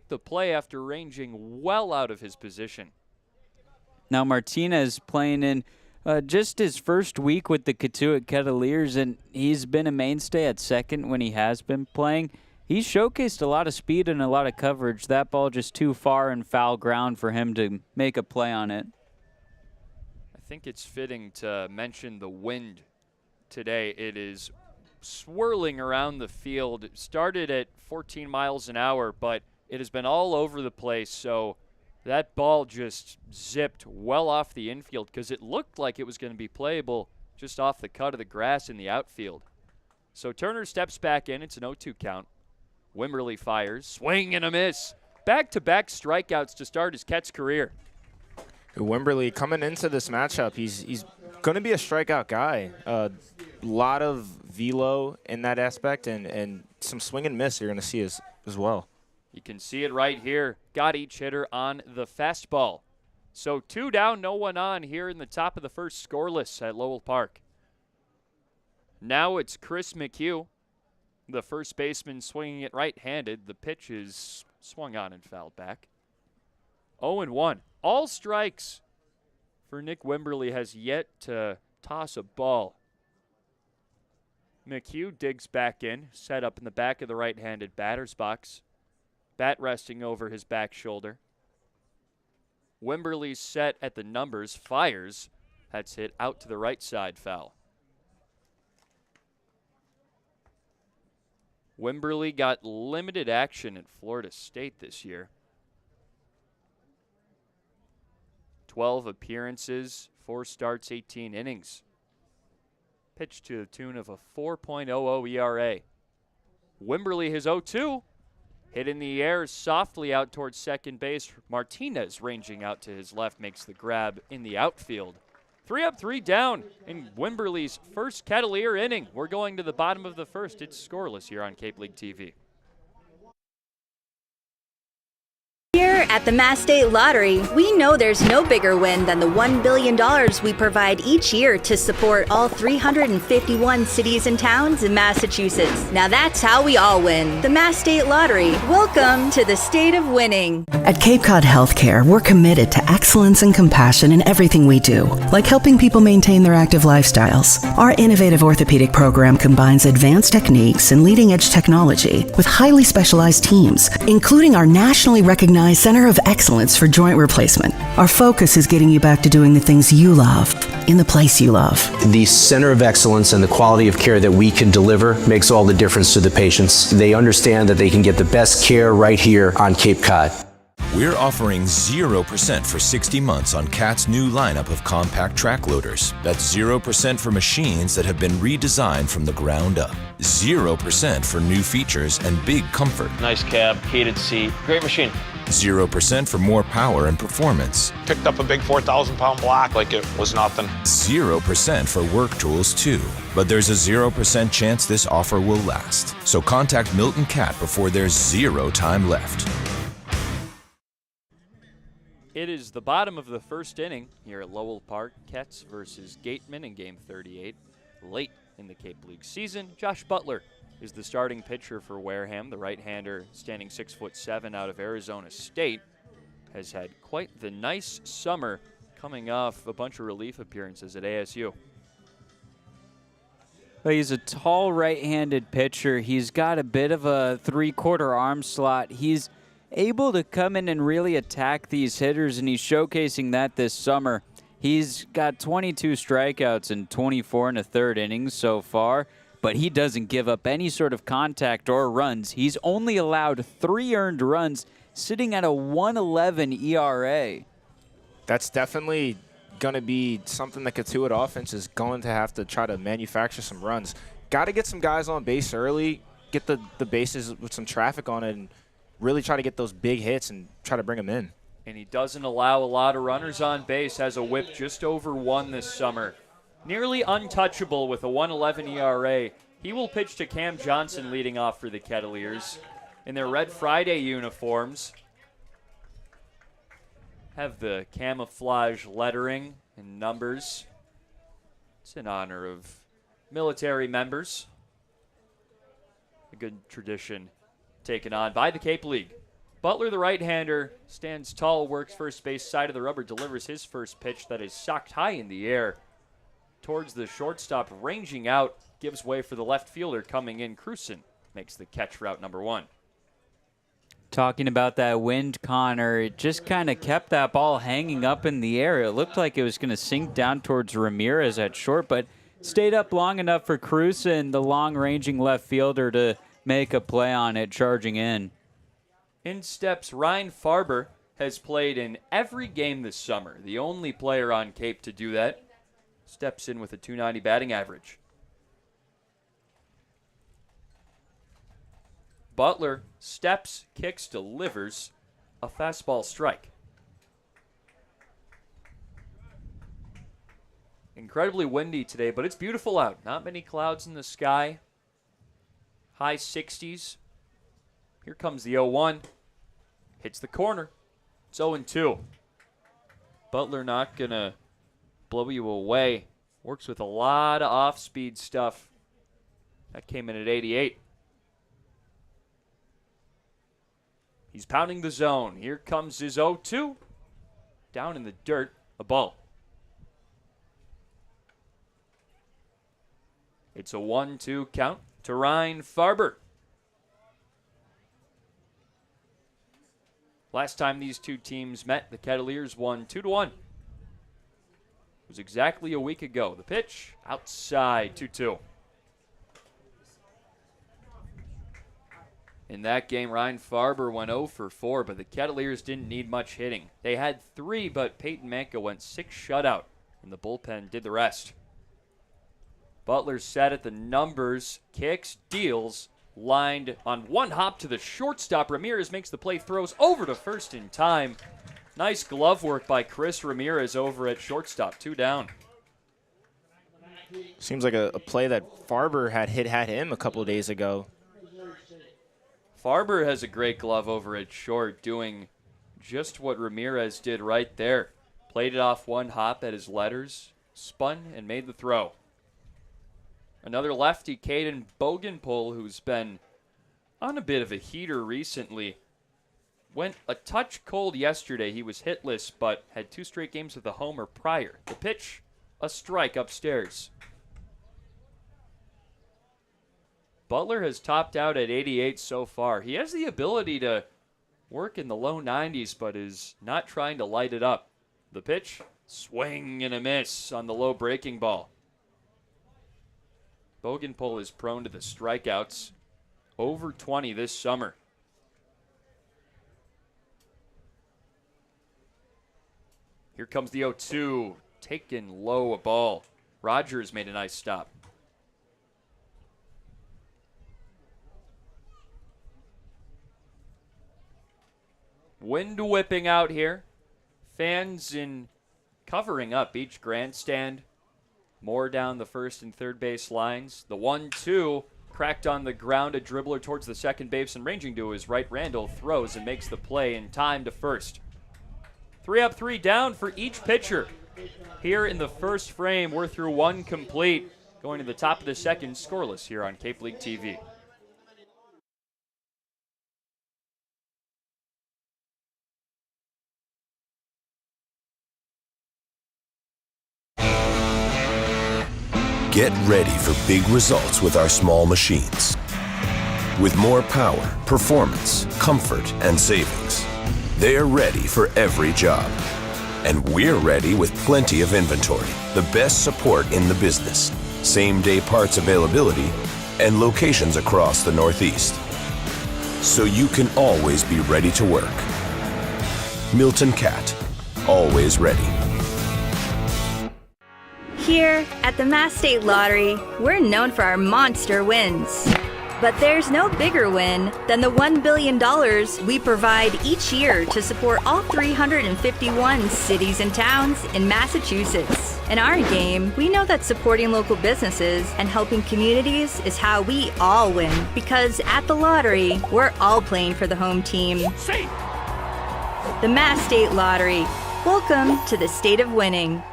make the play after ranging well out of his position. Now Martinez playing in just his first week with the Cotuit Kettleers, and he's been a mainstay at second when he has been playing. He's showcased a lot of speed and a lot of coverage. That ball just too far in foul ground for him to make a play on it. I think it's fitting to mention the wind today. It is swirling around the field. It started at 14 miles an hour, but it has been all over the place. So that ball just zipped well off the infield because it looked like it was going to be playable just off the cut of the grass in the outfield. So Turner steps back in. It's an 0-2 count. Wimberly fires. Swing and a miss. Back-to-back strikeouts to start his Ket's career. Wimberly coming into this matchup, he's going to be a strikeout guy. A lot of velo in that aspect, and some swing and miss you're going to see as well. You can see it right here. Got each hitter on the fastball. So 2 down, no one on here in the top of the first, scoreless at Lowell Park. Now it's Chris McHugh, the first baseman, swinging it right-handed. The pitch is swung on and fouled back. 0-1. All strikes for Nick Wimberly, has yet to toss a ball. McHugh digs back in, set up in the back of the right-handed batter's box. Bat resting over his back shoulder. Wimberly's set at the numbers, fires. That's hit out to the right side, foul. Wimberly got limited action at Florida State this year. 12 appearances, 4 starts, 18 innings. Pitched to the tune of a 4.00 ERA. Wimberly, his 0-2. Hit in the air softly out towards second base. Martinez ranging out to his left makes the grab in the outfield. 3 up, 3 down in Wimberly's first Kettleer inning. We're going to the bottom of the first. It's scoreless here on Cape League TV. Here at the Mass State Lottery, we know there's no bigger win than the $1 billion we provide each year to support all 351 cities and towns in Massachusetts. Now that's how we all win. The Mass State Lottery. Welcome to the state of winning. At Cape Cod Healthcare, we're committed to excellence and compassion in everything we do, like helping people maintain their active lifestyles. Our innovative orthopedic program combines advanced techniques and leading-edge technology with highly specialized teams, including our nationally recognized Center of Excellence for Joint Replacement. Our focus is getting you back to doing the things you love, in the place you love. The Center of Excellence and the quality of care that we can deliver makes all the difference to the patients. They understand that they can get the best care right here on Cape Cod. We're offering 0% for 60 months on CAT's new lineup of compact track loaders. That's 0% for machines that have been redesigned from the ground up. 0% for new features and big comfort. Nice cab, heated seat, great machine. 0% for more power and performance. Picked up a big 4,000-pound block like it was nothing. 0% for work tools too. But there's a 0% chance this offer will last. So contact Milton Cat before there's 0 time left. It is the bottom of the first inning here at Lowell Park. Cats versus Gatemen in Game 38. Late in the Cape League season, Josh Butler is the starting pitcher for Wareham. The right-hander, standing 6'7" out of Arizona State, has had quite the nice summer coming off a bunch of relief appearances at ASU. Well, he's a tall right-handed pitcher. He's got a bit of a three-quarter arm slot. He's able to come in and really attack these hitters, and he's showcasing that this summer. He's got 22 strikeouts in 24 1/3 innings so far, but he doesn't give up any sort of contact or runs. He's only allowed 3 earned runs, sitting at a 1.11 ERA. That's definitely going to be something the Cotuit offense is going to have to try to manufacture some runs. Got to get some guys on base early, get the bases with some traffic on it, and really try to get those big hits and try to bring them in. And he doesn't allow a lot of runners on base, has a whip just over 1 this summer. Nearly untouchable with a 1.11 ERA. He will pitch to Cam Johnson leading off for the Kettleers in their Red Friday uniforms. Have the camouflage lettering and numbers. It's in honor of military members. A good tradition taken on by the Cape League. Butler, the right-hander, stands tall, works first base side of the rubber, delivers his first pitch that is socked high in the air towards the shortstop, ranging out, gives way for the left fielder coming in. Cruson makes the catch route number 1. Talking about that wind, Connor, it just kind of kept that ball hanging up in the air. It looked like it was going to sink down towards Ramirez at short, but stayed up long enough for Cruson, the long-ranging left fielder, to make a play on it, charging in. In steps Ryan Farber, has played in every game this summer. The only player on Cape to do that. Steps in with a .290 batting average. Butler steps, kicks, delivers a fastball strike. Incredibly windy today, but it's beautiful out. Not many clouds in the sky. High 60s. Here comes the 0-1. Hits the corner. It's 0-2. Butler not going to blow you away. Works with a lot of off-speed stuff. That came in at 88. He's pounding the zone. Here comes his 0-2. Down in the dirt, a ball. It's a 1-2 count to Ryan Farber. Last time these two teams met, the Kettleers won 2-1. It was exactly a week ago. The pitch, outside, 2-2. In that game, Ryan Farber went 0 for 4, but the Kettleers didn't need much hitting. They had 3, but Peyton Manka went 6 shutout, and the bullpen did the rest. Butler set at the numbers, kicks, deals, lined on one hop to the shortstop. Ramirez makes the play, throws over to first in time. Nice glove work by Chris Ramirez over at shortstop, 2 down. Seems like a play that Farber had him a couple of days ago. Farber has a great glove over at short, doing just what Ramirez did right there. Played it off one hop at his letters, spun, and made the throw. Another lefty, Caden Bogenpol, who's been on a bit of a heater recently, went a touch cold yesterday. He was hitless, but had 2 straight games with a homer prior. The pitch, a strike upstairs. Butler has topped out at 88 so far. He has the ability to work in the low 90s, but is not trying to light it up. The pitch, swing and a miss on the low breaking ball. Bogenpol is prone to the strikeouts. Over 20 this summer. Here comes the 0-2. Taken low a ball. Rogers made a nice stop. Wind whipping out here. Fans in covering up each grandstand. More down the first and third base lines. The 1-2 cracked on the ground. A dribbler towards the second base and ranging to his right. Randall throws and makes the play in time to first. 3 up, 3 down for each pitcher. Here in the first frame, we're through 1 complete. Going to the top of the second, scoreless here on Cape League TV. Get ready for big results with our small machines. With more power, performance, comfort, and savings, they're ready for every job. And we're ready with plenty of inventory, the best support in the business, same-day parts availability, and locations across the Northeast. So you can always be ready to work. Milton Cat, always ready. Here at the Mass State Lottery, we're known for our monster wins. But there's no bigger win than the $1 billion we provide each year to support all 351 cities and towns in Massachusetts. In our game, we know that supporting local businesses and helping communities is how we all win. Because at the lottery, we're all playing for the home team. The Mass State Lottery. Welcome to the state of winning.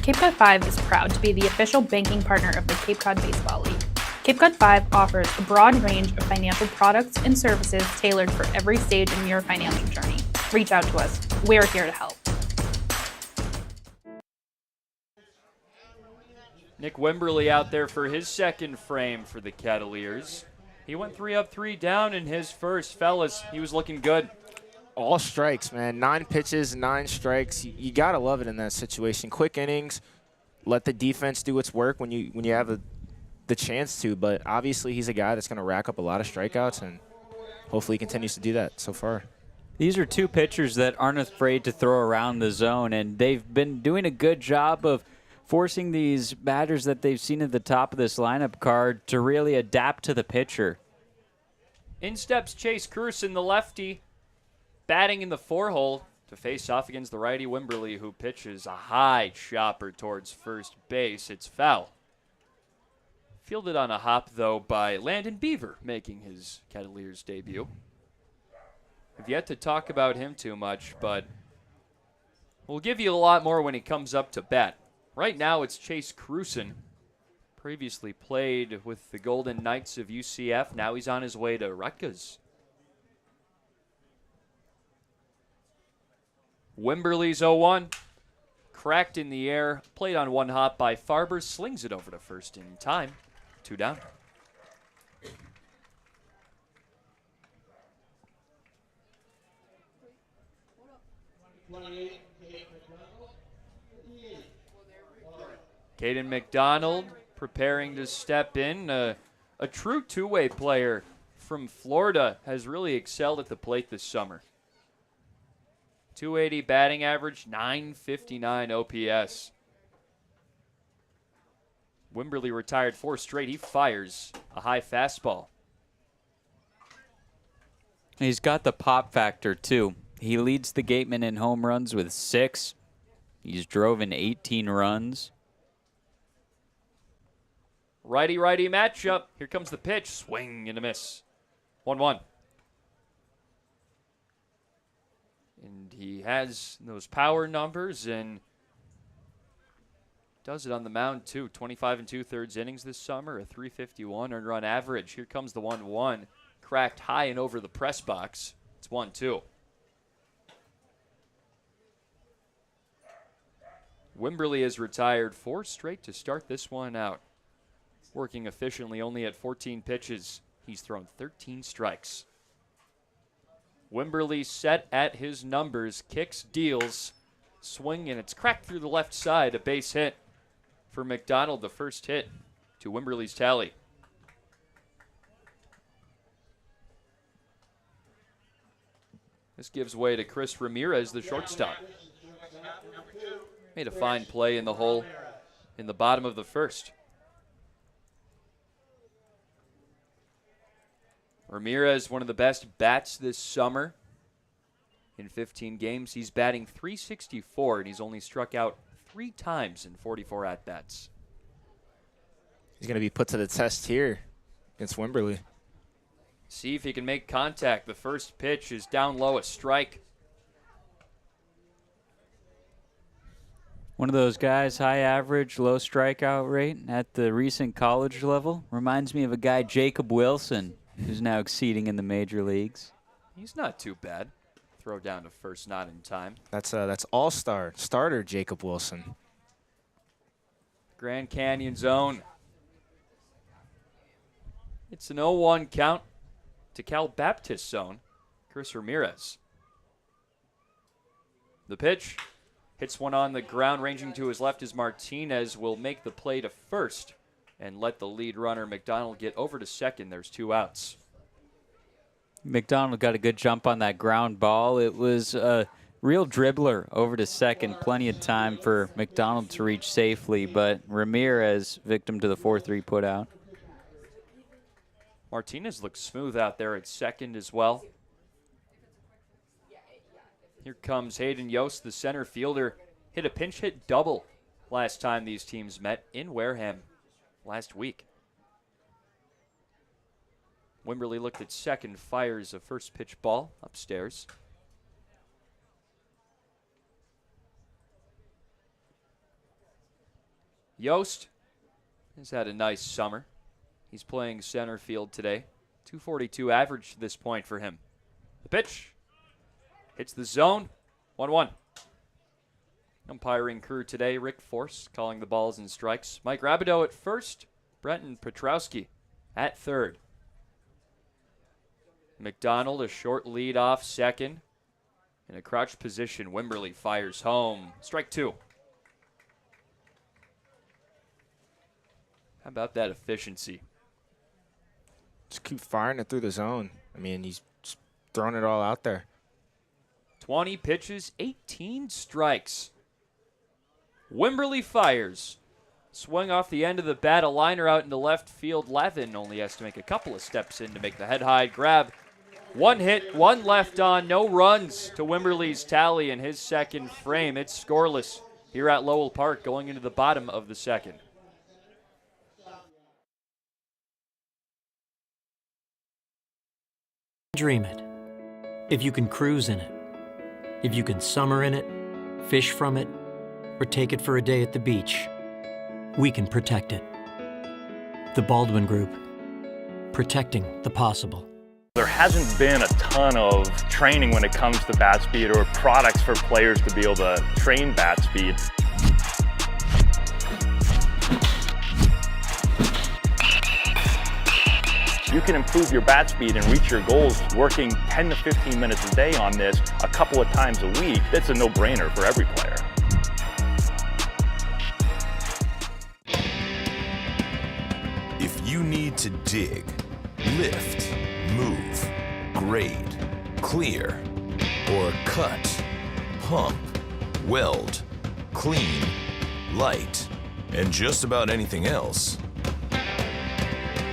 Cape Cod 5 is proud to be the official banking partner of the Cape Cod Baseball League. Cape Cod 5 offers a broad range of financial products and services tailored for every stage in your financial journey. Reach out to us. We're here to help. Nick Wimberly out there for his second frame for the Kettleers. He went 3 up, 3 down in his first. Fellas, he was looking good. All strikes, man. 9 pitches, 9 strikes. You got to love it in that situation. Quick innings. Let the defense do its work when you have the chance to. But obviously he's a guy that's going to rack up a lot of strikeouts, and hopefully he continues to do that so far. These are two pitchers that aren't afraid to throw around the zone, and they've been doing a good job of forcing these batters that they've seen at the top of this lineup card to really adapt to the pitcher. In steps Chase Cruson, the lefty, batting in the 4-hole to face off against the righty Wimberly, who pitches a high chopper towards first base. It's foul. Fielded on a hop, though, by Landon Beaver, making his Kettleers debut. I've yet to talk about him too much, but we'll give you a lot more when he comes up to bat. Right now, it's Chase Cruson. Previously played with the Golden Knights of UCF. Now he's on his way to Rutgers. Wimberly's 0-1. Cracked in the air. Played on one hop by Farber. Slings it over to first in time. 2 down. Caden McDonald preparing to step in. A true two-way player from Florida, has really excelled at the plate this summer. 280 batting average, 959 OPS. Wimberly retired 4 straight. He fires a high fastball. He's got the pop factor, too. He leads the Gatemen in home runs with 6. He's drove in 18 runs. Righty-righty matchup. Here comes the pitch. Swing and a miss. 1-1. And he has those power numbers and does it on the mound, too. 25 2/3 innings this summer, a 351 earned run average. Here comes the 1-1. Cracked high and over the press box. It's 1-2. Wimberly has retired 4 straight to start this one out. Working efficiently only at 14 pitches. He's thrown 13 strikes. Wimberly set at his numbers. Kicks, deals, swing, and it's cracked through the left side. A base hit for McDonald, the first hit to Wimberly's tally. This gives way to Chris Ramirez, the shortstop. Made a fine play in the hole in the bottom of the first. Ramirez, one of the best bats this summer. In 15 games, he's batting .364, and he's only struck out 3 times in 44 at-bats. He's going to be put to the test here against Wimberly. See if he can make contact. The first pitch is down low, a strike. One of those guys, high average, low strikeout rate at the recent college level. Reminds me of a guy, Jacob Wilson, who's now exceeding in the major leagues. He's not too bad. Throw down to first, not in time. That's all-star starter Jacob Wilson. Grand Canyon zone. It's an 0-1 count to Cal Baptist zone. Chris Ramirez. The pitch hits one on the ground. Ranging to his left is Martinez. Will make the play to first and let the lead runner McDonald get over to second. There's 2 outs. McDonald got a good jump on that ground ball. It was a real dribbler over to second. Plenty of time for McDonald to reach safely, but Ramirez, victim to the 4-3 put out. Martinez looks smooth out there at second as well. Here comes Hayden Yost, the center fielder. Hit a pinch hit double last time these teams met in Wareham last week. Wimberly looked at second, fires a first pitch ball upstairs. Yost has had a nice summer. He's playing center field today. 242 average to this point for him. The pitch hits the zone. 1-1. Umpiring crew today, Rick Force calling the balls and strikes. Mike Rabideau at first. Brenton Petrowski at third. McDonald a short lead off second. In a crouched position, Wimberly fires home. Strike 2. How about that efficiency? Just keep firing it through the zone. I mean, he's just throwing it all out there. 20 pitches, 18 strikes. Wimberly fires. Swung off the end of the bat, a liner out into left field. Levin only has to make a couple of steps in to make the head-high grab. One hit, one left on, no runs to Wimberly's tally in his second frame. It's scoreless here at Lowell Park going into the bottom of the second. Dream it. If you can cruise in it, if you can summer in it, fish from it, or take it for a day at the beach, we can protect it. The Baldwin Group, protecting the possible. There hasn't been a ton of training when it comes to bat speed or products for players to be able to train bat speed. You can improve your bat speed and reach your goals working 10 to 15 minutes a day on this a couple of times a week. That's a no-brainer for every player. If you need to dig, lift, move, grade, clear, or cut, pump, weld, clean, light, and just about anything else,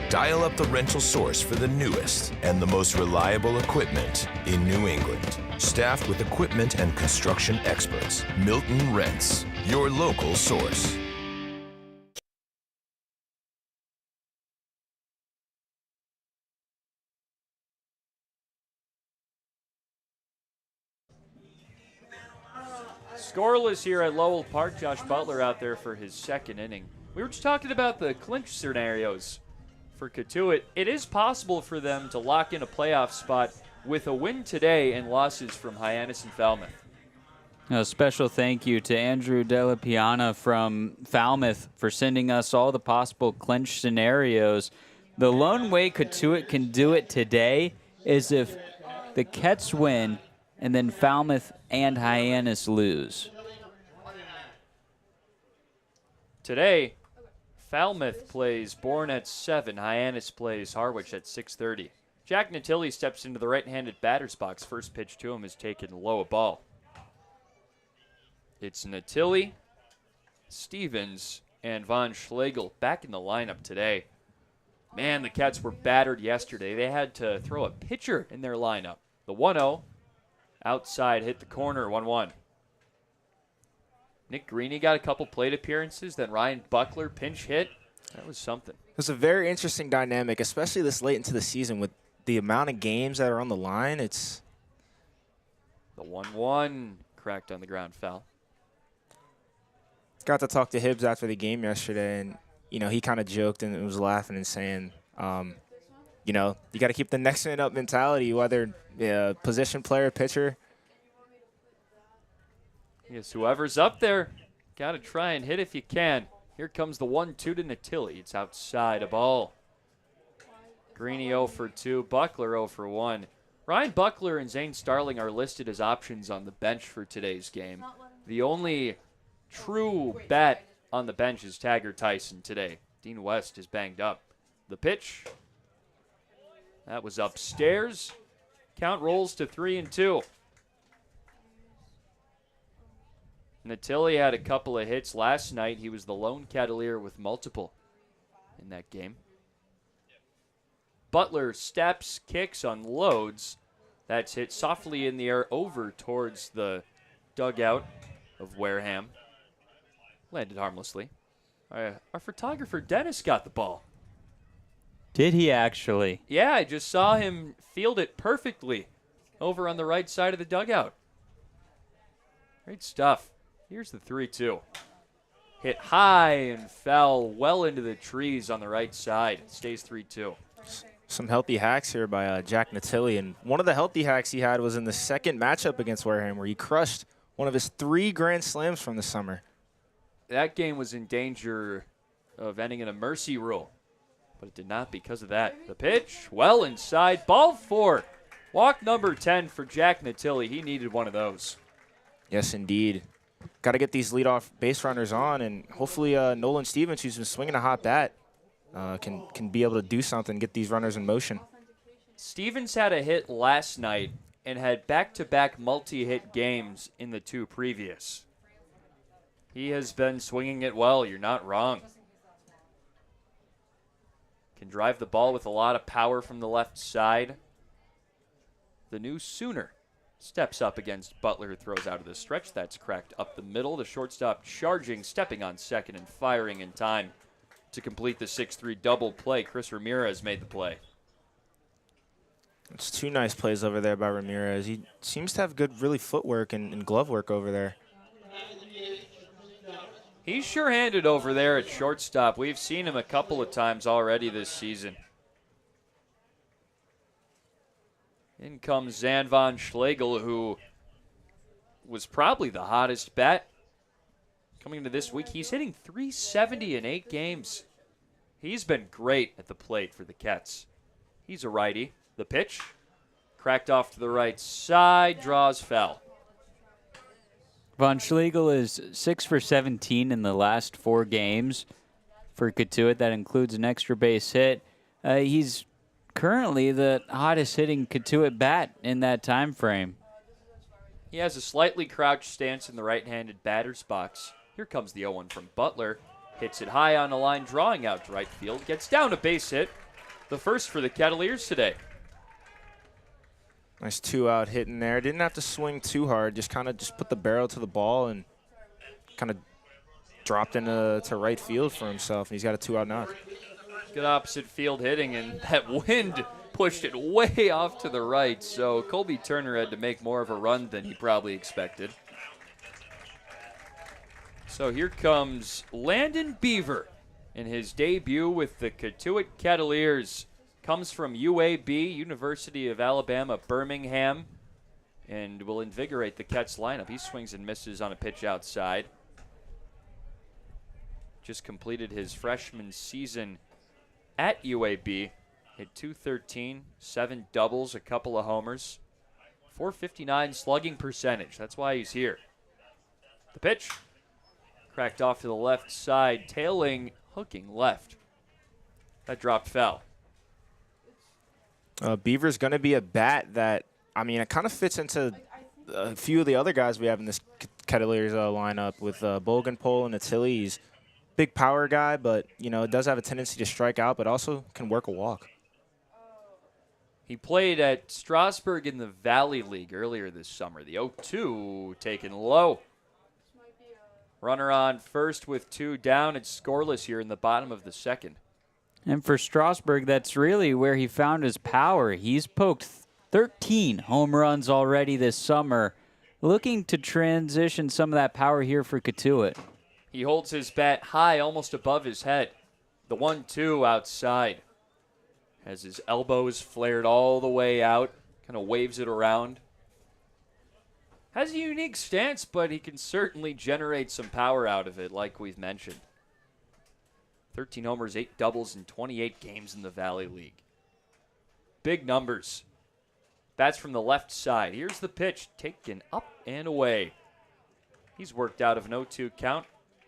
dial up the rental source for the newest and the most reliable equipment in New England. Staffed with equipment and construction experts, Milton Rents, your local source. Scoreless here at Lowell Park. Josh Butler out there for his second inning. We were just talking about the clinch scenarios for Cotuit. It is possible for them to lock in a playoff spot with a win today and losses from Hyannis and Falmouth. A special thank you to Andrew Della Piana from Falmouth for sending us all the possible clinch scenarios. The lone way Cotuit can do it today is if the Kets win and then Falmouth and Hyannis lose. Today, Falmouth plays Bourne at 7. Hyannis plays Harwich at 6:30. Jack Natilli steps into the right-handed batter's box. First pitch to him is taken low, a ball. It's Natilli, Stevens, and Von Schlegel back in the lineup today. Man, the Cats were battered yesterday. They had to throw a pitcher in their lineup. The 1-0, outside, hit the corner, 1-1. Nick Greeny got a couple plate appearances, then Ryan Buckler pinch hit. That was something. It's a very interesting dynamic, especially this late into the season with the amount of games that are on the line. It's the 1-1 cracked on the ground foul. Got to talk to Hibbs after the game yesterday, and he kind of joked and was laughing and saying, you got to keep the next man up mentality, whether position player, pitcher. Yes, whoever's up there, got to try and hit if you can. Here comes the 1-2 to Natilli. It's outside, a ball. Greeny 0 for 2, Buckler 0 for 1. Ryan Buckler and Zane Starling are listed as options on the bench for today's game. The only true bat on the bench is Taggart Tyson today. Dean West is banged up. The pitch, that was upstairs. Count rolls to 3-2. Natilli had a couple of hits last night. He was the lone Kettleer with multiple in that game. Butler steps, kicks, unloads. That's hit softly in the air over towards the dugout of Wareham. Landed harmlessly. Our photographer Dennis got the ball. Did he actually? Yeah, I just saw him field it perfectly over on the right side of the dugout. Great stuff. Here's the 3-2. hit high and fell well into the trees on the right side. It stays 3-2. Some healthy hacks here by Jack Natilli, and one of the healthy hacks he had was in the second matchup against Wareham, where he crushed one of his 3 grand slams from the summer. That game was in danger of ending in a mercy rule, but it did not because of that. The pitch, well inside, ball 4. Walk number 10 for Jack Natilli. He needed one of those. Yes, indeed. Got to get these leadoff base runners on, and hopefully Nolan Stevens, who's been swinging a hot bat, can be able to do something, get these runners in motion. Stevens had a hit last night and had back-to-back multi-hit games in the 2 previous. He has been swinging it well. You're not wrong. Can drive the ball with a lot of power from the left side. The new Sooner steps up against Butler, who throws out of the stretch. That's cracked up the middle. The shortstop charging, stepping on second, and firing in time to complete the 6-3 double play. Chris Ramirez made the play. It's 2 nice plays over there by Ramirez. He seems to have good, really footwork and glove work over there. He's sure-handed over there at shortstop. We've seen him a couple of times already this season. In comes Zanvan Schlegel, who was probably the hottest bat coming into this week. He's hitting .370 in 8 games. He's been great at the plate for the Kets. He's a righty. The pitch, cracked off to the right side, draws foul. Von Schlegel is 6 for 17 in the last 4 games for Cotuit. That includes an extra base hit. He's currently the hottest hitting Cotuit bat in that time frame. He has a slightly crouched stance in the right-handed batter's box. Here comes the 0-1 from Butler. Hits it high on the line, drawing out to right field. Gets down a base hit. The first for the Kettleers today. Nice 2-out hit in there. Didn't have to swing too hard. Just kind of put the barrel to the ball and kind of dropped into right field for himself. And he's got a 2-out knock. Good opposite field hitting, and that wind pushed it way off to the right. So Colby Turner had to make more of a run than he probably expected. So here comes Landon Beaver in his debut with the Cotuit Kettleers. Comes from UAB, University of Alabama, Birmingham, and will invigorate the Kets lineup. He swings and misses on a pitch outside. Just completed his freshman season at UAB. Hit .213, 7 doubles, a couple of homers. .459 slugging percentage. That's why he's here. The pitch, cracked off to the left side, tailing, hooking left. That dropped foul. Beaver's going to be a bat that, I mean, it kind of fits into a few of the other guys we have in this Kettleers lineup with Bogenpol and Natilli. He's a big power guy, but, you know, does have a tendency to strike out, but also can work a walk. He played at Strasburg in the Valley League earlier this summer. The 0-2 taken low. Runner on first with 2 down. It's scoreless here in the bottom of the second. And for Strasburg, that's really where he found his power. He's poked 13 home runs already this summer, looking to transition some of that power here for Cotuit. He holds his bat high, almost above his head. The 1-2 outside. Has his elbows flared all the way out, kind of waves it around. Has a unique stance, but he can certainly generate some power out of it, like we've mentioned. 13 homers, 8 doubles in 28 games in the Valley League. Big numbers. Bats from the left side. Here's the pitch, taken up and away. He's worked out of an 0-2 count.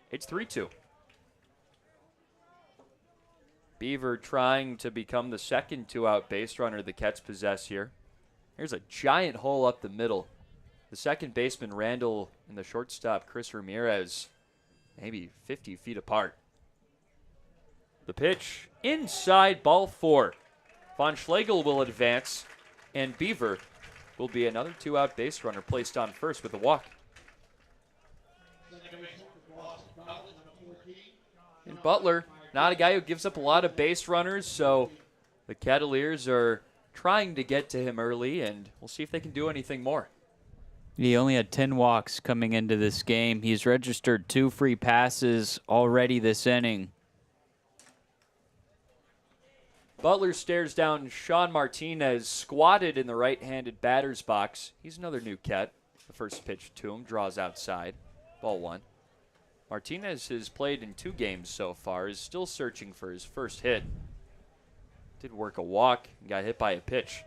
It's 3-2. Beaver trying to become the second 2-out base runner the Kets possess here. Here's a giant hole up the middle. The second baseman, Randall, and the shortstop, Chris Ramirez, maybe 50 feet apart. The pitch, inside, ball 4. Von Schlegel will advance, and Beaver will be another 2-out base runner placed on first with a walk. And Butler, not a guy who gives up a lot of base runners, so the Kettleers are trying to get to him early, and we'll see if they can do anything more. He only had 10 walks coming into this game. He's registered 2 free passes already this inning. Butler stares down Sean Martinez, squatted in the right-handed batter's box. He's another new Ket. The first pitch to him draws outside. Ball 1. Martinez has played in 2 games so far, is still searching for his first hit. Did work a walk and got hit by a pitch.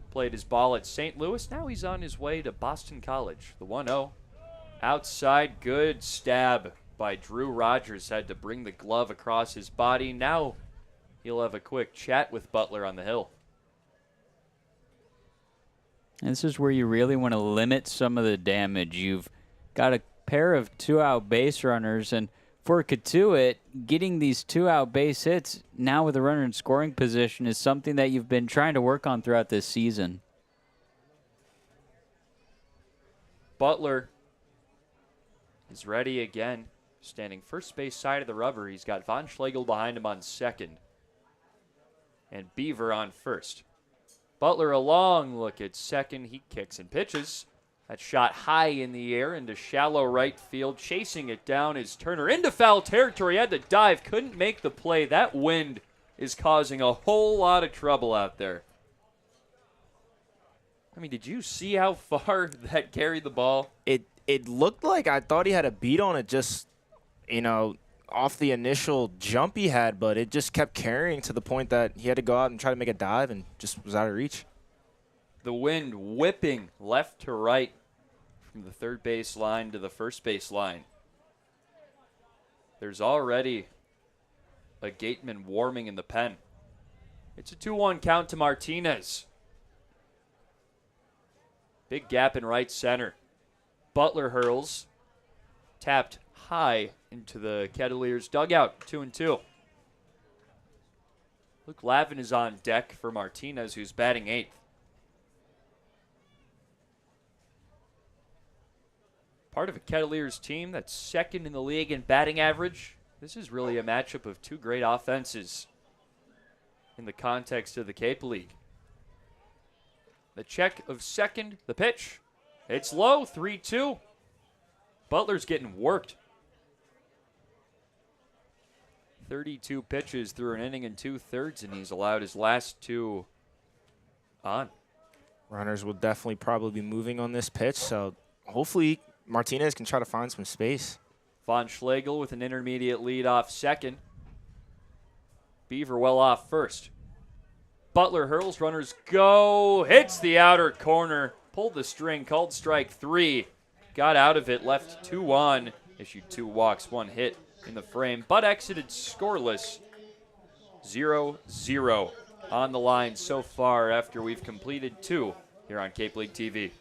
Played his ball at St. Louis. Now he's on his way to Boston College. The 1-0. Outside, good stab by Drew Rogers. Had to bring the glove across his body. Now he'll have a quick chat with Butler on the hill. And this is where you really want to limit some of the damage. You've got a pair of 2-out base runners, and for Cotuit, getting these 2-out base hits now with a runner in scoring position is something that you've been trying to work on throughout this season. Butler is ready again, standing first base side of the rubber. He's got Von Schlegel behind him on second, and Beaver on first. Butler a long look at second. He kicks and pitches. That shot high in the air into shallow right field. Chasing it down is Turner into foul territory. Had to dive, couldn't make the play. That wind is causing a whole lot of trouble out there. I mean, did you see how far that carried the ball? It looked like I thought he had a beat on it just, off the initial jump he had, but it just kept carrying to the point that he had to go out and try to make a dive and just was out of reach. The wind whipping left to right from the third base line to the first base line. There's already a Gatemen warming in the pen. It's a 2-1 count to Martinez. Big gap in right center. Butler hurls. Tapped high into the Kettleers dugout. 2-2. Luke Lavin is on deck for Martinez, who's batting 8th. Part of a Kettleers team that's second in the league in batting average. This is really a matchup of 2 great offenses in the context of the Cape League. The check of second, the pitch. It's low, 3-2. Butler's getting worked. 32 pitches through an inning and 2/3, and he's allowed his last 2 on. Runners will definitely probably be moving on this pitch, so hopefully Martinez can try to find some space. Von Schlegel with an intermediate lead off second. Beaver well off first. Butler hurls, runners go, hits the outer corner, pulled the string, called strike 3. Got out of it, left 2 on, issued 2 walks, 1 hit in the frame, but exited scoreless. 0-0 on the line so far after we've completed 2 here on Cape League TV.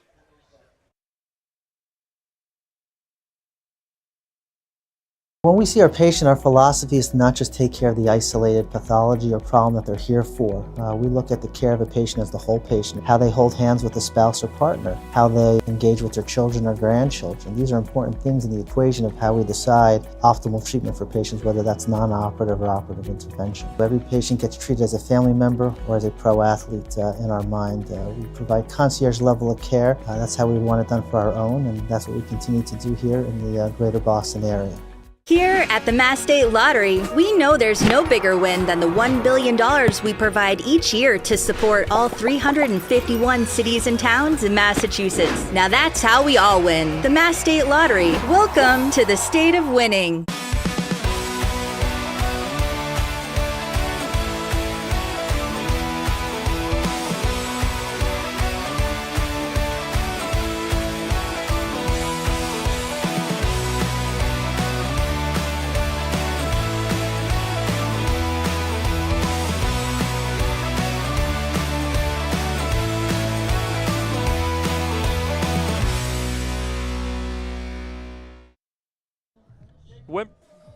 When we see our patient, our philosophy is to not just take care of the isolated pathology or problem that they're here for. We look at the care of a patient as the whole patient, how they hold hands with a spouse or partner, how they engage with their children or grandchildren. These are important things in the equation of how we decide optimal treatment for patients, whether that's non-operative or operative intervention. Every patient gets treated as a family member or as a pro athlete in our mind. We provide concierge level of care. That's how we want it done for our own, and that's what we continue to do here in the greater Boston area. Here at the Mass State Lottery, we know there's no bigger win than the $1 billion we provide each year to support all 351 cities and towns in Massachusetts. Now that's how we all win. The Mass State Lottery. Welcome to the state of winning.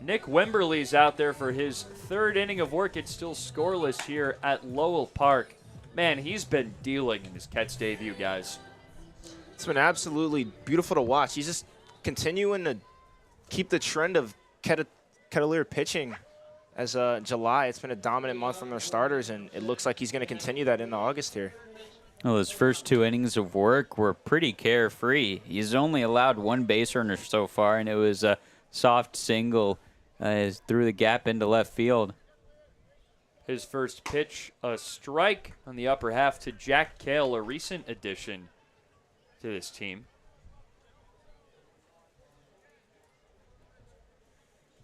Nick Wimberly's out there for his 3rd inning of work. It's still scoreless here at Lowell Park. Man, he's been dealing in his Kets debut, guys. It's been absolutely beautiful to watch. He's just continuing to keep the trend of Kettleer pitching as July. It's been a dominant month from their starters, and it looks like he's going to continue that into August here. Well, his first 2 innings of work were pretty carefree. He's only allowed 1 base runner so far, and it was a soft single through the gap into left field. His first pitch, a strike on the upper half to Jack Cale, a recent addition to this team.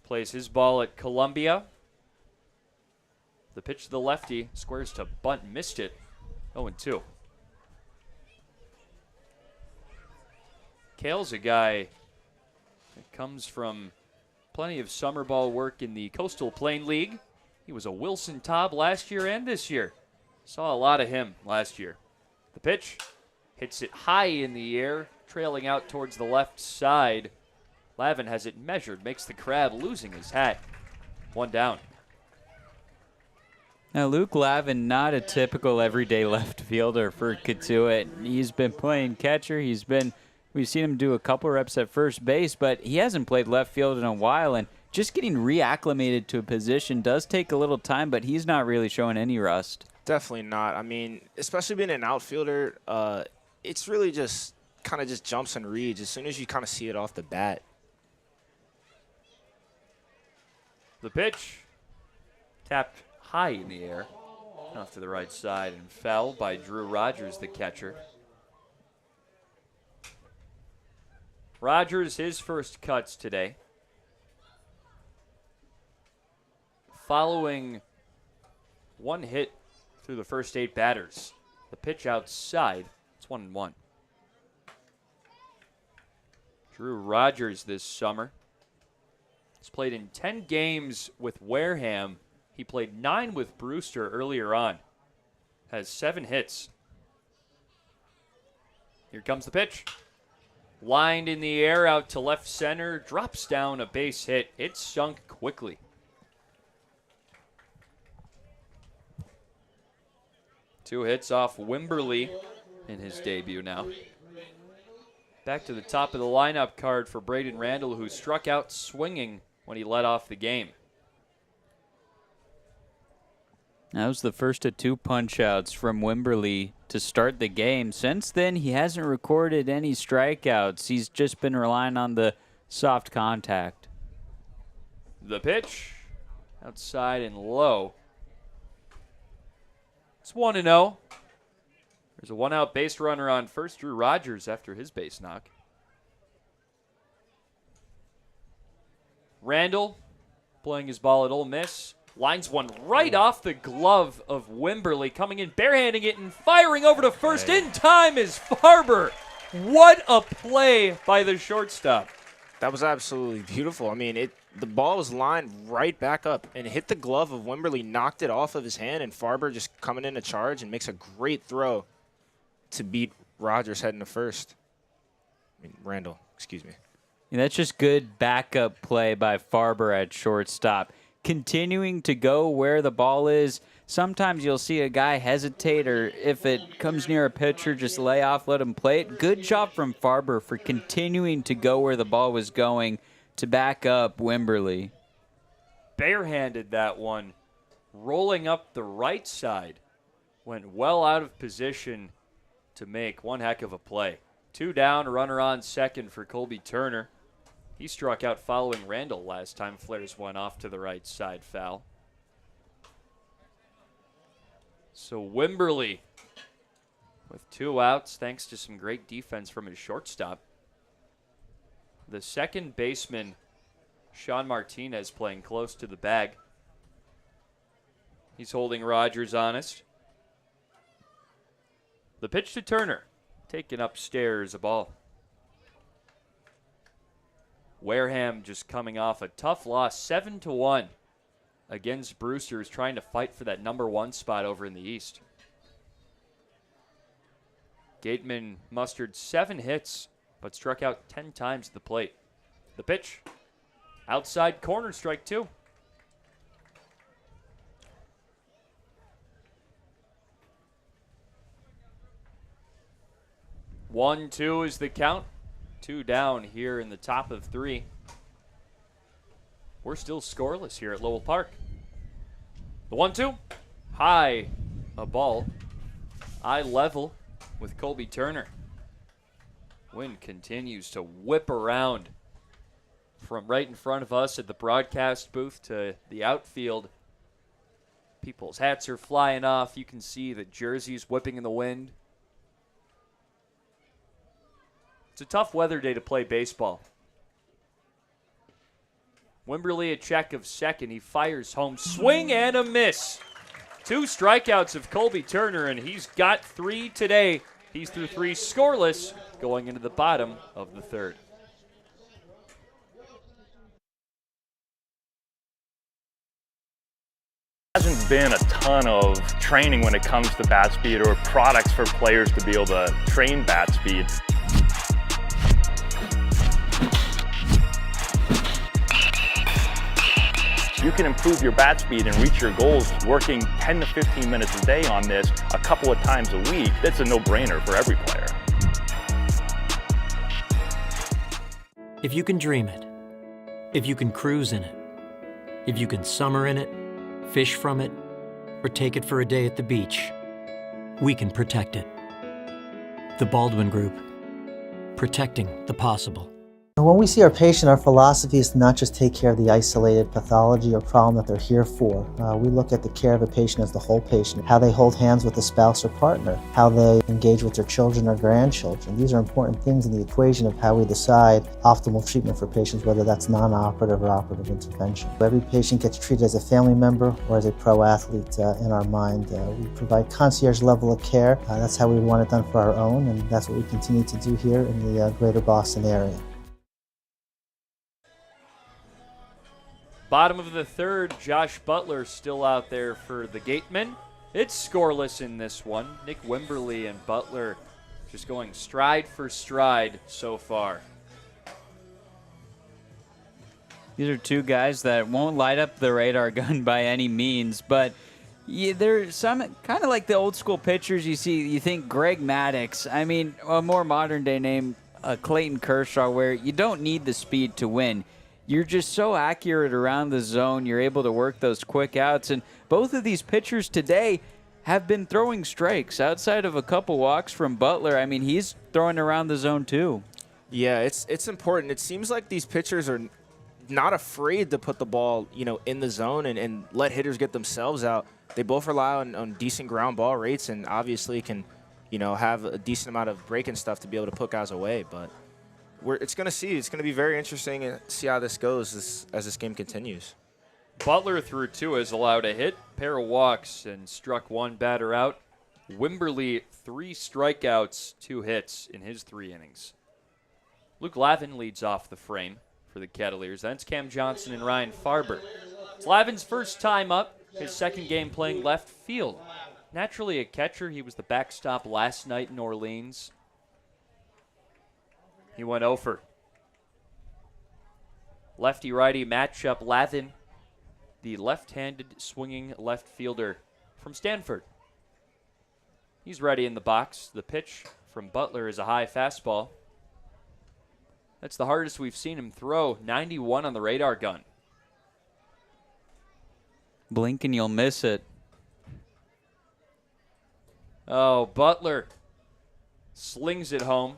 Plays his ball at Columbia. The pitch to the lefty, squares to bunt, missed it. 0-2. Cale's a guy that comes from plenty of summer ball work in the Coastal Plain League. He was a Wilson Taub last year and this year. Saw a lot of him last year. The pitch hits it high in the air, trailing out towards the left side. Lavin has it measured, makes the crab, losing his hat. 1 down. Now, Luke Lavin, not a typical everyday left fielder for Cotuit. He's been playing catcher. We've seen him do a couple reps at first base, but he hasn't played left field in a while, and just getting reacclimated to a position does take a little time, but he's not really showing any rust. Definitely not. I mean, especially being an outfielder, it's really just kind of just jumps and reads as soon as you kind of see it off the bat. The pitch tapped high in the air, off to the right side, and foul by Drew Rogers, the catcher. Rogers, his first cuts today. Following 1 hit through the first 8 batters. The pitch outside, it's 1-1. Drew Rogers this summer. He's played in 10 games with Wareham. He played 9 with Brewster earlier on. Has 7 hits. Here comes the pitch. Lined in the air out to left center. Drops down a base hit. It sunk quickly. Two hits off Wimberly in his debut now. Back to the top of the lineup card for Braden Randall, who struck out swinging when he led off the game. That was the first of 2 punch-outs from Wimberly to start the game. Since then, he hasn't recorded any strikeouts. He's just been relying on the soft contact. The pitch, outside and low. It's 1-0. There's a 1-out base runner on first, Drew Rogers, after his base knock. Randall playing his ball at Ole Miss. Lines one right off the glove of Wimberly, coming in, barehanding it, and firing over to first. In time is Farber. What a play by the shortstop. That was absolutely beautiful. I mean, the ball was lined right back up and hit the glove of Wimberly, knocked it off of his hand, and Farber just coming in to charge and makes a great throw to beat Rogers heading to first. Randall, excuse me. Yeah, that's just good backup play by Farber at shortstop. Continuing to go where the ball is. Sometimes you'll see a guy hesitate, or if it comes near a pitcher, just lay off, let him play it. Good job from Farber for continuing to go where the ball was going to back up Wimberly. Barehanded that one, rolling up the right side. Went well out of position to make one heck of a play. 2 down, runner on second for Colby Turner. He struck out following Randall last time flares went off to the right side foul. So Wimberly with 2 outs thanks to some great defense from his shortstop. The second baseman, Sean Martinez, playing close to the bag. He's holding Rogers honest. The pitch to Turner, taken upstairs, a ball. Wareham just coming off a tough loss, 7-1 against Brewsters, trying to fight for that number 1 spot over in the East. Gatemen mustered 7 hits, but struck out 10 times at the plate. The pitch, outside corner, strike 2. One, 2 is the count. 2 down here in the top of 3. We're still scoreless here at Lowell Park. The 1-2, high, a ball, eye level, with Colby Turner. Wind continues to whip around from right in front of us at the broadcast booth to the outfield. People's hats are flying off. You can see the jerseys whipping in the wind. It's a tough weather day to play baseball. Wimberly a check of second. He fires home. Swing and a miss. 2 strikeouts of Colby Turner, and he's got 3 today. He's through 3 scoreless going into the bottom of the third. Hasn't been a ton of training when it comes to bat speed or products for players to be able to train bat speed. You can improve your bat speed and reach your goals working 10 to 15 minutes a day on this a couple of times a week. That's a no-brainer for every player. If you can dream it, if you can cruise in it, if you can summer in it, fish from it, or take it for a day at the beach, we can protect it. The Baldwin Group, protecting the possible. When we see our patient, our philosophy is to not just take care of the isolated pathology or problem that they're here for. We look at the care of a patient as the whole patient, how they hold hands with a spouse or partner, how they engage with their children or grandchildren. These are important things in the equation of how we decide optimal treatment for patients, whether that's non-operative or operative intervention. Every patient gets treated as a family member or as a pro athlete in our mind. We provide concierge level of care. That's how we want it done for our own, and that's what we continue to do here in the greater Boston area. Bottom of the third, Josh Butler still out there for the Gatemen. It's scoreless in this one. Nick Wimberly and Butler just going stride for stride so far. These are 2 guys that won't light up the radar gun by any means, but they're some kind of like the old school pitchers you see. You think Greg Maddux. I mean, a more modern day name, Clayton Kershaw, where you don't need the speed to win. You're just so accurate around the zone. You're able to work those quick outs. And both of these pitchers today have been throwing strikes outside of a couple walks from Butler. I mean, he's throwing around the zone too. Yeah, it's important. It seems like these pitchers are not afraid to put the ball, in the zone and let hitters get themselves out. They both rely on decent ground ball rates and obviously can, have a decent amount of breaking stuff to be able to put guys away. But it's going to be very interesting to see how this goes as this game continues. Butler through 2 has allowed a hit, pair of walks, and struck 1 batter out. Wimberly 3 strikeouts, 2 hits in his 3 innings. Luke Lavin leads off the frame for the Kettleers. Then it's Cam Johnson and Ryan Farber. It's Lavin's first time up, his second game playing left field. Naturally a catcher, he was the backstop last night in Orleans. He went over. Lefty-righty matchup. Lathan, the left-handed swinging left fielder from Stanford. He's ready in the box. The pitch from Butler is a high fastball. That's the hardest we've seen him throw. 91 on the radar gun. Blink and you'll miss it. Oh, Butler slings it home.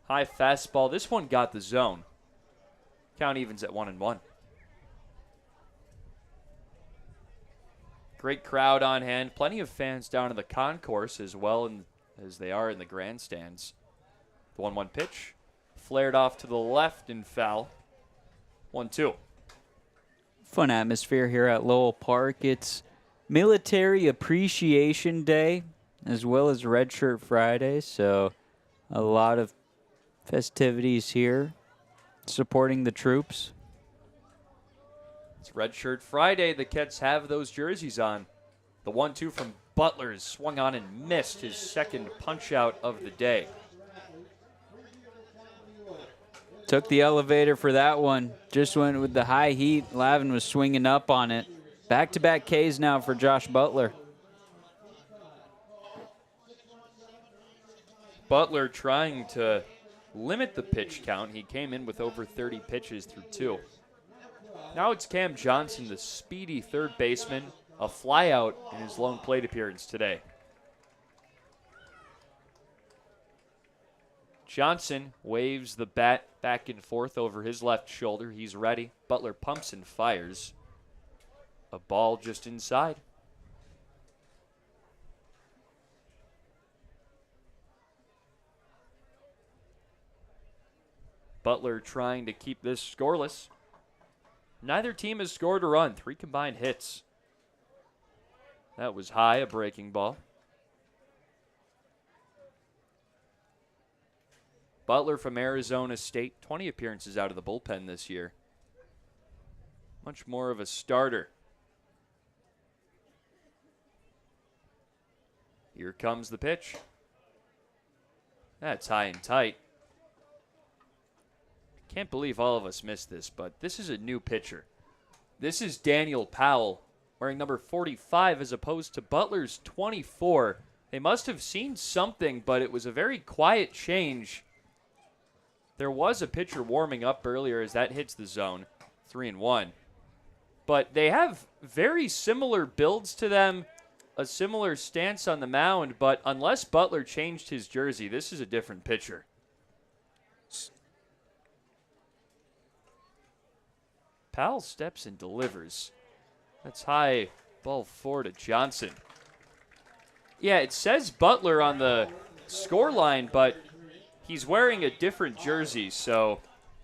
High fastball. This one got the zone. Count evens at 1-1. Great crowd on hand. Plenty of fans down in the concourse as well as they are in the grandstands. The 1-1 pitch. Flared off to the left and foul. 1-2. Fun atmosphere here at Lowell Park. It's Military Appreciation Day as well as Red Shirt Friday, so a lot of festivities here supporting the troops. It's Red Shirt Friday. The Kets have those jerseys on. The 1-2 from Butler is swung on and missed, his second punch out of the day. Took the elevator for that one. Just went with the high heat. Lavin was swinging up on it. Back-to-back Ks now for Josh Butler. Butler trying to limit the pitch count. He came in with over 30 pitches through 2. Now it's Cam Johnson, the speedy third baseman, a flyout in his lone plate appearance today. Johnson waves the bat back and forth over his left shoulder. He's ready. Butler pumps and fires. A ball just inside. Butler trying to keep this scoreless. Neither team has scored a run. 3 combined hits. That was high, a breaking ball. Butler from Arizona State, 20 appearances out of the bullpen this year. Much more of a starter. Here comes the pitch. That's high and tight. Can't believe all of us missed this, but this is a new pitcher. This is Daniel Powell, wearing number 45 as opposed to Butler's 24. They must have seen something, but it was a very quiet change. There was a pitcher warming up earlier as that hits the zone, 3-1. But they have very similar builds to them, a similar stance on the mound, but unless Butler changed his jersey, this is a different pitcher. Powell steps and delivers. That's high, ball 4 to Johnson. Yeah, it says Butler on the scoreline, but he's wearing a different jersey, so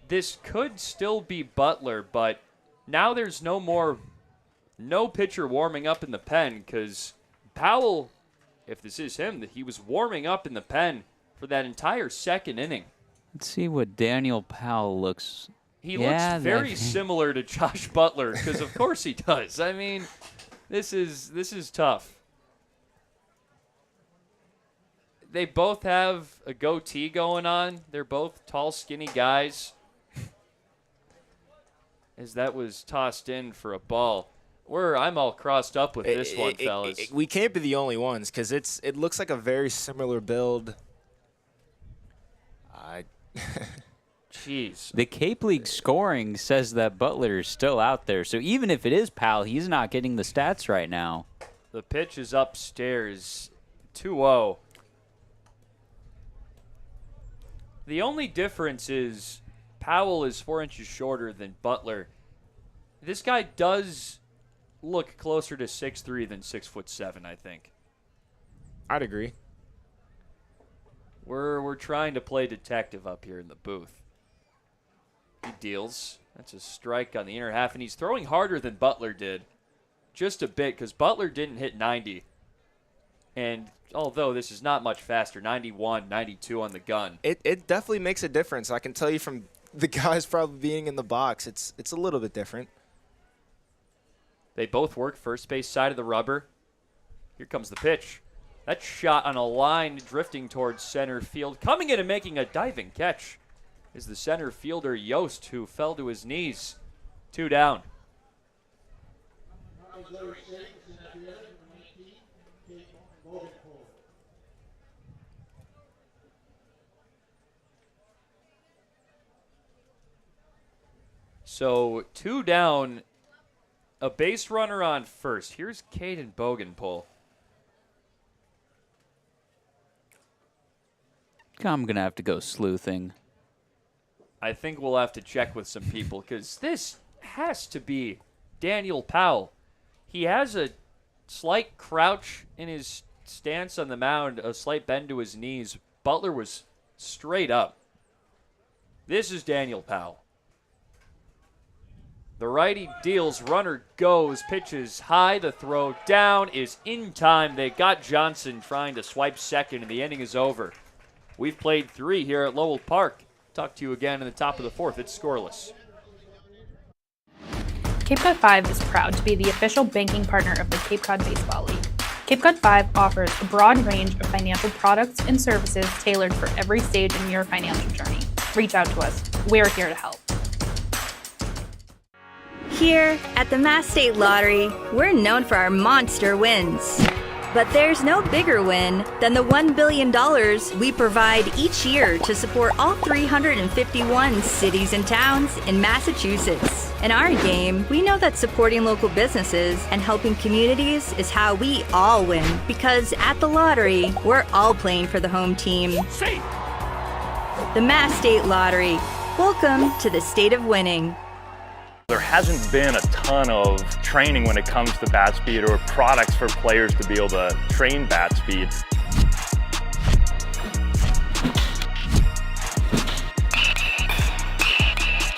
this could still be Butler, but now there's no pitcher warming up in the pen because Powell, if this is him, he was warming up in the pen for that entire second inning. Let's see what Daniel Powell looks. He looks very similar to Josh Butler because of course he does. I mean, this is tough. They both have a goatee going on. They're both tall, skinny guys. As that was tossed in for a ball. I'm all crossed up with this one, fellas. We can't be the only ones because it looks like a very similar build. Jeez. The Cape League scoring says that Butler is still out there. So even if it is Powell, he's not getting the stats right now. The pitch is upstairs. 2-0. The only difference is Powell is 4 inches shorter than Butler. This guy does look closer to 6'3" than 6'7", I think. I'd agree. We're trying to play detective up here in the booth. He deals. That's a strike on the inner half, and he's throwing harder than Butler did. Just a bit, because Butler didn't hit 90. And although this is not much faster, 91, 92 on the gun. It definitely makes a difference. I can tell you from the guys probably being in the box, it's a little bit different. They both work first base side of the rubber. Here comes the pitch. That shot on a line drifting towards center field. Coming in and making a diving catch is the center fielder Yost, who fell to his knees. 2 down. So 2 down, a base runner on first. Here's Caden Bogenpole. I'm going to have to go sleuthing. I think we'll have to check with some people because this has to be Daniel Powell. He has a slight crouch in his stance on the mound, a slight bend to his knees. Butler was straight up. This is Daniel Powell. The righty deals, runner goes, pitches high, the throw down is in time. They got Johnson trying to swipe second, and the inning is over. We've played 3 here at Lowell Park. Talk to you again in the top of the 4th. It's scoreless. Cape Cod 5 is proud to be the official banking partner of the Cape Cod Baseball League. Cape Cod 5 offers a broad range of financial products and services tailored for every stage in your financial journey. Reach out to us. We're here to help. Here at the Mass State Lottery, we're known for our monster wins. But there's no bigger win than the $1 billion we provide each year to support all 351 cities and towns in Massachusetts. In our game, we know that supporting local businesses and helping communities is how we all win. Because at the lottery, we're all playing for the home team. The Mass State Lottery. Welcome to the state of winning. There hasn't been a ton of training when it comes to bat speed or products for players to be able to train bat speed.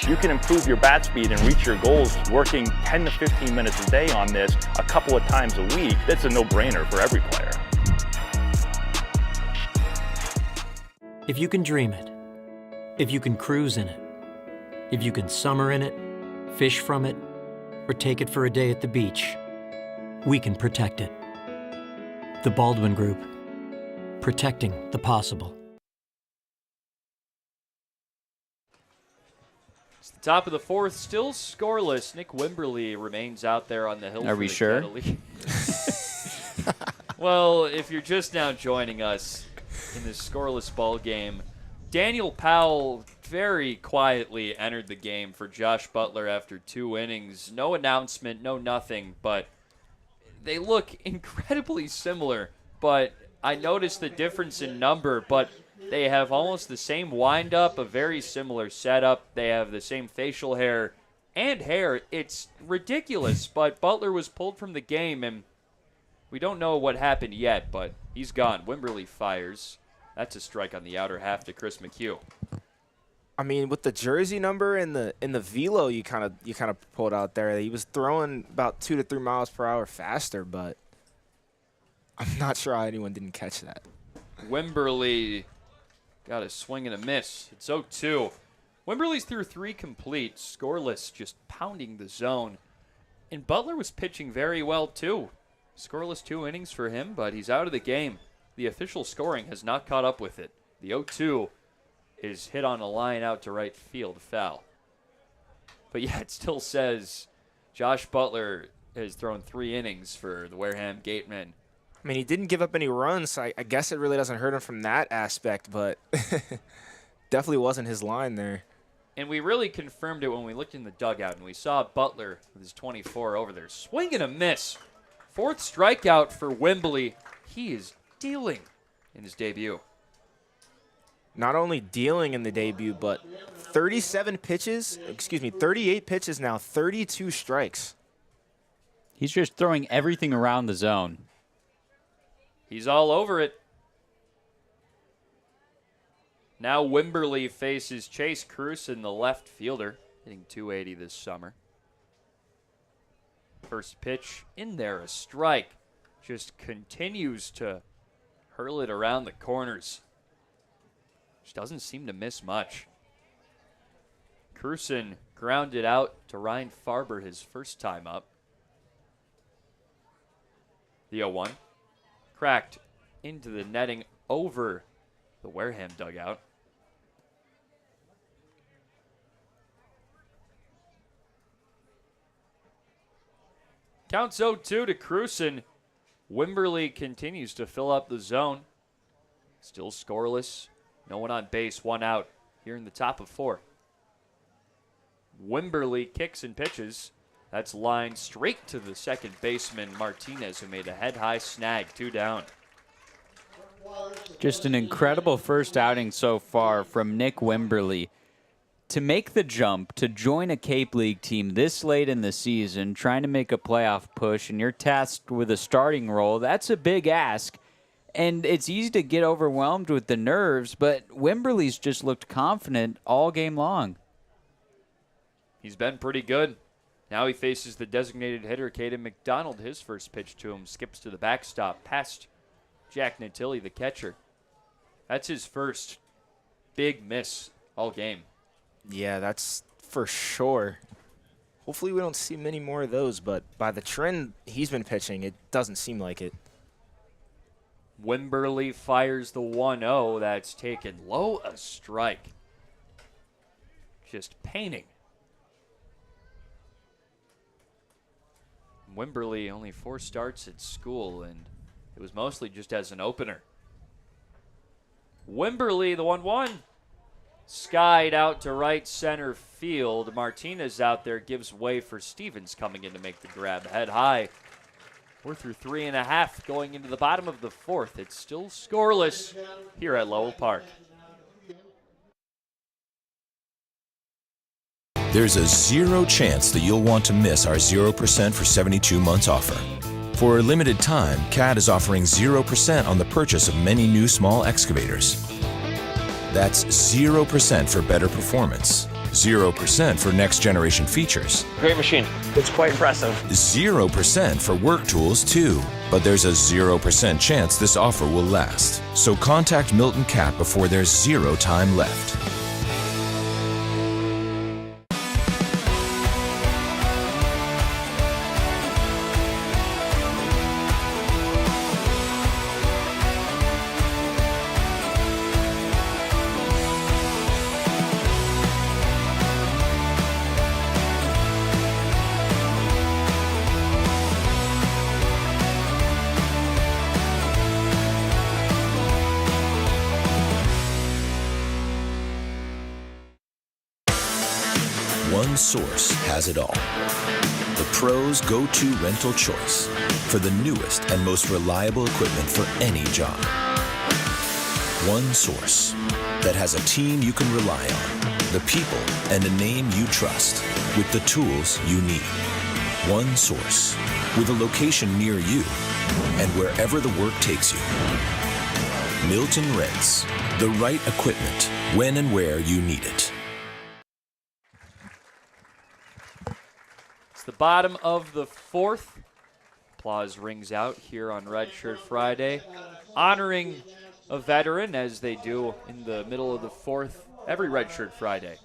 You can improve your bat speed and reach your goals working 10 to 15 minutes a day on this a couple of times a week. That's a no-brainer for every player. If you can dream it, if you can cruise in it, if you can summer in it, fish from it, or take it for a day at the beach, we can protect it. The Baldwin Group, protecting the possible. It's the top of the fourth, still scoreless. Nick Wimberly remains out there on the hill. Are we sure? Well, if you're just now joining us in this scoreless ball game, Daniel Powell very quietly entered the game for Josh Butler after 2 innings. No announcement, no nothing, but they look incredibly similar. But I noticed the difference in number, but they have almost the same wind-up, a very similar setup. They have the same facial hair and hair. It's ridiculous, but Butler was pulled from the game, and we don't know what happened yet, but he's gone. Wimberly fires. That's a strike on the outer half to Chris McHugh. I mean, with the jersey number and the velo you kind of pulled out there, he was throwing about 2 to 3 miles per hour faster, but I'm not sure how anyone didn't catch that. Wimberly got a swing and a miss. It's 0-2. Wimberly's through 3 complete, scoreless, just pounding the zone. And Butler was pitching very well, too. Scoreless 2 innings for him, but he's out of the game. The official scoring has not caught up with it. The 0-2 is hit on a line out to right field, foul. But yeah, it still says Josh Butler has thrown 3 innings for the Wareham Gatemen. I mean, he didn't give up any runs, so I guess it really doesn't hurt him from that aspect, but definitely wasn't his line there. And we really confirmed it when we looked in the dugout and we saw Butler with his 24 over there. Swing and a miss. 4th strikeout for Wimberly. He is dealing in his debut. Not only dealing in the debut, but 38 pitches now, 32 strikes. He's just throwing everything around the zone. He's all over it. Now Wimberly faces Chase Cruson, the left fielder, hitting .280 this summer. First pitch in there, a strike. Just continues to hurl it around the corners. Just doesn't seem to miss much. Cruson grounded out to Ryan Farber his first time up. The 0-1. Cracked into the netting over the Wareham dugout. Counts 0-2 to Cruson. Wimberly continues to fill up the zone. Still scoreless. No one on base, 1 out here in the top of 4. Wimberly kicks and pitches. That's lined straight to the second baseman, Martinez, who made a head-high snag, 2 down. Just an incredible first outing so far from Nick Wimberly. To make the jump, to join a Cape League team this late in the season, trying to make a playoff push, and you're tasked with a starting role, that's a big ask. And it's easy to get overwhelmed with the nerves, but Wimberly's just looked confident all game long. He's been pretty good. Now he faces the designated hitter, Caden McDonald. His first pitch to him skips to the backstop past Jack Natilli, the catcher. That's his first big miss all game. Yeah, that's for sure. Hopefully we don't see many more of those, but by the trend he's been pitching, it doesn't seem like it. Wimberly fires the 1-0. That's taken low, a strike. Just painting. Wimberly only 4 starts at school, and it was mostly just as an opener. Wimberly, the 1-1. Skied out to right center field. Martinez out there gives way for Stevens coming in to make the grab. Head high. We're through 3.5 going into the bottom of the 4th. It's still scoreless here at Lowell Park. there's a 0 chance that you'll want to miss our 0% for 72 months offer. For a limited time, CAT is offering 0% on the purchase of many new small excavators. That's 0% for better performance, 0% for next generation features. Great machine. It's quite impressive. 0% for work tools too. But there's a 0% chance this offer will last. So contact Milton Cat before there's 0 time left. One source has it all. The pros' go-to rental choice for the newest and most reliable equipment for any job. One source that has a team you can rely on, the people and a name you trust, with the tools you need. One source with a location near you and wherever the work takes you. Milton Rents, the right equipment when and where you need it. The bottom of the fourth. Applause rings out here on Red Shirt Friday, honoring a veteran as they do in the middle of the fourth every Red Shirt Friday.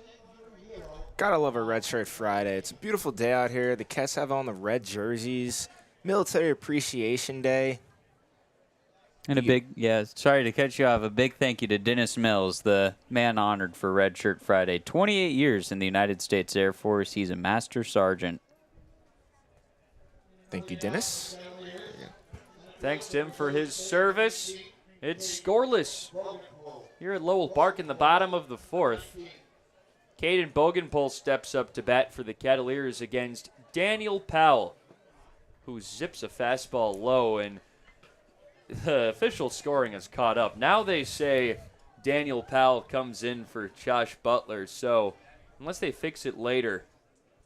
Gotta love a Red Shirt Friday. It's a beautiful day out here. The Cats have on the red jerseys. Military Appreciation Day. And sorry to cut you off. A big thank you to Dennis Mills, the man honored for Red Shirt Friday. 28 years in the United States Air Force. He's a Master Sergeant. Thank you, Dennis. Thanks, Tim, for his service. It's scoreless here at Lowell Park in the bottom of the fourth. Caden Bogenpole steps up to bat for the Kettleers against Daniel Powell, who zips a fastball low, and the official scoring has caught up. Now they say Daniel Powell comes in for Josh Butler, so unless they fix it later,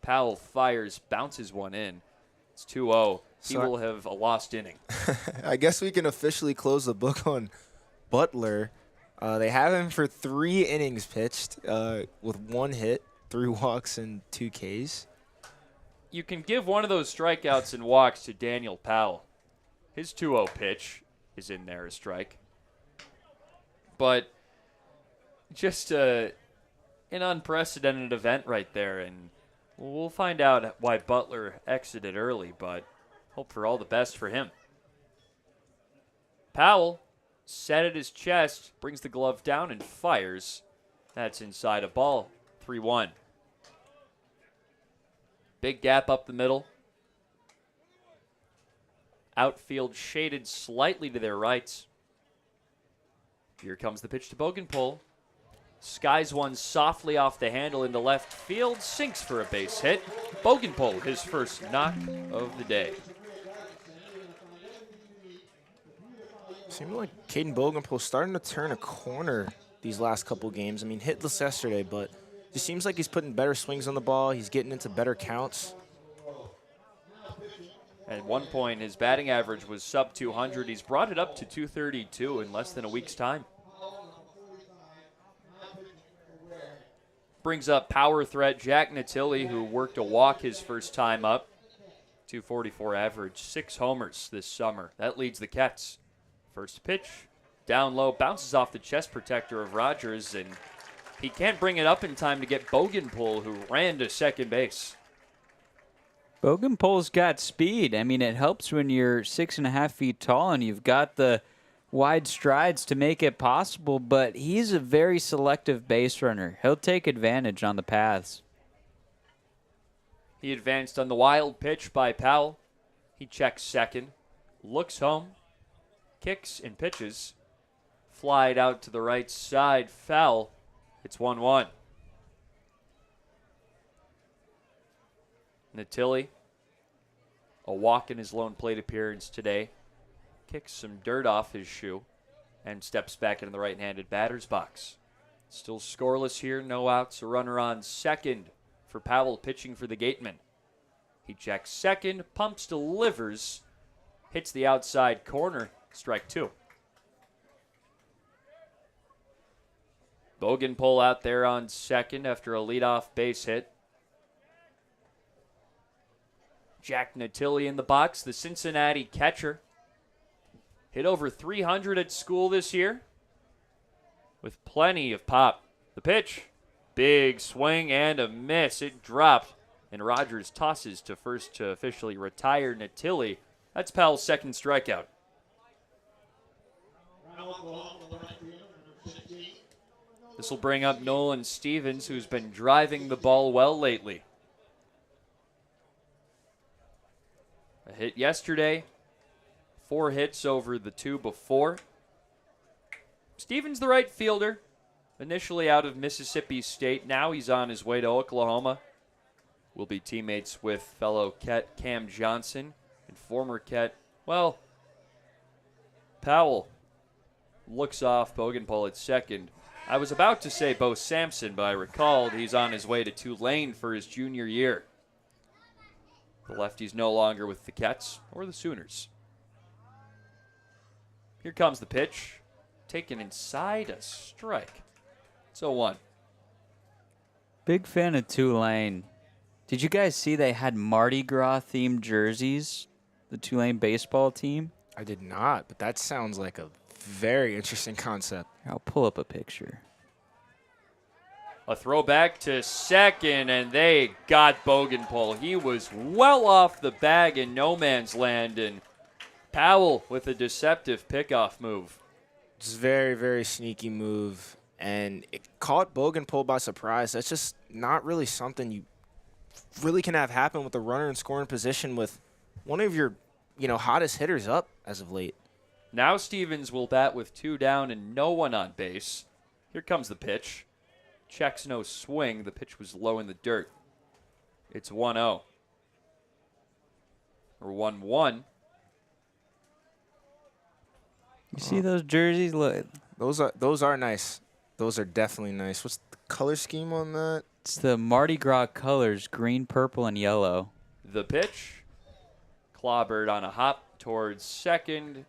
Powell fires, bounces one in. It's 2-0. He will have a lost inning. I guess we can officially close the book on Butler. They have him for 3 innings pitched with 1 hit, 3 walks, and 2 Ks. You can give one of those strikeouts and walks to Daniel Powell. His 2-0 pitch is in there, a strike. But just an unprecedented event right there, and we'll find out why Butler exited early, but hope for all the best for him. Powell, set at his chest, brings the glove down and fires. That's inside a ball, 3-1. Big gap up the middle. Outfield shaded slightly to their rights. Here comes the pitch to Bogenpole. Skies one softly off the handle into left field, sinks for a base hit. Bogenpole, his first knock of the day. Seems like Caden Bogenpole starting to turn a corner these last couple games. I mean, hitless yesterday, but it seems like he's putting better swings on the ball. He's getting into better counts. At one point, his batting average was sub 200. He's brought it up to 232 in less than a week's time. Brings up power threat Jack Natilli, who worked a walk his first time up. 244 average, 6 homers this summer. That leads the Cats. First pitch, down low, bounces off the chest protector of Rogers, and he can't bring it up in time to get Bogenpole, who ran to second base. Bogenpole's got speed. I mean, it helps when you're 6.5 feet tall and you've got the wide strides to make it possible, but he's a very selective base runner. He'll take advantage on the paths. He advanced on the wild pitch by Powell. He checks second, looks home, kicks and pitches. Flied out to the right side, foul. It's 1-1. Natilli, a walk in his lone plate appearance today. Kicks some dirt off his shoe and steps back into the right-handed batter's box. Still scoreless here, no outs, a runner on second for Powell pitching for the Gatemen. He checks second, pumps, delivers, hits the outside corner, strike 2. Bogenpole out there on second after a leadoff base hit. Jack Natilli in the box, the Cincinnati catcher. Hit over 300 at school this year with plenty of pop. The pitch, big swing and a miss. It dropped, and Rogers tosses to first to officially retire Natilli. That's Powell's second strikeout. This will bring up Nolan Stevens, who's been driving the ball well lately. A hit yesterday, 4 hits over the 2 before. Stevens the right fielder, initially out of Mississippi State. Now he's on his way to Oklahoma. Will be teammates with fellow Ket Cam Johnson and former Ket. Well, Powell looks off Bogenpole at second. I was about to say Bo Sampson, but I recalled he's on his way to Tulane for his junior year. The lefty's no longer with the Kets or the Sooners. Here comes the pitch. Taken inside, a strike. It's 0-1. Big fan of Tulane. Did you guys see they had Mardi Gras themed jerseys? The Tulane baseball team? I did not, but that sounds like a very interesting concept. I'll pull up a picture. A throwback to second, and they got Bogenpole. He was well off the bag in no man's land, and Powell with a deceptive pickoff move. It's a very, very sneaky move, and it caught Bogenpole by surprise. That's just not really something you really can have happen with a runner in scoring position with one of your, hottest hitters up as of late. Now Stevens will bat with 2 down and no one on base. Here comes the pitch. Checks no swing. The pitch was low in the dirt. It's 1-0. Or 1-1. You see those jerseys? Look. Those are nice. Those are definitely nice. What's the color scheme on that? It's the Mardi Gras colors, green, purple, and yellow. The pitch. Clobbered on a hop towards second.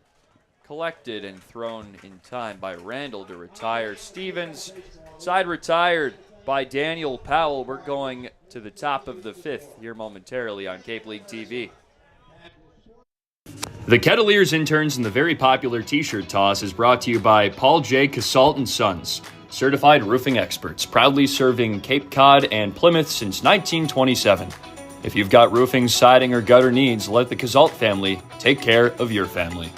Collected and thrown in time by Randall to retire. Stevens, side retired by Daniel Powell. We're going to the top of the 5th here momentarily on Cape League TV. The Kettleers interns in the very popular t-shirt toss is brought to you by Paul J. Casalt & Sons, certified roofing experts, proudly serving Cape Cod and Plymouth since 1927. If you've got roofing, siding, or gutter needs, let the Casalt family take care of your family.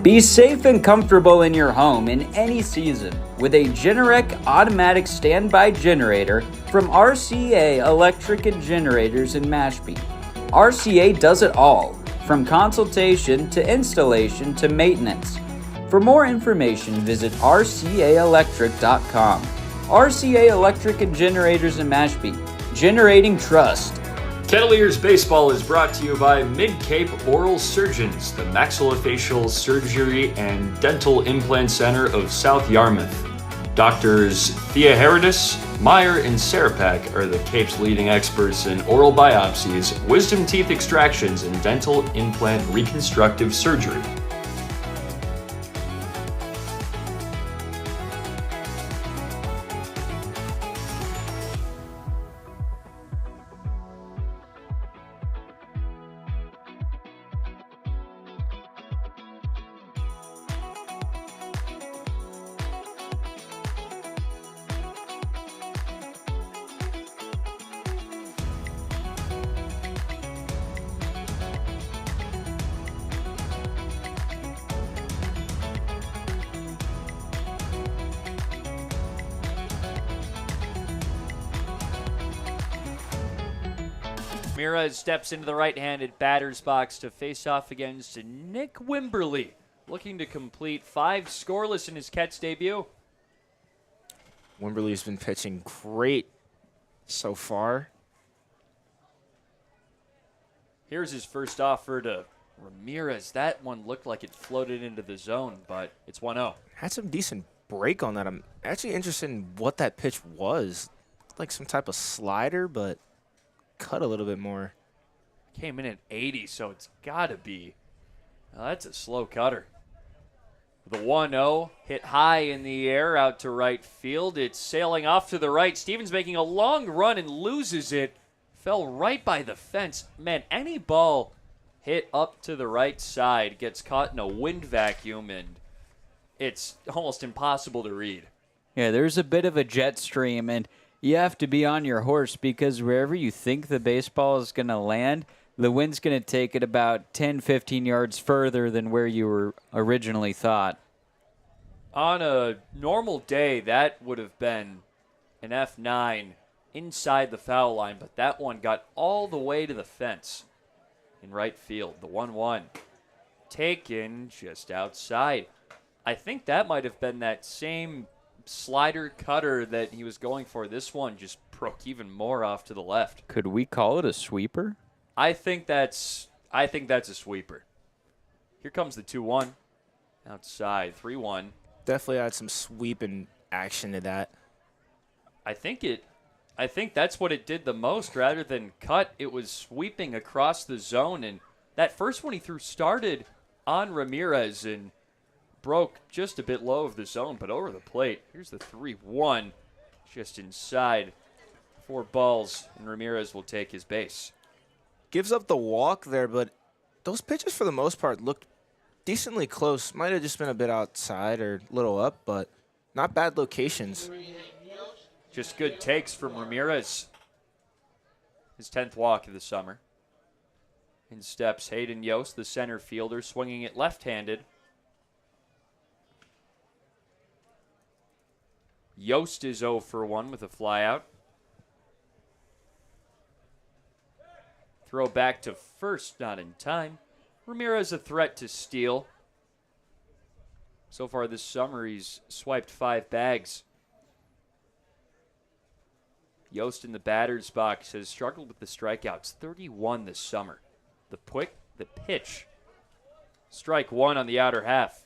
Be safe and comfortable in your home in any season with a Generac automatic standby generator from RCA Electric and Generators in Mashpee. RCA does it all, from consultation to installation to maintenance. For more information, visit rcaelectric.com. RCA Electric and Generators in Mashpee, generating trust. Kettleers Baseball is brought to you by Mid-Cape Oral Surgeons, the maxillofacial surgery and dental implant center of South Yarmouth. Doctors Thea Herodis, Meyer, and Sarapak are the Cape's leading experts in oral biopsies, wisdom teeth extractions, and dental implant reconstructive surgery. Ramirez steps into the right-handed batter's box to face off against Nick Wimberly, looking to complete 5 scoreless in his Kets debut. Wimberly's been pitching great so far. Here's his first offer to Ramirez. That one looked like it floated into the zone, but it's 1-0. Had some decent break on that. I'm actually interested in what that pitch was. Like some type of slider, but cut a little bit more. Came in at 80, so it's got to be. That's a slow cutter. The 1-0 hit high in the air out to right field. It's sailing off to the right. Stevens making a long run and loses it. Fell right by the fence. Man, any ball hit up to the right side gets caught in a wind vacuum, and it's almost impossible to read. Yeah, there's a bit of a jet stream, and you have to be on your horse because wherever you think the baseball is going to land, the wind's going to take it about 10, 15 yards further than where you were originally thought. On a normal day, that would have been an F9 inside the foul line, but that one got all the way to the fence in right field. The 1-1 taken just outside. I think that might have been that same slider cutter that he was going for. This one just broke even more off to the left. Could we call it a sweeper? I think that's a sweeper. Here comes the 2-1 outside. 3-1. Definitely had some sweeping action to that. I think that's what it did the most. Rather than cut, it was sweeping across the zone. And that first one he threw started on Ramirez and broke just a bit low of the zone, but over the plate. Here's the 3-1 just inside. 4 balls, and Ramirez will take his base. Gives up the walk there, but those pitches for the most part looked decently close. Might have just been a bit outside or a little up, but not bad locations. Just good takes from Ramirez. His 10th walk of the summer. In steps Hayden Yost, the center fielder, swinging it left-handed. Yost is 0 for 1 with a flyout. Throw back to first, not in time. Ramirez a threat to steal. So far this summer, he's swiped 5 bags. Yost in the batter's box has struggled with the strikeouts. 31 this summer. The pitch. Strike 1 on the outer half.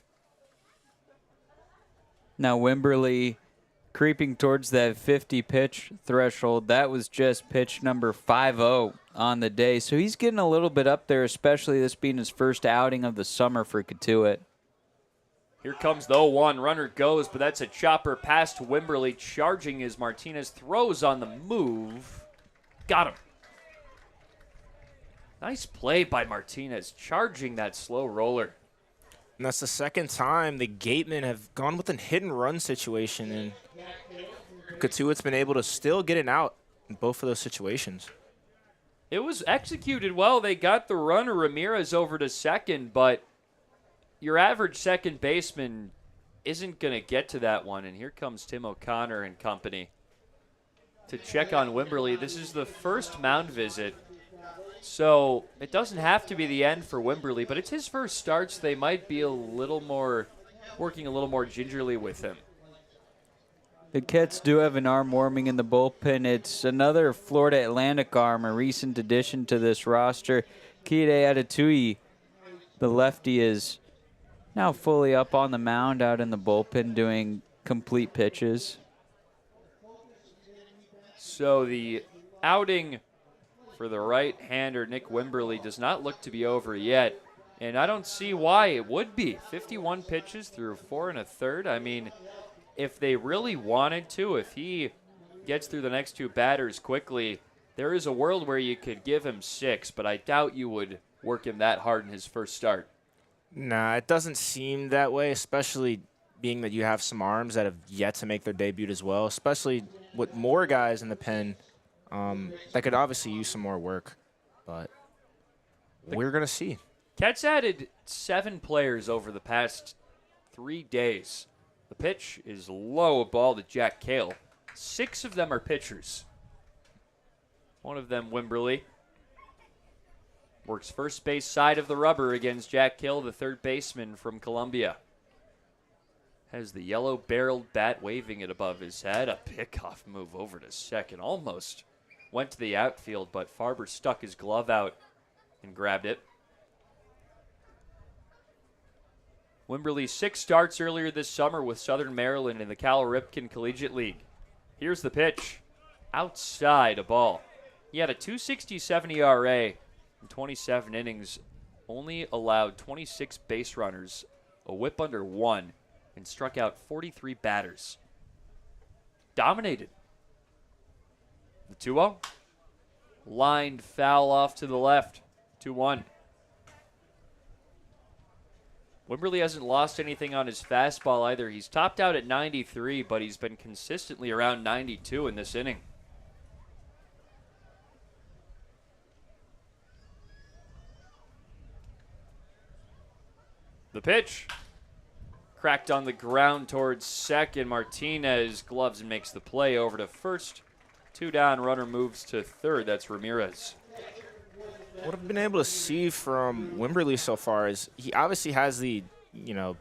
Now Wimberly creeping towards that 50 pitch threshold. That was just pitch number 5-0 on the day. So he's getting a little bit up there, especially this being his first outing of the summer for Cotuit. Here comes the 0-1. Runner goes, but that's a chopper past Wimberly. Charging as Martinez throws on the move. Got him. Nice play by Martinez, charging that slow roller. And that's the second time the Gatemen have gone with a hit-and-run situation, and Cotuit's been able to still get an out in both of those situations. It was executed well. They got the runner Ramirez over to second, but your average second baseman isn't going to get to that one. And here comes Tim O'Connor and company to check on Wimberly. This is the first mound visit, so it doesn't have to be the end for Wimberly, but it's his first start, so they might be working a little more gingerly with him. The Kets do have an arm warming in the bullpen. It's another Florida Atlantic arm, a recent addition to this roster. Kide Atatui, the lefty, is now fully up on the mound out in the bullpen doing complete pitches. So the outing for the right-hander Nick Wimberly does not look to be over yet, and I don't see why it would be. 51 pitches through 4 1/3. I mean, if they really wanted to, if he gets through the next 2 batters quickly, there is a world where you could give him 6, but I doubt you would work him that hard in his first start. Nah, it doesn't seem that way, especially being that you have some arms that have yet to make their debut as well, especially with more guys in the pen that could obviously use some more work. But we're going to see. Cats added 7 players over the past 3 days. The pitch is low, a ball to Jack Cale. 6 of them are pitchers. One of them, Wimberly, works first base side of the rubber against Jack Cale, the third baseman from Columbia. Has the yellow-barreled bat waving it above his head. A pickoff move over to second. Almost went to the outfield, but Farber stuck his glove out and grabbed it. Wimberly 6 starts earlier this summer with Southern Maryland in the Cal Ripken Collegiate League. Here's the pitch. Outside, a ball. He had a 2.67 ERA in 27 innings, only allowed 26 base runners, a whip under 1, and struck out 43 batters. Dominated. The 2-0. Lined foul off to the left. 2-1. Wimberly hasn't lost anything on his fastball either. He's topped out at 93, but he's been consistently around 92 in this inning. The pitch. Cracked on the ground towards second. Martinez gloves and makes the play over to first. 2 down, runner moves to third. That's Ramirez. What I've been able to see from Wimberly so far is he obviously has the,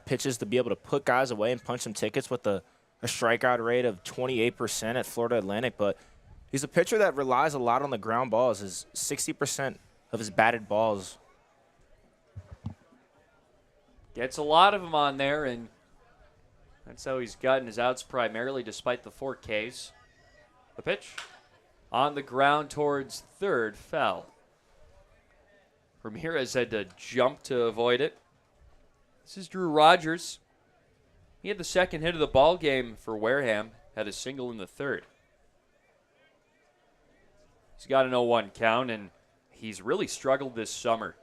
pitches to be able to put guys away and punch some tickets with a strikeout rate of 28% at Florida Atlantic, but he's a pitcher that relies a lot on the ground balls. Is 60% of his batted balls. Gets a lot of them on there, and that's how he's gotten his outs primarily, despite the 4 Ks. The pitch on the ground towards third, foul. Ramirez had to jump to avoid it. This is Drew Rogers. He had the second hit of the ball game for Wareham, had a single in the third. He's got an 0-1 count, and he's really struggled this summer.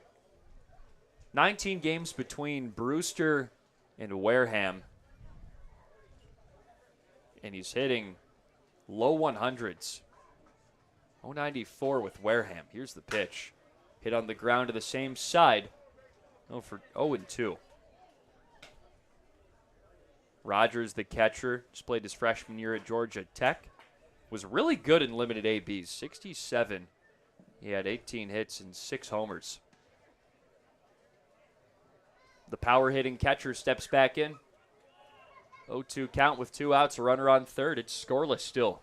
19 games between Brewster and Wareham. And he's hitting low 100s. 094 with Wareham. Here's the pitch. Hit on the ground to the same side. 0-2. Rogers, the catcher, just played his freshman year at Georgia Tech. Was really good in limited ABs. 67. He had 18 hits and 6 homers. The power-hitting catcher steps back in. 0-2 count with 2 outs, a runner on third. It's scoreless still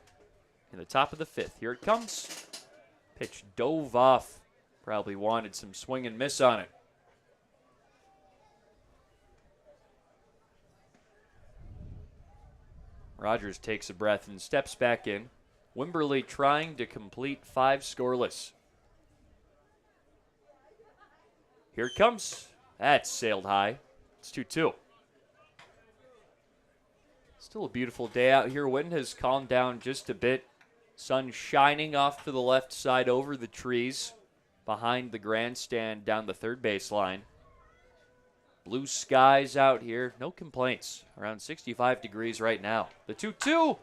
in the top of the 5th. Here it comes. Pitch dove off. Probably wanted some swing and miss on it. Rogers takes a breath and steps back in. Wimberly trying to complete 5 scoreless. Here it comes. That's sailed high. It's 2-2. Still a beautiful day out here. Wind has calmed down just a bit. Sun shining off to the left side over the trees behind the grandstand down the third base line. Blue skies out here. No complaints. Around 65 degrees right now. The 2-2.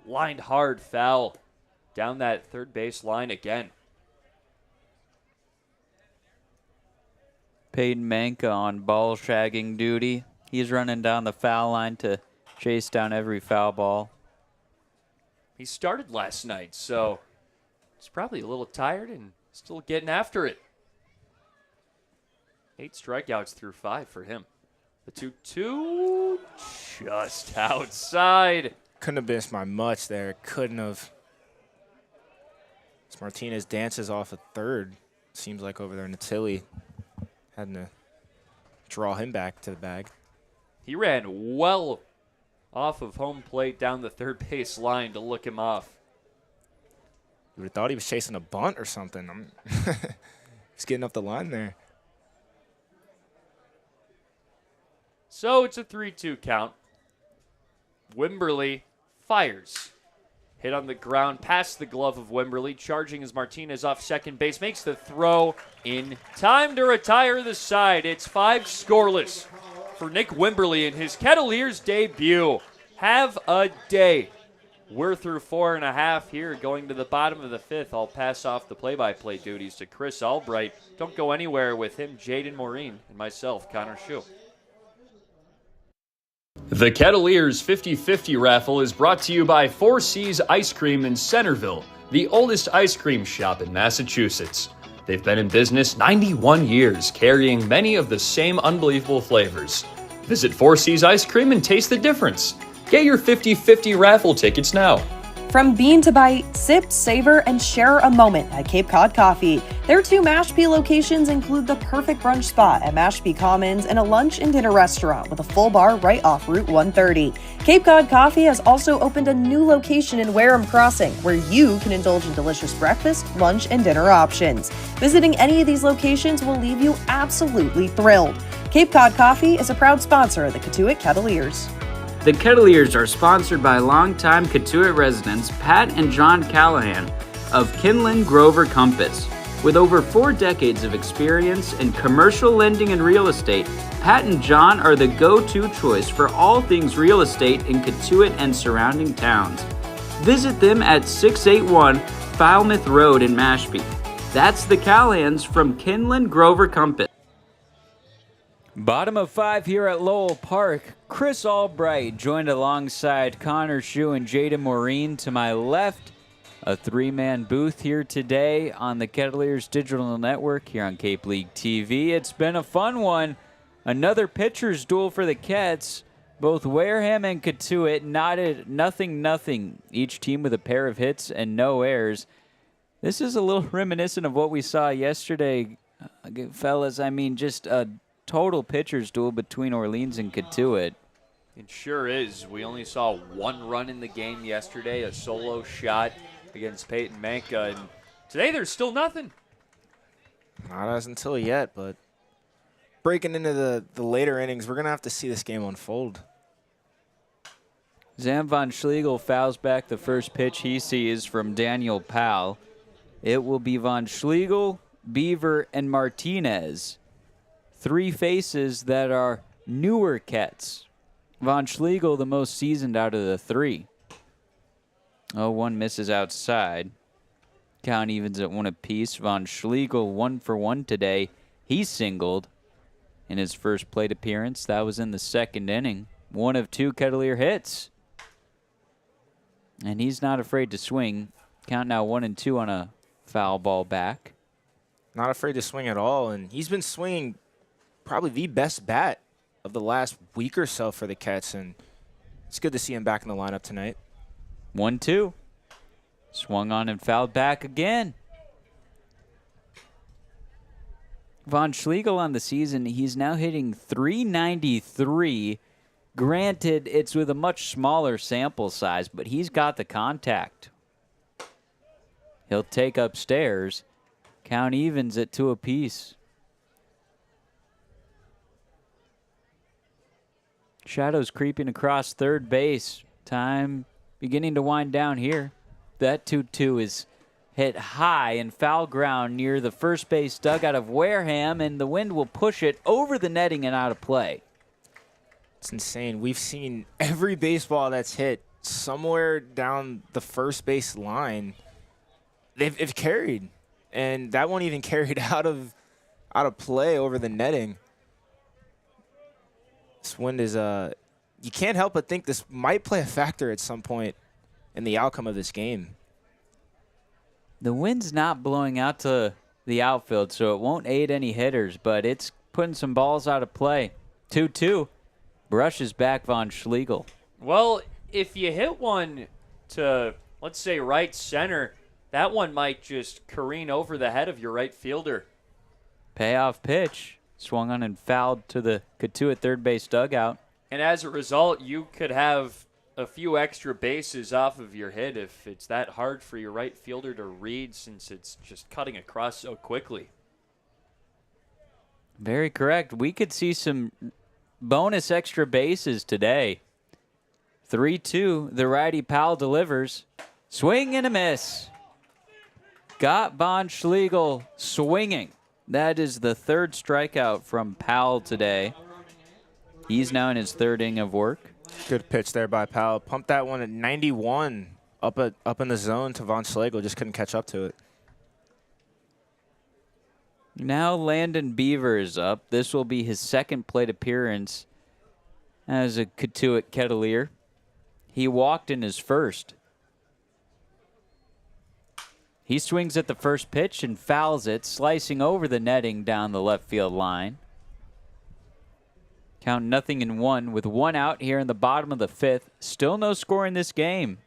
Lined hard foul down that third base line again. Peyton Manka on ball shagging duty. He's running down the foul line to chase down every foul ball. He started last night, so he's probably a little tired and still getting after it. 8 strikeouts through 5 for him. The 2-2 just outside. Couldn't have missed by much there. Couldn't have. As Martinez dances off a third, seems like over there in the Tilly. Having to draw him back to the bag. He ran well off of home plate down the third base line to look him off. You would have thought he was chasing a bunt or something. He's getting up the line there. So it's a 3-2 count. Wimberly fires. Hit on the ground past the glove of Wimberly. Charging as Martinez off second base. Makes the throw in time to retire the side. It's 5 scoreless for Nick Wimberly in his Kettleers debut. Have a day. We're through 4.5 here, going to the bottom of the 5th. I'll pass off the play-by-play duties to Chris Albright. Don't go anywhere with him, Jaden Maureen, and myself, Connor Shue. The Kettleers 50-50 raffle is brought to you by 4 Seas Ice Cream in Centerville, the oldest ice cream shop in Massachusetts. They've been in business 91 years, carrying many of the same unbelievable flavors. Visit 4 Seas Ice Cream and taste the difference. Get your 50-50 raffle tickets now. From bean to bite, sip, savor, and share a moment at Cape Cod Coffee. Their 2 Mashpee locations include the perfect brunch spot at Mashpee Commons and a lunch and dinner restaurant with a full bar right off Route 130. Cape Cod Coffee has also opened a new location in Wareham Crossing, where you can indulge in delicious breakfast, lunch, and dinner options. Visiting any of these locations will leave you absolutely thrilled. Cape Cod Coffee is a proud sponsor of the Cotuit Kettleers. The Kettleers are sponsored by longtime Cotuit residents Pat and John Callahan of Kinlan Grover Compass. With over 4 decades of experience in commercial lending and real estate, Pat and John are the go-to choice for all things real estate in Cotuit and surrounding towns. Visit them at 681 Falmouth Road in Mashpee. That's the Callahans from Kinlan Grover Compass. Bottom of 5 here at Lowell Park. Chris Albright joined alongside Connor Shue and Jada Maureen to my left. A 3-man booth here today on the Kettleers Digital Network here on Cape League TV. It's been a fun one. Another pitcher's duel for the Kets. Both Wareham and Cotuit knotted nothing. Each team with a pair of hits and no errors. This is a little reminiscent of what we saw yesterday, fellas. I mean, just a total pitcher's duel between Orleans and Cotuit. It sure is. We only saw 1 run in the game yesterday, a solo shot against Peyton Manka, and today there's still nothing. Not as until yet, but breaking into the later innings, we're going to have to see this game unfold. Zam von Schlegel fouls back the first pitch he sees from Daniel Powell. It will be von Schlegel, Beaver, and Martinez. 3 faces that are newer Kets. Von Schlegel, the most seasoned out of the 3. 0-1 misses outside. Count evens at 1 apiece. Von Schlegel 1 for 1 today. He singled in his first plate appearance. That was in the 2nd inning. 1 of 2 Kettleer hits. And he's not afraid to swing. Count now 1-2 on a foul ball back. Not afraid to swing at all, and he's been swinging probably the best bat of the last week or so for the Cats, and it's good to see him back in the lineup tonight. 1-2. Swung on and fouled back again. Von Schlegel on the season, he's now hitting .393. Granted, it's with a much smaller sample size, but he's got the contact. He'll take upstairs. Count evens at 2 apiece. Shadows creeping across third base. Time beginning to wind down here. That 2-2 is hit high in foul ground near the first base dugout of Wareham, and the wind will push it over the netting and out of play. It's insane. We've seen every baseball that's hit somewhere down the first base line. They've carried, and that one even carried out of play over the netting. This wind is you can't help but think this might play a factor at some point in the outcome of this game. The wind's not blowing out to the outfield, so it won't aid any hitters, but it's putting some balls out of play. 2-2. Brushes back Von Schlegel. Well, if you hit one to, let's say, right center, that one might just careen over the head of your right fielder. Payoff pitch. Swung on and fouled to the Cotuit third base dugout. And as a result, you could have a few extra bases off of your hit if it's that hard for your right fielder to read, since it's just cutting across so quickly. Very correct. We could see some bonus extra bases today. 3-2. The righty Powell delivers. Swing and a miss. Got Von Schlegel swinging. That is the 3rd strikeout from Powell today. He's now in his 3rd inning of work. Good pitch there by Powell. Pumped that one at 91 up in the zone to Von Schlegel. Just couldn't catch up to it. Now Landon Beaver is up. This will be his 2nd plate appearance as a Cotuit Kettleer. He walked in his first. He swings at the first pitch and fouls it, slicing over the netting down the left field line. Count 0-1 with 1 out here in the bottom of the 5th. Still no score in this game.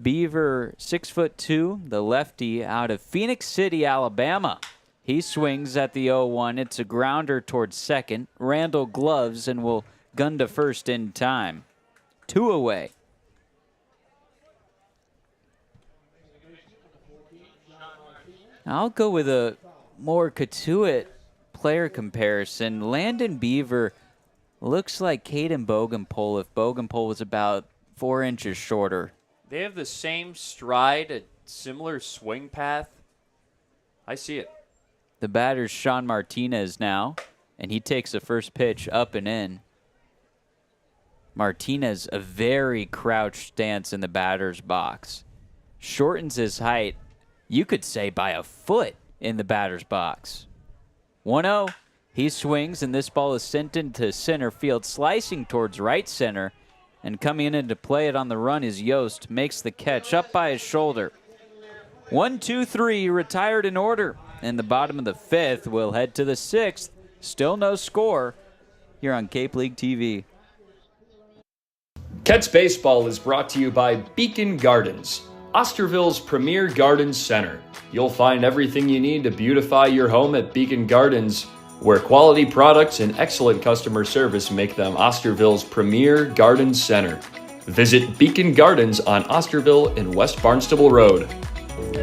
Beaver, 6'2", the lefty out of Phoenix City, Alabama. He swings at the 0-1. It's a grounder towards second. Randall gloves and will gun to first in time. 2 away. I'll go with a more Cotuit player comparison. Landon Beaver looks like Caden Bogenpole if Bogenpole was about 4 inches shorter. They have the same stride, a similar swing path. I see it. The batter's Sean Martinez now, and he takes the first pitch up and in. Martinez, a very crouched stance in the batter's box. Shortens his height, you could say, by a foot in the batter's box. 1-0. He swings, and this ball is sent into center field, slicing towards right center. And coming in to play it on the run is Yost. Makes the catch up by his shoulder. 1-2-3, retired in order. In the bottom of the 5th, we'll head to the 6th. Still no score here on Cape League TV. Cats Baseball is brought to you by Beacon Gardens, Osterville's premier garden center. You'll find everything you need to beautify your home at Beacon Gardens, where quality products and excellent customer service make them Osterville's premier garden center. Visit Beacon Gardens on Osterville and West Barnstable Road.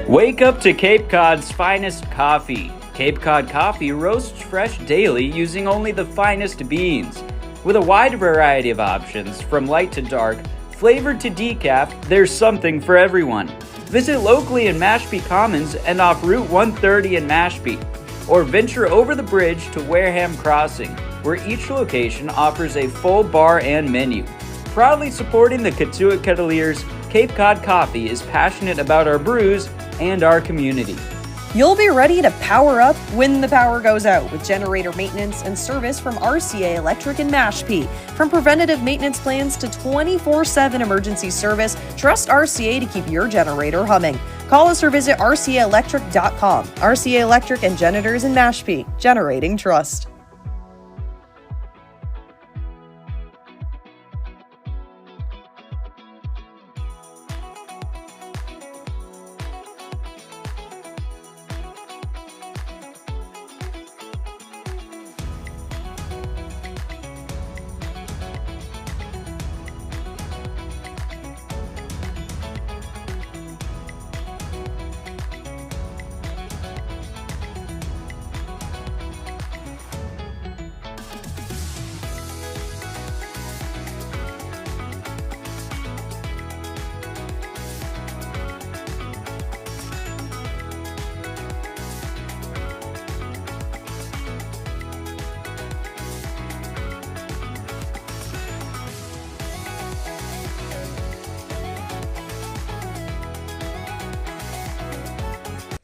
Wake up to Cape Cod's finest coffee. Cape Cod coffee roasts fresh daily using only the finest beans. With a wide variety of options, from light to dark, flavored to decaf, there's something for everyone. Visit locally in Mashpee Commons and off Route 130 in Mashpee, or venture over the bridge to Wareham Crossing, where each location offers a full bar and menu. Proudly supporting the Cotuit Kettleers, Cape Cod Coffee is passionate about our brews and our community. You'll be ready to power up when the power goes out with generator maintenance and service from RCA Electric in Mashpee. From preventative maintenance plans to 24/7 emergency service, trust RCA to keep your generator humming. Call us or visit rcaelectric.com. RCA Electric and Generators in Mashpee, generating trust.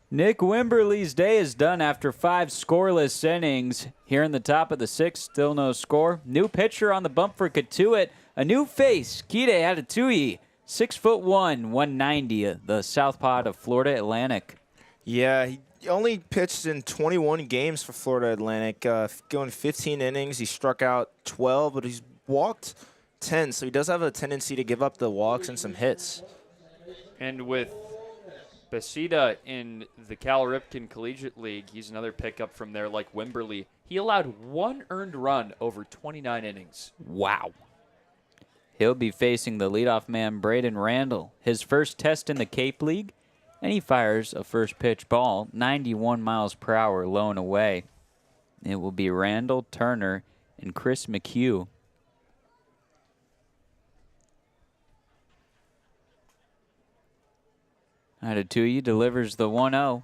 Nick Wimberly's day is done after 5 scoreless innings. Here in the top of the 6th, still no score. New pitcher on the bump for Cotuit. A new face, Kide Atatui, 6'1", 190, the southpaw of Florida Atlantic. Yeah, he only pitched in 21 games for Florida Atlantic, going 15 innings. He struck out 12, but he's walked 10, so he does have a tendency to give up the walks and some hits. And with Besida in the Cal Ripken Collegiate League, he's another pickup from there like Wimberly. He allowed 1 earned run over 29 innings. Wow. He'll be facing the leadoff man, Braden Randall. His first test in the Cape League, and he fires a first pitch ball, 91 miles per hour, low and away. It will be Randall, Turner, and Chris McHugh. Atatui delivers the 1-0.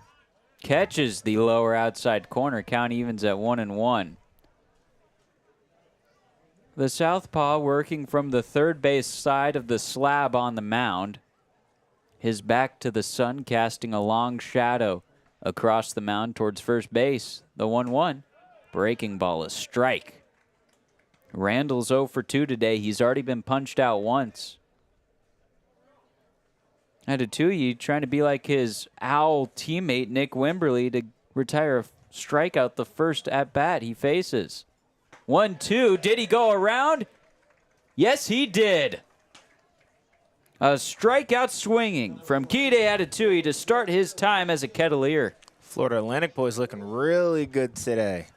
Catches the lower outside corner. Count evens at 1-1. The southpaw working from the third base side of the slab on the mound. His back to the sun, casting a long shadow across the mound towards first base. The 1-1. Breaking ball, a strike. Randall's 0 for 2 today. He's already been punched out once. Atatui trying to be like his Owl teammate Nick Wimberly to retire a strikeout the first at-bat he faces. 1-2. Did he go around? Yes, he did. A strikeout swinging from Kide Atatui to start his time as a Kettleer. Florida Atlantic boys looking really good today.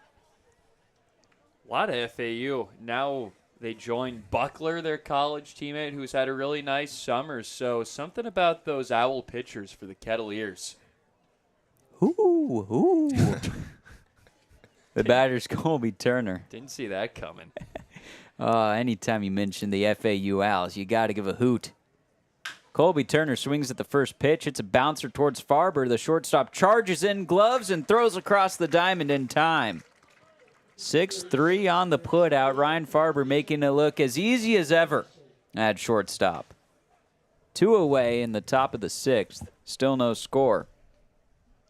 A lot of FAU. Now they joined Buckler, their college teammate, who's had a really nice summer. So something about those Owl pitchers for the Kettleers. Ooh. The batter's Colby Turner. Didn't see that coming. Anytime you mention the FAU Owls, you got to give a hoot. Colby Turner swings at the first pitch. It's a bouncer towards Farber. The shortstop charges in gloves and throws across the diamond in time. 6-3 on the putout. Ryan Farber making it look as easy as ever at shortstop. 2 away in the top of the 6th. Still no score.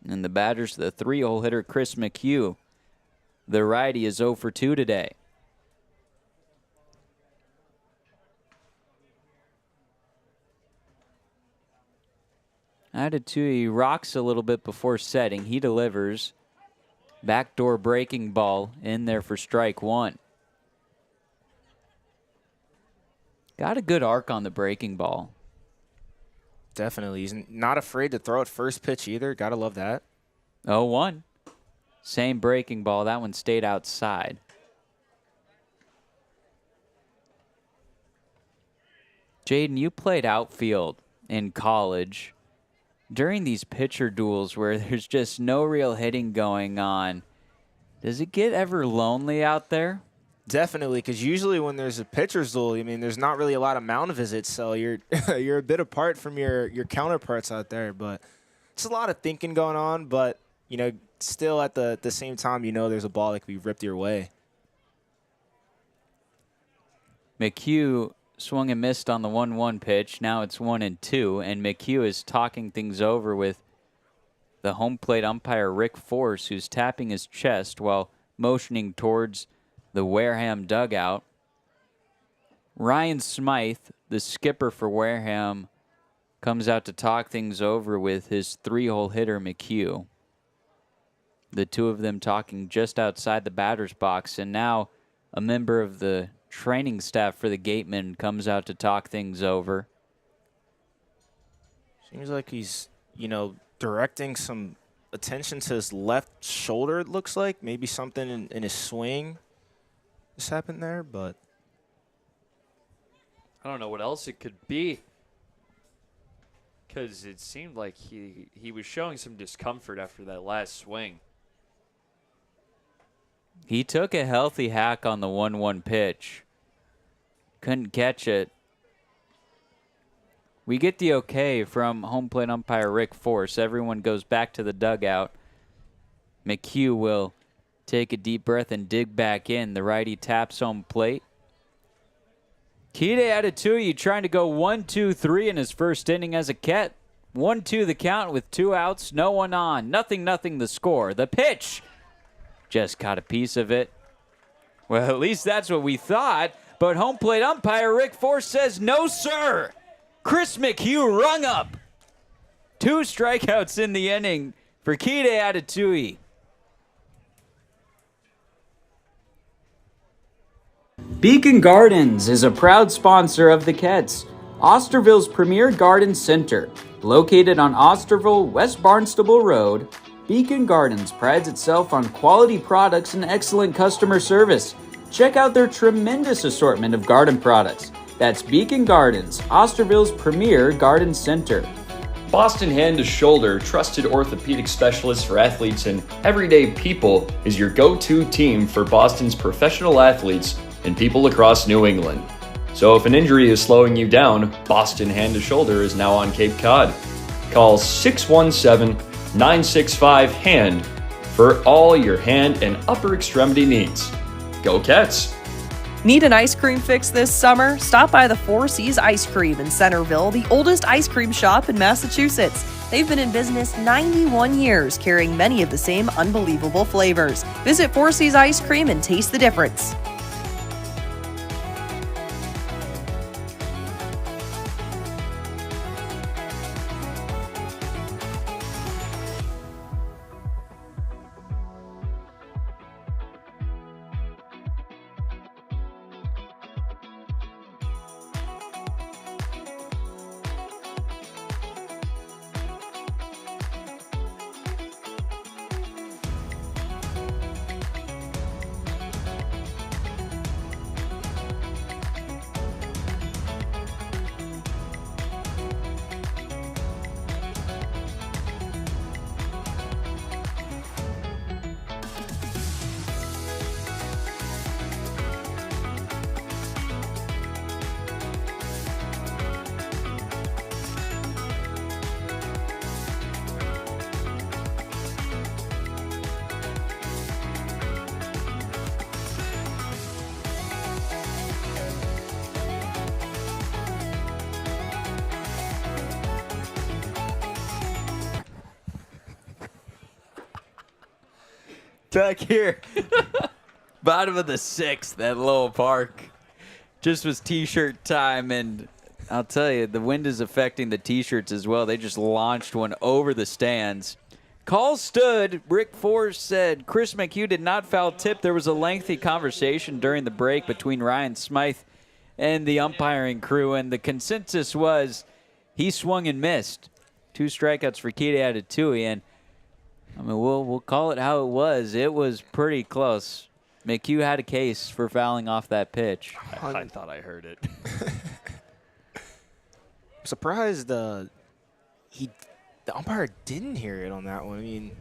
And the batter's the 3-hole hitter, Chris McHugh. The righty is 0 for 2 today. Atatui rocks a little bit before setting. He delivers. Backdoor breaking ball in there for strike 1. Got a good arc on the breaking ball. Definitely. He's not afraid to throw at first pitch either. Got to love that. 0-1. Same breaking ball. That one stayed outside. Jaden, you played outfield in college. During these pitcher duels where there's just no real hitting going on, does it get ever lonely out there? Definitely, because usually when there's a pitcher's duel, I mean, there's not really a lot of mound visits, so you're you're a bit apart from your counterparts out there. But it's a lot of thinking going on, but, you know, still at the same time, you know there's a ball that could be ripped your way. McHugh swung and missed on the 1-1 pitch. Now it's 1-2, and McHugh is talking things over with the home plate umpire, Rick Force, who's tapping his chest while motioning towards the Wareham dugout. Ryan Smythe, the skipper for Wareham, comes out to talk things over with his 3-hole hitter, McHugh. The two of them talking just outside the batter's box, and now a member of the training staff for the Gatemen comes out to talk things over. Seems like he's, you know, directing some attention to his left shoulder, it looks like. Maybe something in his swing has happened there, but I don't know what else it could be, because it seemed like he was showing some discomfort after that last swing. He took a healthy hack on the 1-1 pitch. Couldn't catch it. We get the okay from home plate umpire Rick Force. Everyone goes back to the dugout. McHugh will take a deep breath and dig back in. The righty taps home plate. Kide Atatui trying to go 1-2-3 in his first inning as a Ket. 1-2 the count with 2 outs, no one on. 0-0 the score. The pitch just caught a piece of it. Well, at least that's what we thought. But home plate umpire Rick Force says, no, sir. Chris McHugh rung up. 2 strikeouts in the inning for Kide Atatui. Beacon Gardens is a proud sponsor of the Kets, Osterville's premier garden center. Located on Osterville, West Barnstable Road, Beacon Gardens prides itself on quality products and excellent customer service. Check out their tremendous assortment of garden products. That's Beacon Gardens, Osterville's premier garden center. Boston Hand to Shoulder, trusted orthopedic specialist for athletes and everyday people, is your go-to team for Boston's professional athletes and people across New England. So if an injury is slowing you down, Boston Hand to Shoulder is now on Cape Cod. Call 617-965-HAND for all your hand and upper extremity needs. Go Cats! Need an ice cream fix this summer? Stop by the Four Seas Ice Cream in Centerville, the oldest ice cream shop in Massachusetts. They've been in business 91 years, carrying many of the same unbelievable flavors. Visit Four Seas Ice Cream and taste the difference. Back here, bottom of the 6th at Lowell Park. Just was T-shirt time, and I'll tell you, the wind is affecting the T-shirts as well. They just launched one over the stands. Call stood. Rick Force said Chris McHugh did not foul tip. There was a lengthy conversation during the break between Ryan Smythe and the umpiring crew, and the consensus was he swung and missed. 2 strikeouts for Kide Atatui, and I mean, we'll call it how it was. It was pretty close. McHugh had a case for fouling off that pitch. I thought I heard it. I'm surprised the umpire didn't hear it on that one. I mean,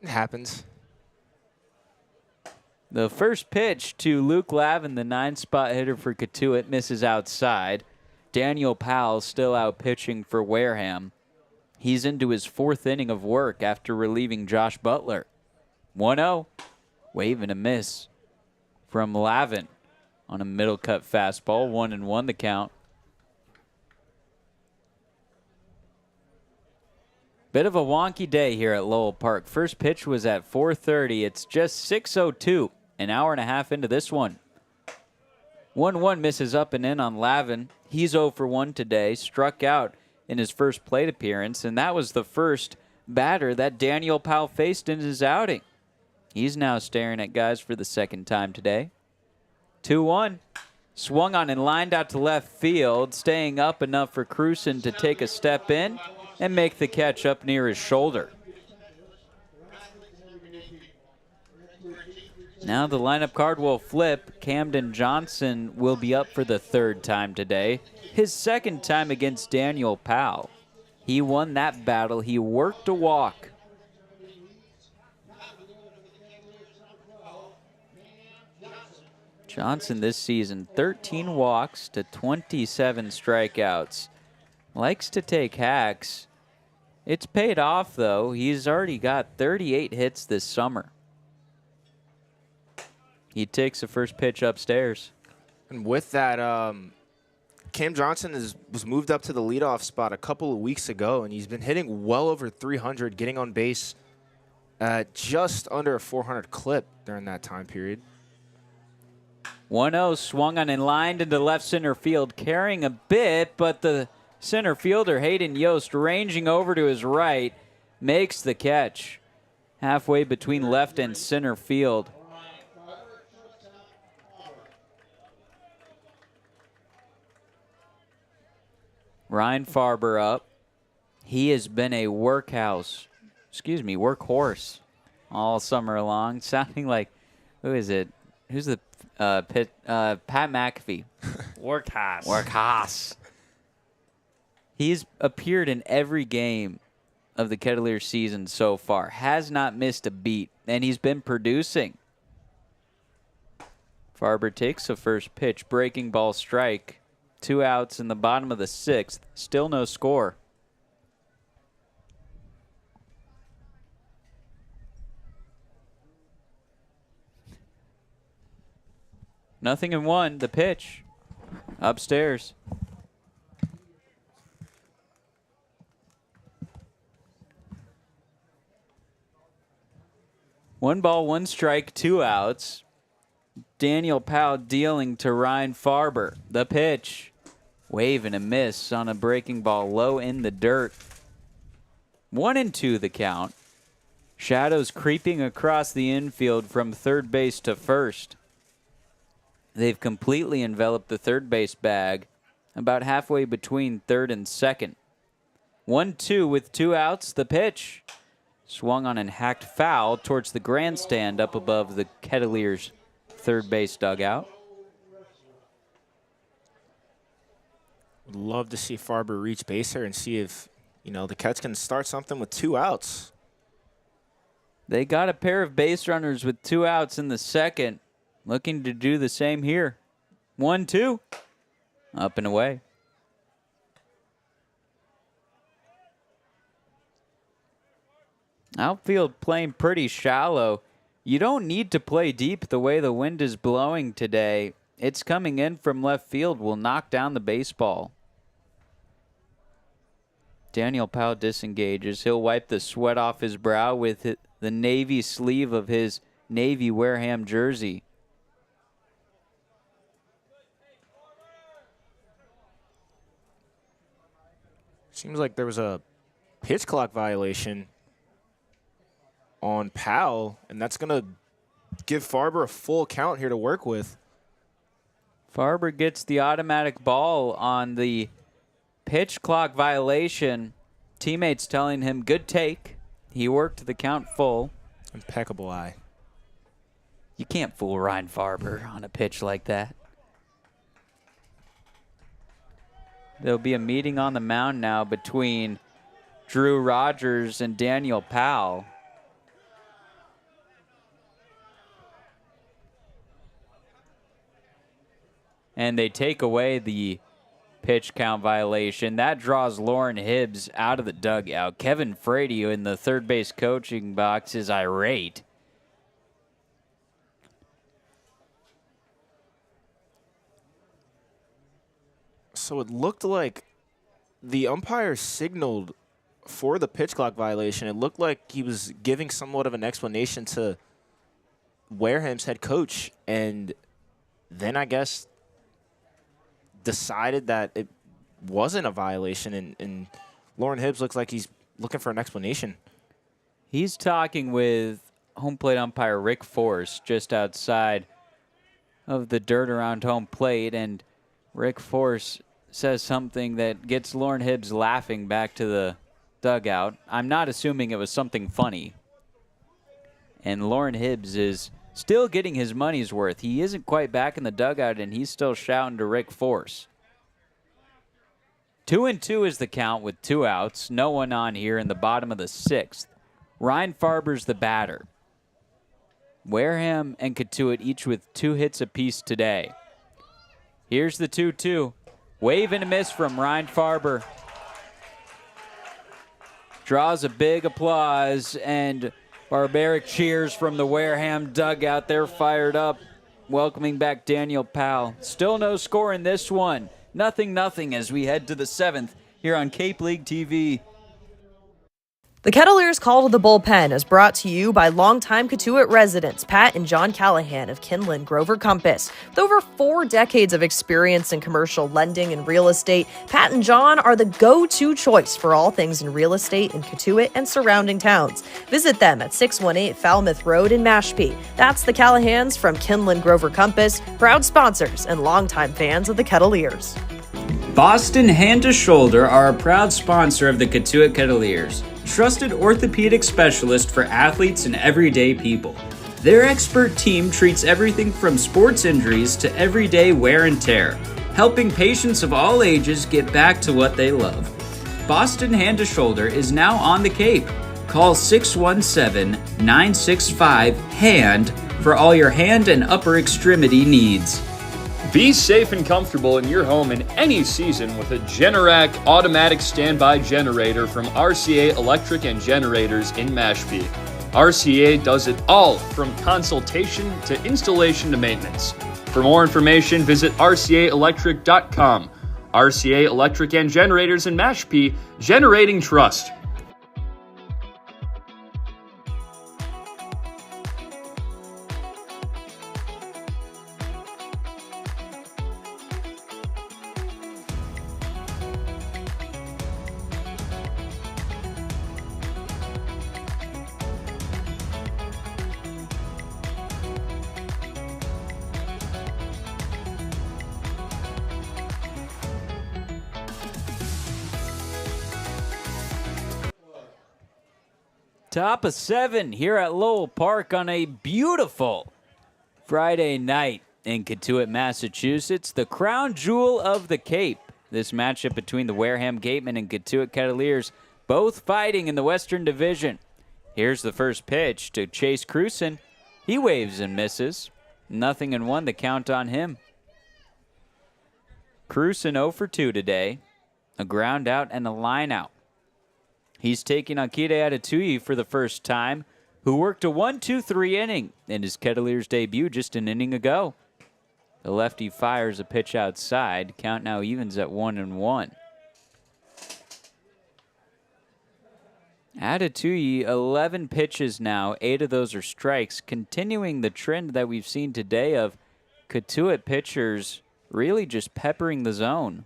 it happens. The first pitch to Luke Lavin, the 9-spot hitter for Cotuit, misses outside. Daniel Powell still out pitching for Wareham. He's into his 4th inning of work after relieving Josh Butler. 1-0. Wave and a miss from Lavin on a middle cut fastball. 1-1 the count. Bit of a wonky day here at Lowell Park. First pitch was at 4:30. It's just 6:02, an hour and a half into this one. 1-1 misses up and in on Lavin. He's 0 for 1 today, struck out in his first plate appearance, and that was the first batter that Daniel Powell faced in his outing. He's now staring at guys for the 2nd time today. 2-1. Swung on and lined out to left field, staying up enough for Cruson to take a step in and make the catch up near his shoulder. Now the lineup card will flip. Camden Johnson will be up for the 3rd time today. His 2nd time against Daniel Powell. He won that battle. He worked a walk. Johnson this season, 13 walks to 27 strikeouts. Likes to take hacks. It's paid off, though. He's already got 38 hits this summer. He takes the first pitch upstairs. And with that, Cam Johnson was moved up to the leadoff spot a couple of weeks ago, and he's been hitting well over 300, getting on base at just under a 400 clip during that time period. 1-0 swung on and lined into left center field, carrying a bit, but the center fielder, Hayden Yost, ranging over to his right, makes the catch halfway between left and center field. Ryan Farber up. He has been a workhorse all summer long, sounding like, who is it? Who's the Pat McAfee? Workhorse. He's appeared in every game of the Kettleers season so far. Has not missed a beat, and he's been producing. Farber takes the first pitch, breaking ball strike. 2 outs in the bottom of the 6th. Still no score. Nothing in 1. The pitch. Upstairs. One ball, 1 strike, 2 outs. Daniel Powell dealing to Ryan Farber. The pitch. Wave and a miss on a breaking ball low in the dirt. 1-2 the count. Shadows creeping across the infield from third base to first. They've completely enveloped the third base bag, about halfway between third and second. 1-2 with 2 outs. The pitch. Swung on and hacked foul towards the grandstand up above the Kettleers' third base dugout. Would love to see Farber reach base here and see if, the Cats can start something with 2 outs. They got a pair of base runners with 2 outs in the second. Looking to do the same here. 1-2. Up and away. Outfield playing pretty shallow. You don't need to play deep the way the wind is blowing today. It's coming in from left field. Will knock down the baseball. Daniel Powell disengages. He'll wipe the sweat off his brow with the navy sleeve of his navy Wareham jersey. Seems like there was a pitch clock violation on Powell, and that's going to give Farber a full count here to work with. Farber gets the automatic ball on the pitch clock violation. Teammates telling him, good take. He worked the count full. Impeccable eye. You can't fool Ryan Farber on a pitch like that. There'll be a meeting on the mound now between Drew Rogers and Daniel Powell. And they take away the pitch count violation. That draws Lauren Hibbs out of the dugout. Kevin Frady in the third base coaching box is irate. So it looked like the umpire signaled for the pitch clock violation. It looked like he was giving somewhat of an explanation to Wareham's head coach, and then I guess decided that it wasn't a violation, and Lauren Hibbs looks like he's looking for an explanation. He's talking with home plate umpire Rick Force just outside of the dirt around home plate, and Rick Force says something that gets Lauren Hibbs laughing back to the dugout. I'm not assuming it was something funny. And Lauren Hibbs is still getting his money's worth. He isn't quite back in the dugout, and he's still shouting to Rick Force. 2-2 is the count with 2 outs. No one on here in the bottom of the 6th. Ryan Farber's the batter. Wareham and Cotuit each with 2 hits apiece today. Here's the 2-2. Wave and a miss from Ryan Farber. Draws a big applause and barbaric cheers from the Wareham dugout. They're fired up, welcoming back Daniel Powell. Still no score in this one. 0-0 as we head to the 7th here on Cape League TV. The Kettleers Call to the Bullpen is brought to you by longtime Cotuit residents Pat and John Callahan of Kinlan Grover Compass. With over 4 decades of experience in commercial lending and real estate, Pat and John are the go-to choice for all things in real estate in Cotuit and surrounding towns. Visit them at 618 Falmouth Road in Mashpee. That's the Callahans from Kinlan Grover Compass, proud sponsors and longtime fans of the Kettleers. Boston Hand to Shoulder are a proud sponsor of the Cotuit Kettleers, trusted orthopedic specialist for athletes and everyday people. Their expert team treats everything from sports injuries to everyday wear and tear, helping patients of all ages get back to what they love. Boston Hand to Shoulder is now on the Cape. Call 617-965-HAND for all your hand and upper extremity needs. Be safe and comfortable in your home in any season with a Generac automatic standby generator from RCA Electric and Generators in Mashpee. RCA does it all from consultation to installation to maintenance. For more information, visit rcaelectric.com. RCA Electric and Generators in Mashpee, generating trust. Top of 7 here at Lowell Park on a beautiful Friday night in Cotuit, Massachusetts. The crown jewel of the Cape. This matchup between the Wareham Gatemen and Cotuit Kettleers, both fighting in the Western Division. Here's the first pitch to Chase Cruson. He waves and misses. 0-1 the count on him. Cruson 0 for 2 today. A ground out and a line out. He's taking Akide Adetui for the first time, who worked a 1-2-3 inning in his Kettleers debut just an inning ago. The lefty fires a pitch outside. Count now evens at 1-1. Cotuit, 11 pitches now. 8 of those are strikes, continuing the trend that we've seen today of Cotuit pitchers really just peppering the zone.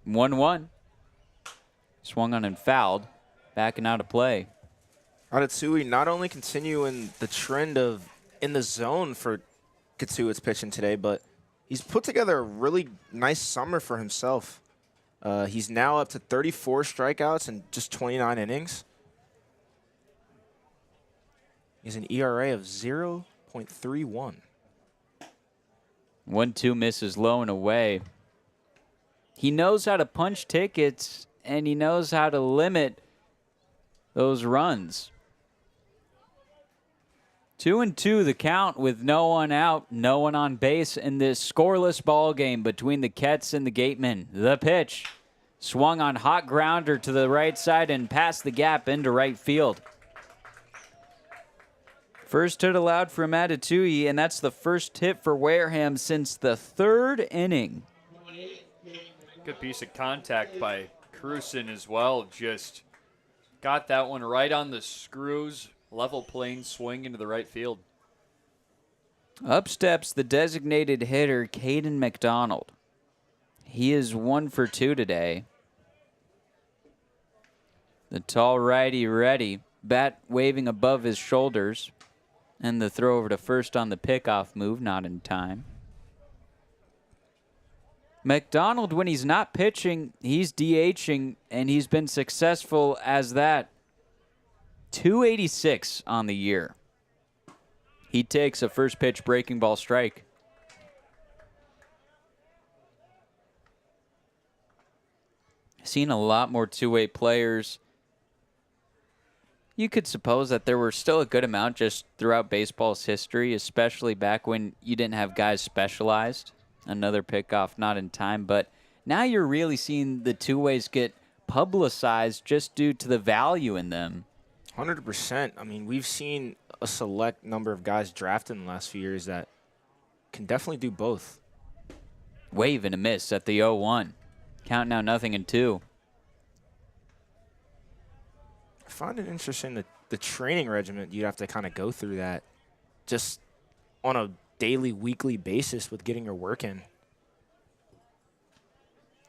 1-1. Swung on and fouled. Backing out of play. Cotuit not only continuing the trend of in the zone for Cotuit's pitching today, but he's put together a really nice summer for himself. He's now up to 34 strikeouts in just 29 innings. He's an ERA of 0.31. 1-2 misses low and away. He knows how to punch tickets, and he knows how to limit those runs. 2-2 the count with no one out, no one on base in this scoreless ball game between the Kets and the Gatemen. The pitch swung on hot grounder to the right side and past the gap into right field. First hit allowed from Cotuit, and that's the first hit for Wareham since the 3rd inning. Good piece of contact by Cruson as well. Just got that one right on the screws. Level plane swing into the right field. Up steps the designated hitter, Caden McDonald. He is 1 for 2 today. The tall righty ready, bat waving above his shoulders, and the throw over to first on the pickoff move, not in time. McDonald, when he's not pitching, he's DHing, and he's been successful as that. 286 on the year. He takes a first pitch breaking ball strike. Seen a lot more two-way players. You could suppose that there were still a good amount just throughout baseball's history, especially back when you didn't have guys specialized. Another pickoff not in time, but now you're really seeing the two-ways get publicized just due to the value in them. 100%. I mean, we've seen a select number of guys drafted in the last few years that can definitely do both. Wave and a miss at the 0-1. Count now 0-2. I find it interesting that the training regimen, you'd have to kind of go through that just on a daily, weekly basis with getting your work in.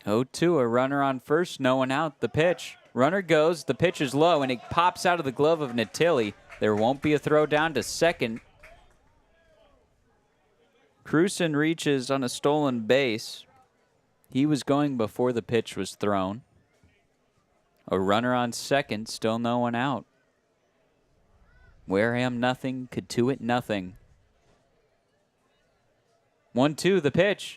0-2, a runner on first, no one out. The pitch. Runner goes, the pitch is low, and it pops out of the glove of Natili. There won't be a throw down to second. Cruson reaches on a stolen base. He was going before the pitch was thrown. A runner on second, still no one out. Wareham nothing, Cotuit nothing. 1-2, the pitch.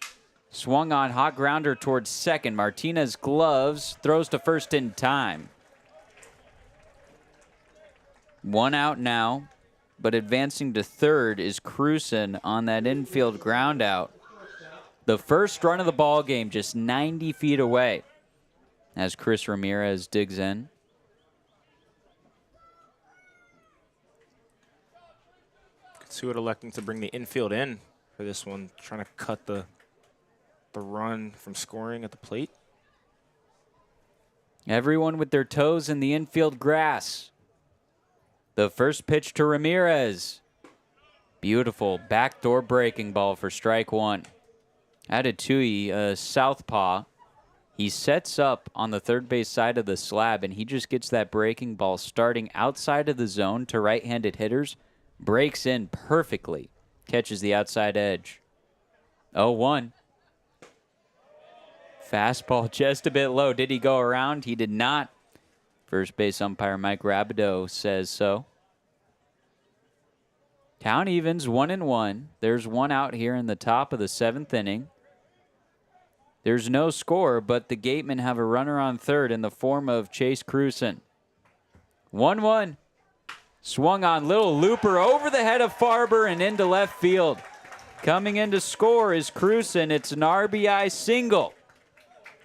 Swung on, hot grounder towards second. Martinez gloves, throws to first in time. 1 out now, but advancing to third is Cruson on that infield ground out. The first run of the ball game, just 90 feet away, as Chris Ramirez digs in. Cotuit electing to bring the infield in for this one, trying to cut the run from scoring at the plate. Everyone with their toes in the infield grass. The first pitch to Ramirez. Beautiful backdoor breaking ball for strike 1. Cotuit, a southpaw. He sets up on the third base side of the slab, and he just gets that breaking ball starting outside of the zone to right-handed hitters. Breaks in perfectly. Catches the outside edge. 0-1. Fastball just a bit low. Did he go around? He did not. First base umpire Mike Rabideau says so. Count evens 1-1. There's 1 out here in the top of the 7th inning. There's no score, but the Gatemen have a runner on third in the form of Chase Cruson. 1-1. Swung on, little looper over the head of Farber and into left field. Coming in to score is Cruson. It's an RBI single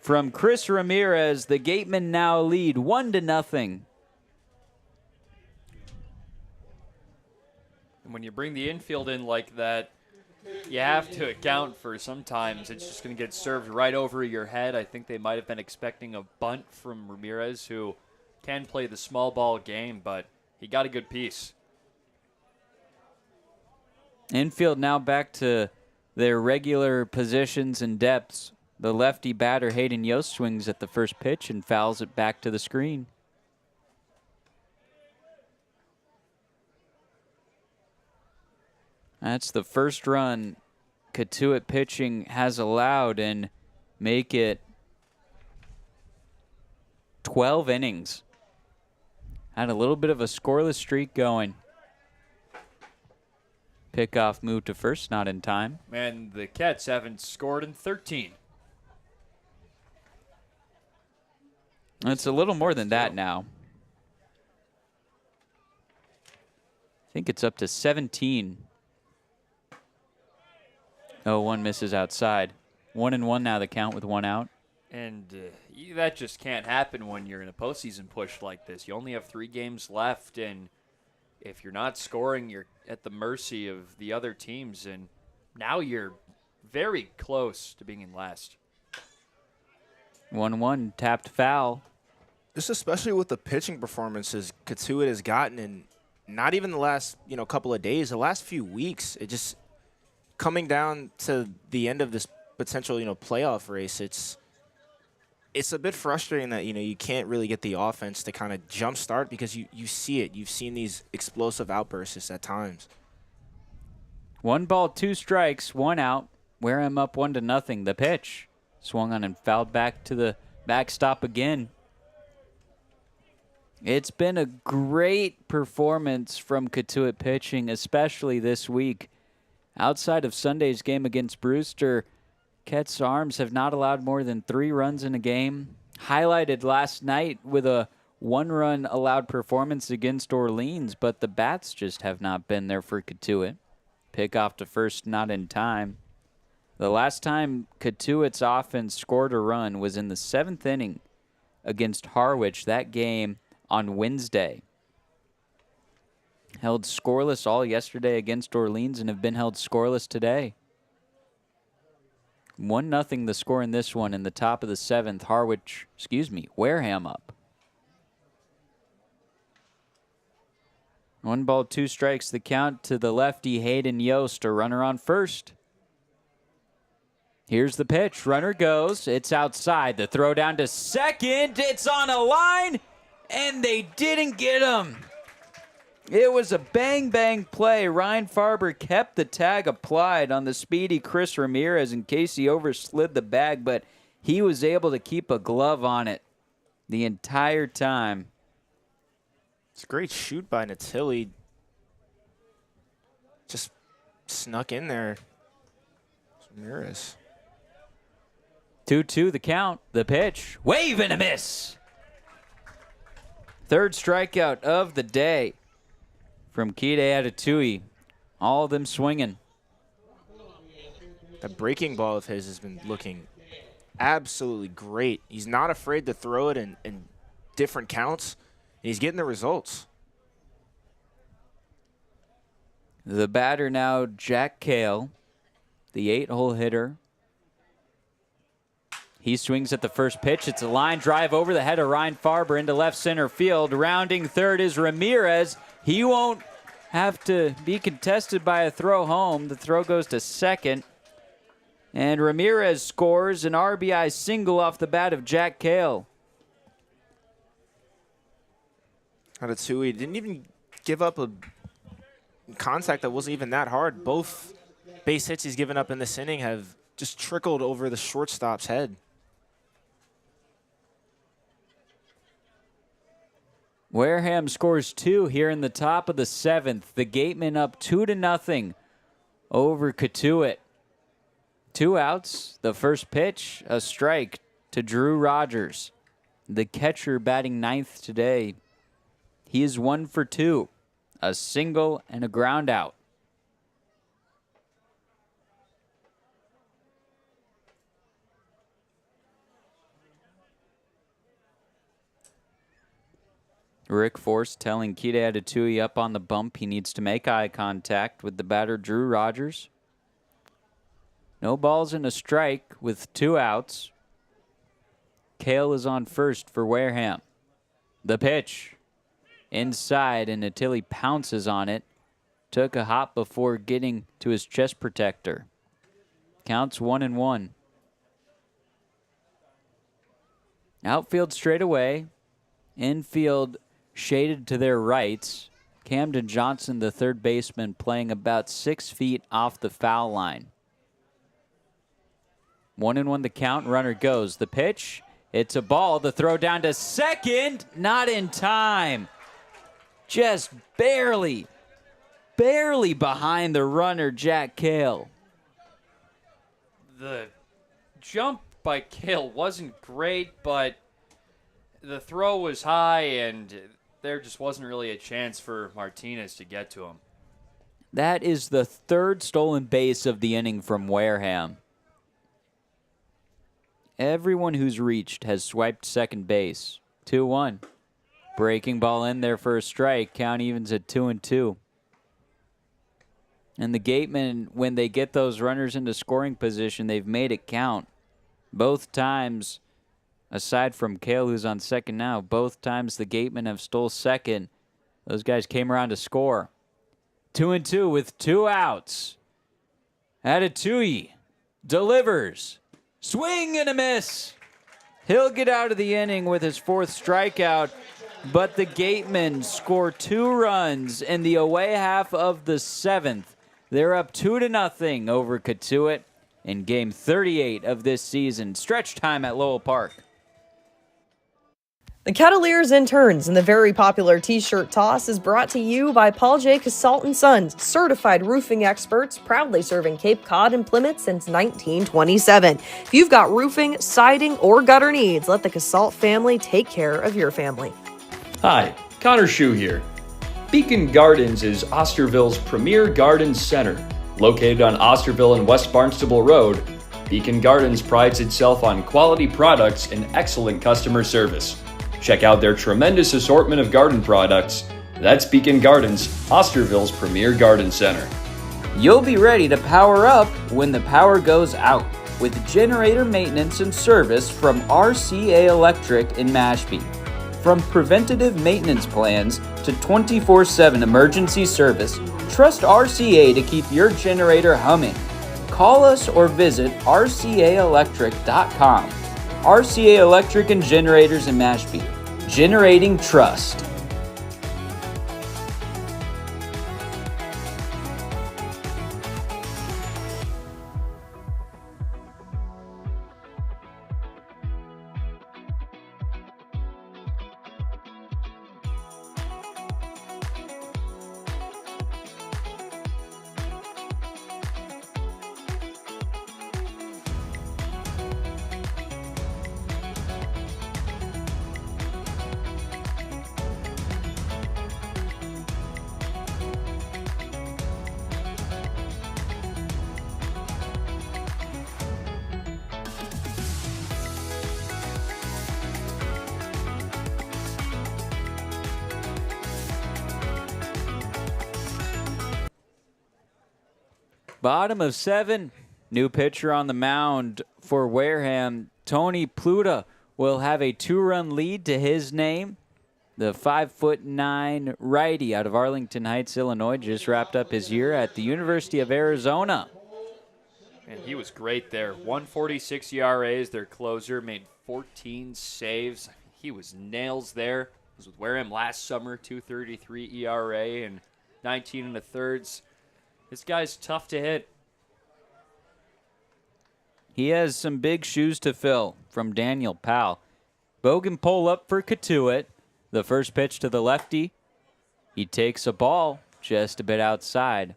from Chris Ramirez. The Gatemen now lead 1-0. And when you bring the infield in like that, You have to account for sometimes it's just going to get served right over your head. I think they might have been expecting a bunt from Ramirez, who can play the small ball game, but he got a good piece. Infield now back to their regular positions and depths. The lefty batter Hayden Yost swings at the first pitch and fouls it back to the screen. That's the first run Cotuit pitching has allowed, and make it 12 innings. Had a little bit of a scoreless streak going. Pickoff move to first, not in time. And the Cats haven't scored in 13. It's a little more than that now. I think it's up to 17. Oh, one misses outside. 1-1 now, the count with one out. And that just can't happen when you're in a postseason push like this. You only have 3 games left, and if you're not scoring, you're at the mercy of the other teams, and now you're very close to being in last. 1-1, tapped foul. Just especially with the pitching performances Cotuit has gotten in not even the last, couple of days, the last few weeks, it just coming down to the end of this potential, playoff race, it's a bit frustrating that, you can't really get the offense to kind of jumpstart because you see it. You've seen these explosive outbursts at times. 1 ball, 2 strikes, 1 out. Wareham up 1-0. The pitch swung on and fouled back to the backstop again. It's been a great performance from Cotuit pitching, especially this week. Outside of Sunday's game against Brewster, Ket's Arms have not allowed more than 3 runs in a game. Highlighted last night with a 1-run allowed performance against Orleans, but the bats just have not been there for Cotuit. Pick off to first, not in time. The last time Cotuit's offense scored a run was in the 7th inning against Harwich, that game on Wednesday. Held scoreless all yesterday against Orleans and have been held scoreless today. 1-0 the score in this one in the top of the 7th. Wareham up. 1 ball, 2 strikes, the count to the lefty Hayden Yost, a runner on first. Here's the pitch. Runner goes. It's outside. The throw down to second. It's on a line, and they didn't get him. It was a bang-bang play. Ryan Farber kept the tag applied on the speedy Chris Ramirez in case he overslid the bag, but he was able to keep a glove on it the entire time. It's a great shoot by Natili. Just snuck in there. Ramirez. 2-2 the count. The pitch. Wave and a miss. 3rd strikeout of the day from Kide Atatui. All of them swinging. The breaking ball of his has been looking absolutely great. He's not afraid to throw it in different counts, and he's getting the results. The batter now, Jack Cale, the 8-hole hitter. He swings at the first pitch. It's a line drive over the head of Ryan Farber into left center field. Rounding third is Ramirez. He won't have to be contested by a throw home. The throw goes to second. And Ramirez scores an RBI single off the bat of Jack Cale. Atatui didn't even give up a contact that wasn't even that hard. Both base hits he's given up in this inning have just trickled over the shortstop's head. Wareham scores 2 here in the top of the 7th. The Gatemen up 2-0 over Cotuit. 2 outs. The first pitch, a strike to Drew Rogers. The catcher batting 9th today. He is 1 for 2. A single and a ground out. Rick Force telling Kide Atatui up on the bump he needs to make eye contact with the batter Drew Rogers. No balls and a strike with 2 outs. Kale is on first for Wareham. The pitch. Inside, and Attili pounces on it. Took a hop before getting to his chest protector. Counts 1-1. Outfield straight away. Infield shaded to their rights. Camden Johnson, the third baseman, playing about 6 feet off the foul line. 1-1 the count. Runner goes. The pitch. It's a ball. The throw down to second. Not in time. Just barely behind the runner, Jack Kale. The jump by Kale wasn't great, but the throw was high, and there just wasn't really a chance for Martinez to get to him. That is the third stolen base of the inning from Wareham. Everyone who's reached has swiped second base. 2-1. Breaking ball in there for a strike. Count evens at 2-2. And the Gatemen, when they get those runners into scoring position, they've made it count. Both times, aside from Kale, who's on second now, both times the Gatemen have stole second. Those guys came around to score. 2-2 with 2 outs. Atatui delivers. Swing and a miss. He'll get out of the inning with his 4th strikeout, but the Gatemen score 2 runs in the away half of the 7th. They're up 2-0 over Cotuit in game 38 of this season. Stretch time at Lowell Park. The Kettleers interns and the very popular t-shirt toss is brought to you by Paul J. Casalt & Sons, certified roofing experts proudly serving Cape Cod and Plymouth since 1927. If you've got roofing, siding, or gutter needs, let the Casalt family take care of your family. Hi, Connor Shue here. Beacon Gardens is Osterville's premier garden center. Located on Osterville and West Barnstable Road, Beacon Gardens prides itself on quality products and excellent customer service. Check out their tremendous assortment of garden products. That's Beacon Gardens, Osterville's premier garden center. You'll be ready to power up when the power goes out with generator maintenance and service from RCA Electric in Mashpee. From preventative maintenance plans to 24/7 emergency service, trust RCA to keep your generator humming. Call us or visit rcaelectric.com. RCA Electric and Generators in Mashpee. Generating trust. Bottom of 7. New pitcher on the mound for Wareham. Tony Pluta will have a 2-run lead to his name. The 5'9" righty out of Arlington Heights, Illinois, just wrapped up his year at the University of Arizona. And he was great there. 1.46 ERA is their closer, made 14 saves. He was nails there. He was with Wareham last summer, 2.33 ERA and 19 1/3. This guy's tough to hit. He has some big shoes to fill from Daniel Powell. Bogan pull up for Cotuit. The first pitch to the lefty. He takes a ball just a bit outside.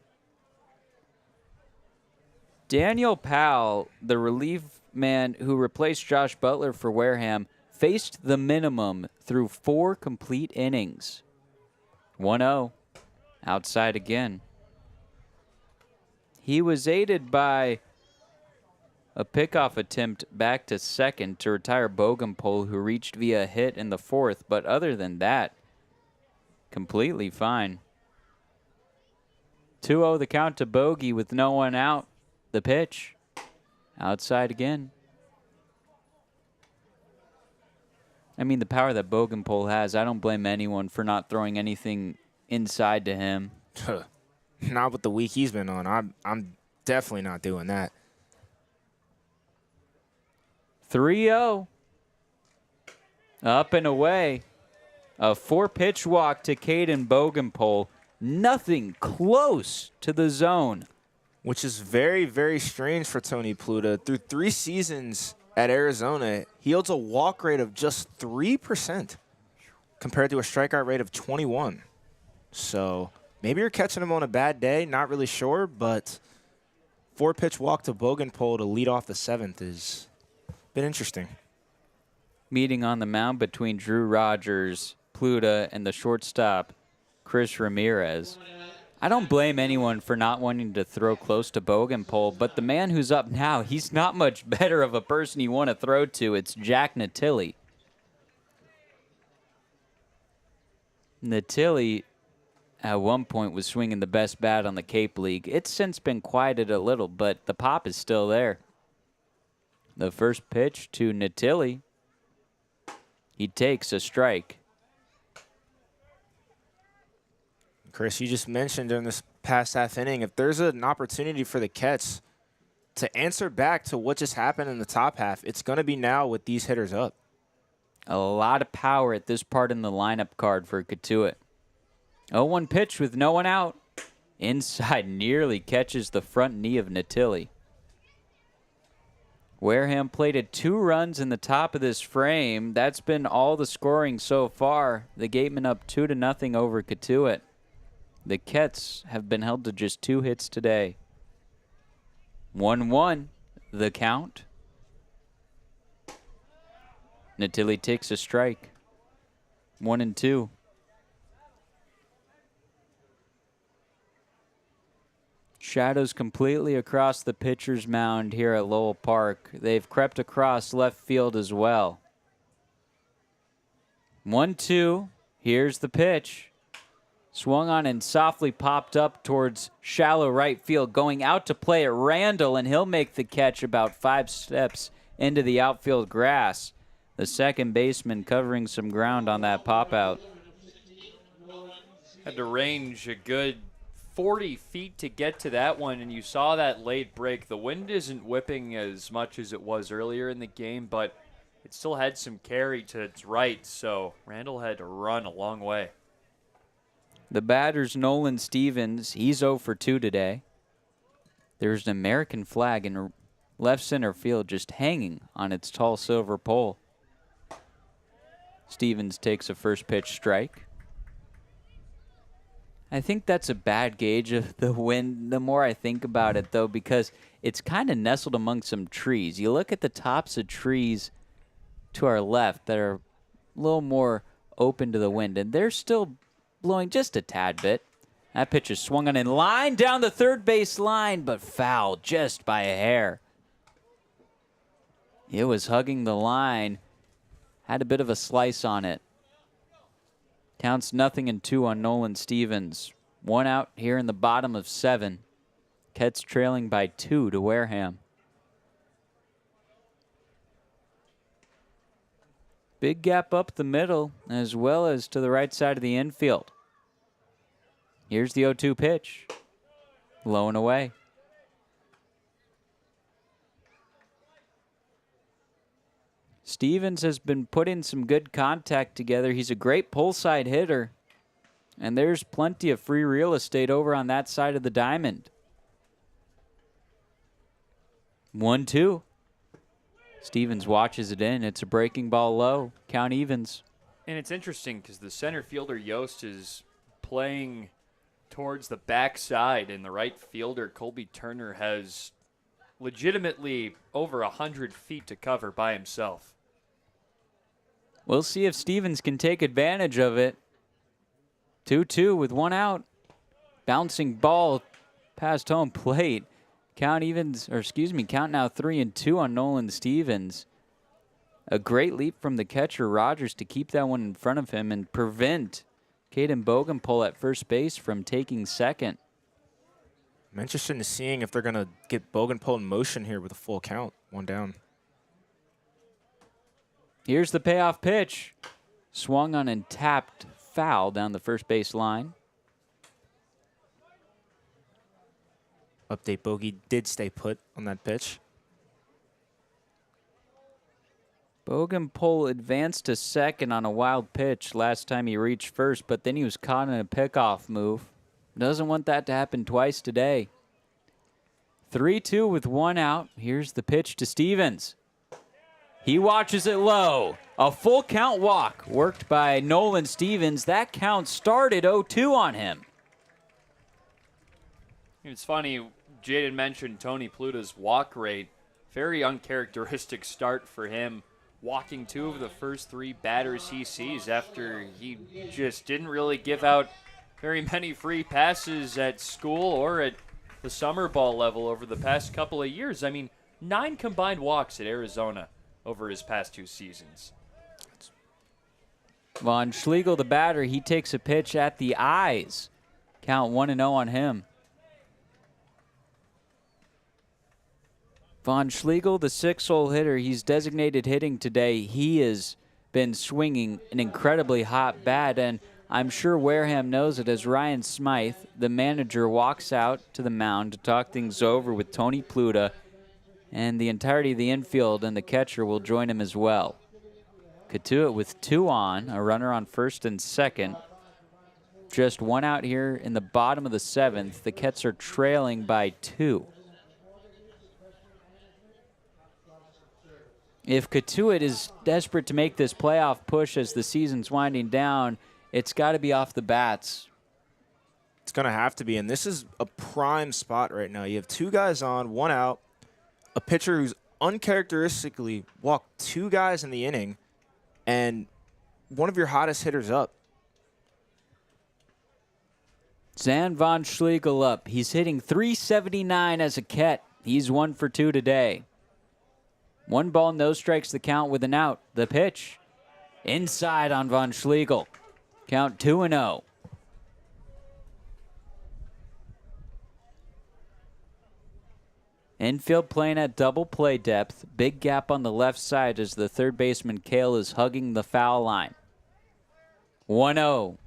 Daniel Powell, the relief man who replaced Josh Butler for Wareham, faced the minimum through 4 complete innings. 1-0. Outside again. He was aided by a pickoff attempt back to second to retire Bogenpole, who reached via hit in the 4th, but other than that, completely fine. 2-0 the count to Bogey with no one out. The pitch. Outside again. I mean, the power that Bogenpole has, I don't blame anyone for not throwing anything inside to him. Not with the week he's been on. I'm definitely not doing that. 3-0. Up and away. A 4-pitch walk to Caden Bogenpole. Nothing close to the zone. Which is very, very strange for Tony Pluta. Through 3 seasons at Arizona, he holds a walk rate of just 3% compared to a strikeout rate of 21. So maybe you're catching him on a bad day, not really sure, but 4-pitch walk to Bogenpole to lead off the 7th is been interesting. Meeting on the mound between Drew Rogers, Pluta, and the shortstop, Chris Ramirez. I don't blame anyone for not wanting to throw close to Bogenpole, but the man who's up now, he's not much better of a person you want to throw to. It's Jack Natilli. Natilli, at one point, was swinging the best bat on the Cape League. It's since been quieted a little, but the pop is still there. The first pitch to Natilli. He takes a strike. Chris, you just mentioned during this past half inning, if there's an opportunity for the Kets to answer back to what just happened in the top half, it's going to be now with these hitters up. A lot of power at this part in the lineup card for Cotuit. 0-1 pitch with no one out. Inside nearly catches the front knee of Natilli. Wareham plated 2 runs in the top of this frame. That's been all the scoring so far. The Gatemen up 2-0 over Cotuit. The Kets have been held to just 2 hits today. 1-1, the count. Natilli takes a strike. 1-2. Shadows completely across the pitcher's mound here at Lowell Park. They've crept across left field as well. 1-2. Here's the pitch. Swung on and softly popped up towards shallow right field, going out to play at Randall, and he'll make the catch about 5 steps into the outfield grass. The second baseman covering some ground on that pop out. Had to range a good 40 feet to get to that one, and you saw that late break. The wind isn't whipping as much as it was earlier in the game, but it still had some carry to its right, so Randall had to run a long way. The batter's Nolan Stevens. He's 0 for 2 today. There's an American flag in left center field just hanging on its tall silver pole. Stevens takes a first pitch strike. I think that's a bad gauge of the wind the more I think about it, though, because it's kind of nestled among some trees. You look at the tops of trees to our left that are a little more open to the wind, and they're still blowing just a tad bit. That pitch is swung on in line down the third base line, but foul just by a hair. It was hugging the line. Had a bit of a slice on it. Counts 0-2 on Nolan Stevens. 1 out here in the bottom of 7. Kets trailing by 2 to Wareham. Big gap up the middle as well as to the right side of the infield. Here's the 0-2 pitch. Low and away. Stevens has been putting some good contact together. He's a great pull side hitter. And there's plenty of free real estate over on that side of the diamond. 1-2. Stevens watches it in. It's a breaking ball low. Count evens. And it's interesting because the center fielder, Yost, is playing towards the backside, and the right fielder, Colby Turner, has legitimately over 100 feet to cover by himself. We'll see if Stevens can take advantage of it. 2-2 with 1 out. Bouncing ball past home plate. Count evens, or excuse me, count now 3-2 on Nolan Stevens. A great leap from the catcher, Rogers, to keep that one in front of him and prevent Caden Bogenpole at first base from taking second. I'm interested in seeing if they're going to get Bogenpol in motion here with a full count, 1 down. Here's the payoff pitch. Swung on and tapped foul down the first base line. Update, Bogey did stay put on that pitch. Bogenpol advanced to second on a wild pitch last time he reached first, but then he was caught in a pickoff move. Doesn't want that to happen twice today. 3-2 with 1 out. Here's the pitch to Stevens. He watches it low. A full count walk worked by Nolan Stevens. That count started 0-2 on him. It's funny, Jaden mentioned Tony Pluta's walk rate. Very uncharacteristic start for him, walking 2 of the first 3 batters he sees after he just didn't really give out very many free passes at school or at the summer ball level over the past couple of years. I mean, 9 combined walks at Arizona over his past 2 seasons. Von Schlegel, the batter, he takes a pitch at the eyes. Count 1-0 on him. Von Schlegel, the 6-hole hitter, he's designated hitting today. He has been swinging an incredibly hot bat, and I'm sure Wareham knows it as Ryan Smythe, the manager, walks out to the mound to talk things over with Tony Pluta, and the entirety of the infield and the catcher will join him as well. Cotuit with 2 on, a runner on first and second. Just 1 out here in the bottom of the 7th. The Kets are trailing by 2. If Cotuit is desperate to make this playoff push as the season's winding down, it's got to be off the bats. It's going to have to be, and this is a prime spot right now. You have 2 guys on, 1 out, a pitcher who's uncharacteristically walked 2 guys in the inning, and one of your hottest hitters up. Zan Von Schlegel up. He's hitting .379 as a Ket. He's 1 for 2 today. 1 ball, no strikes, the count with an out. The pitch. Inside on Von Schlegel. Count 2-0. Infield playing at double play depth. Big gap on the left side as the third baseman Kale is hugging the foul line. 1-0.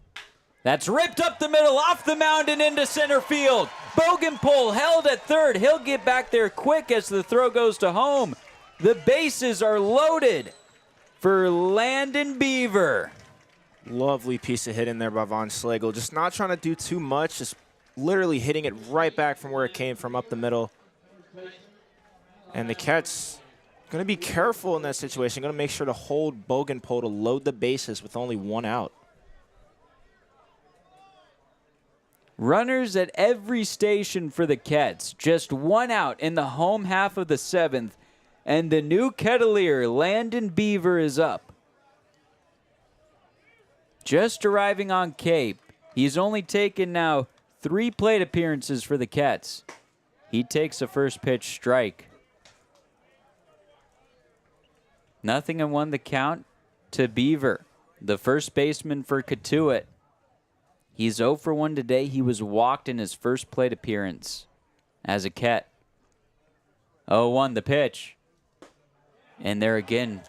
That's ripped up the middle, off the mound and into center field. Bogenpol held at third. He'll get back there quick as the throw goes to home. The bases are loaded for Landon Beaver. Lovely piece of hit in there by Von Schlegel. Just not trying to do too much, just literally hitting it right back from where it came from, up the middle. And the Kets going to be careful in that situation, going to make sure to hold Bogenpol to load the bases with only 1 out. Runners at every station for the Kets. Just 1 out in the home half of the 7th. And the new Kettleer, Landon Beaver, is up. Just arriving on Cape. He's only taken now 3 plate appearances for the Kets. He takes a first pitch strike. 0-1 the count to Beaver, the first baseman for Cotuit. He's 0 for 1 today. He was walked in his first plate appearance as a Ket. 0-1 the pitch. And there again.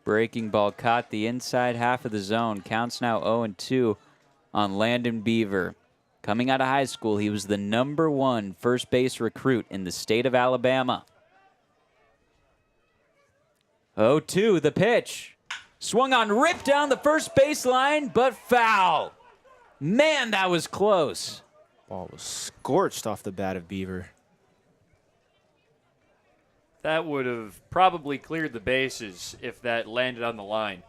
Breaking ball caught the inside half of the zone. Counts now 0-2 on Landon Beaver. Coming out of high school, he was the #1 first base recruit in the state of Alabama. 0-2 the pitch. Swung on, ripped down the first baseline, but foul. Man, that was close. Ball was scorched off the bat of Beaver. That would have probably cleared the bases if that landed on the line.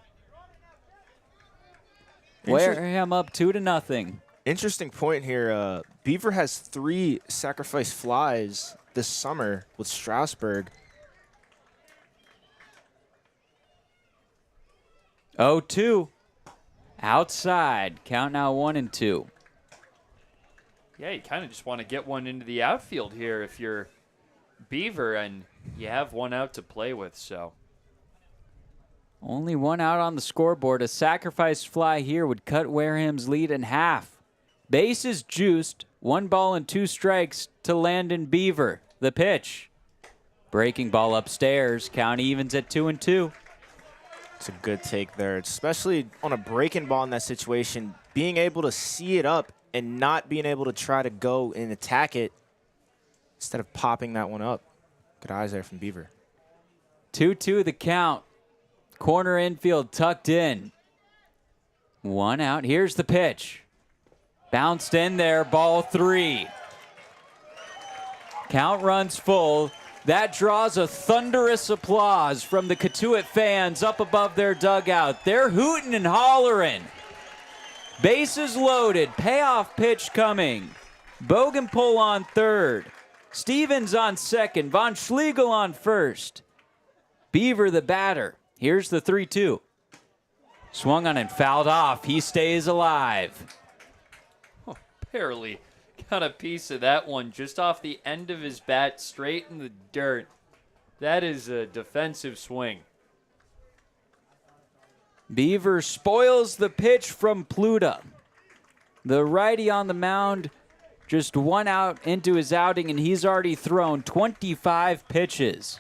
Wareham up 2-0. Interesting point here. Beaver has 3 sacrifice flies this summer with Strasburg. 0-2. Outside. Count now 1-2. Yeah, you kind of just want to get one into the outfield here if you're Beaver and you have 1 out to play with, so. Only 1 out on the scoreboard. A sacrifice fly here would cut Wareham's lead in half. Bases juiced, 1 ball and 2 strikes to Landon Beaver. The pitch. Breaking ball upstairs. Count evens at 2-2. It's a good take there, especially on a breaking ball in that situation. Being able to see it up and not being able to try to go and attack it instead of popping that one up. Good eyes there from Beaver. 2-2 the count. Corner infield tucked in. 1 out. Here's the pitch. Bounced in there, ball 3. Count runs full. That draws a thunderous applause from the Cotuit fans up above their dugout. They're hooting and hollering. Bases loaded. Payoff pitch coming. Bogenpol on third. Stevens on second. Von Schlegel on first. Beaver the batter. Here's the 3-2. Swung on and fouled off. He stays alive. Barely got a piece of that one just off the end of his bat, straight in the dirt. That is a defensive swing. Beaver spoils the pitch from Pluta. The righty on the mound, just 1 out into his outing, and he's already thrown 25 pitches.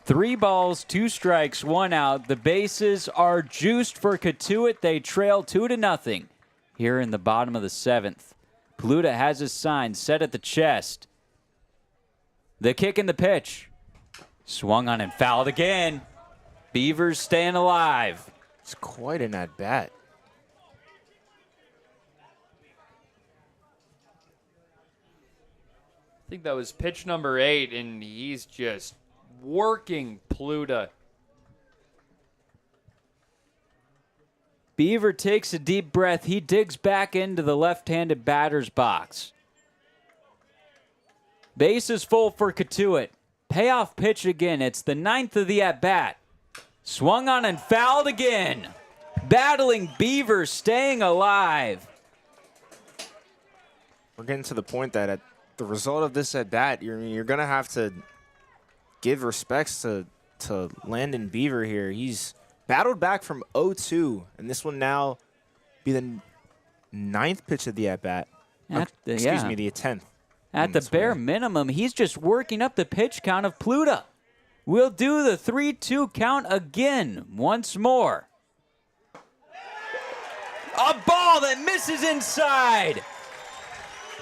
3 balls, 2 strikes, 1 out. The bases are juiced for Cotuit. They trail 2-0 here in the bottom of the 7th. Pluta has his sign set at the chest. The kick and the pitch. Swung on and fouled again. Beavers staying alive. It's quite an at-bat. I think that was pitch number 8, and he's just working Pluta. Beaver takes a deep breath. He digs back into the left-handed batter's box. Base is full for Cotuit. Payoff pitch again. It's the 9th of the at-bat. Swung on and fouled again. Battling Beaver, staying alive. We're getting to the point that at the result of this at-bat, you're going to have to give respects to Landon Beaver here. He's battled back from 0-2, and this will now be the 9th pitch of the at-bat. Excuse me, the 10th. At the bare minimum, he's just working up the pitch count of Pluta. We'll do the 3-2 count again, once more. A ball that misses inside.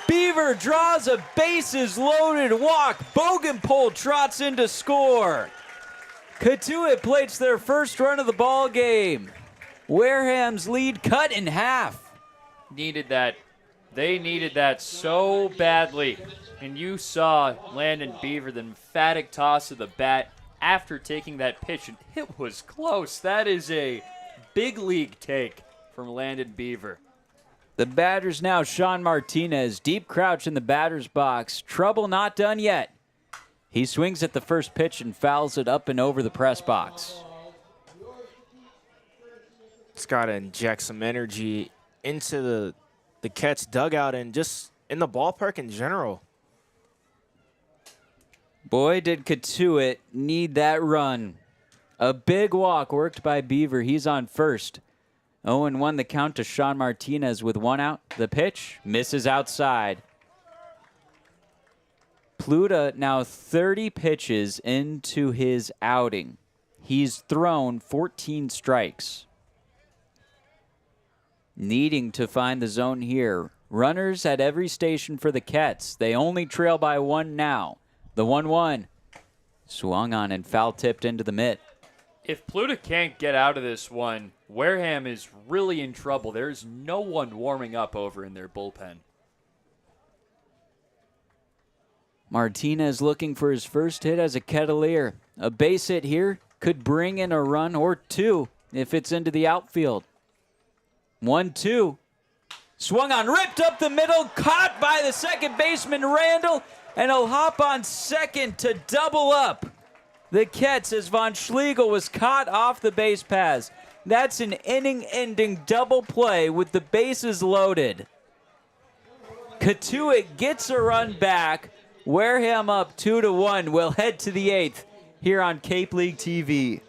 Beaver draws a bases-loaded walk. Bogenpol trots in to score. Cotuit plates their first run of the ball game. Wareham's lead cut in half. Needed that. They needed that so badly. And you saw Landon Beaver, the emphatic toss of the bat after taking that pitch. And it was close. That is a big league take from Landon Beaver. The batter's now Sean Martinez. Deep crouch in the batter's box. Trouble not done yet. He swings at the first pitch and fouls it up and over the press box. It's got to inject some energy into the Cats dugout and just in the ballpark in general. Boy, did Cotuit need that run. A big walk worked by Beaver. He's on first. 0-1 the count to Sean Martinez with 1 out. The pitch misses outside. Pluta now 30 pitches into his outing. He's thrown 14 strikes. Needing to find the zone here. Runners at every station for the Cats. They only trail by 1 now. The 1-1. Swung on and foul tipped into the mitt. If Pluta can't get out of this one, Wareham is really in trouble. There's no one warming up over in their bullpen. Martinez looking for his first hit as a Kettleer. A base hit here could bring in a run or 2 if it's into the outfield. 1-2. Swung on, ripped up the middle, caught by the second baseman Randall, and he'll hop on second to double up the Cats as Von Schlegel was caught off the base paths. That's an inning-ending double play with the bases loaded. Cotuit gets a run back. Wareham up 2-1. We'll head to the 8th here on Cape League TV.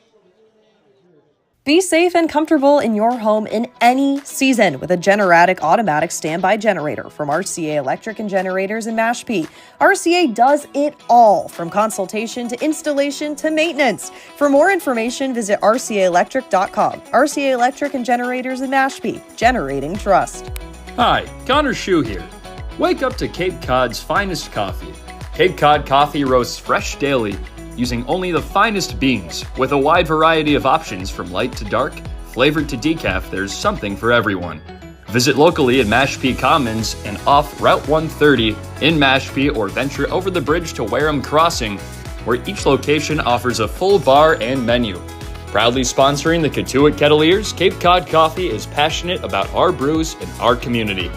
Be safe and comfortable in your home in any season with a Generatic automatic standby generator from RCA Electric and Generators in Mashpee. RCA does it all, from consultation to installation to maintenance. For more information, visit rcaelectric.com. RCA Electric and Generators in Mashpee, generating trust. Hi, Connor Shue here. Wake up to Cape Cod's finest coffee. Cape Cod coffee roasts fresh daily using only the finest beans. With a wide variety of options from light to dark, flavored to decaf, there's something for everyone. Visit locally in Mashpee Commons and off Route 130 in Mashpee, or venture over the bridge to Wareham Crossing, where each location offers a full bar and menu. Proudly sponsoring the Cotuit Kettleers, Cape Cod Coffee is passionate about our brews and our community.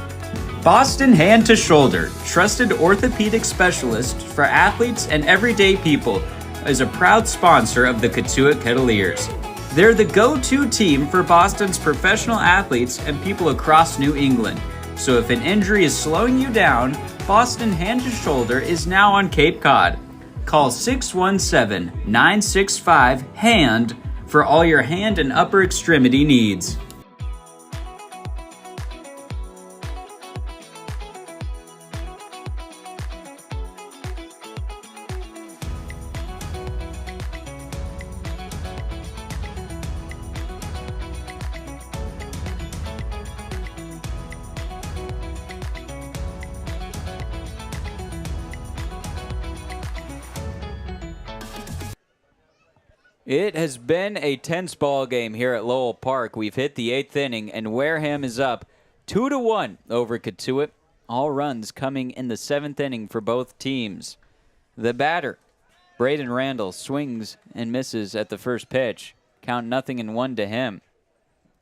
Boston Hand to Shoulder, trusted orthopedic specialist for athletes and everyday people, is a proud sponsor of the Cotuit Kettleers. They're the go-to team for Boston's professional athletes and people across New England. So if an injury is slowing you down, Boston Hand to Shoulder is now on Cape Cod. Call 617-965-HAND for all your hand and upper extremity needs. It has been a tense ball game here at Lowell Park. We've hit the 8th inning, and Wareham is up 2-1 over Cotuit. All runs coming in the 7th inning for both teams. The batter, Braden Randall, swings and misses at the first pitch. Count 0-1 to him.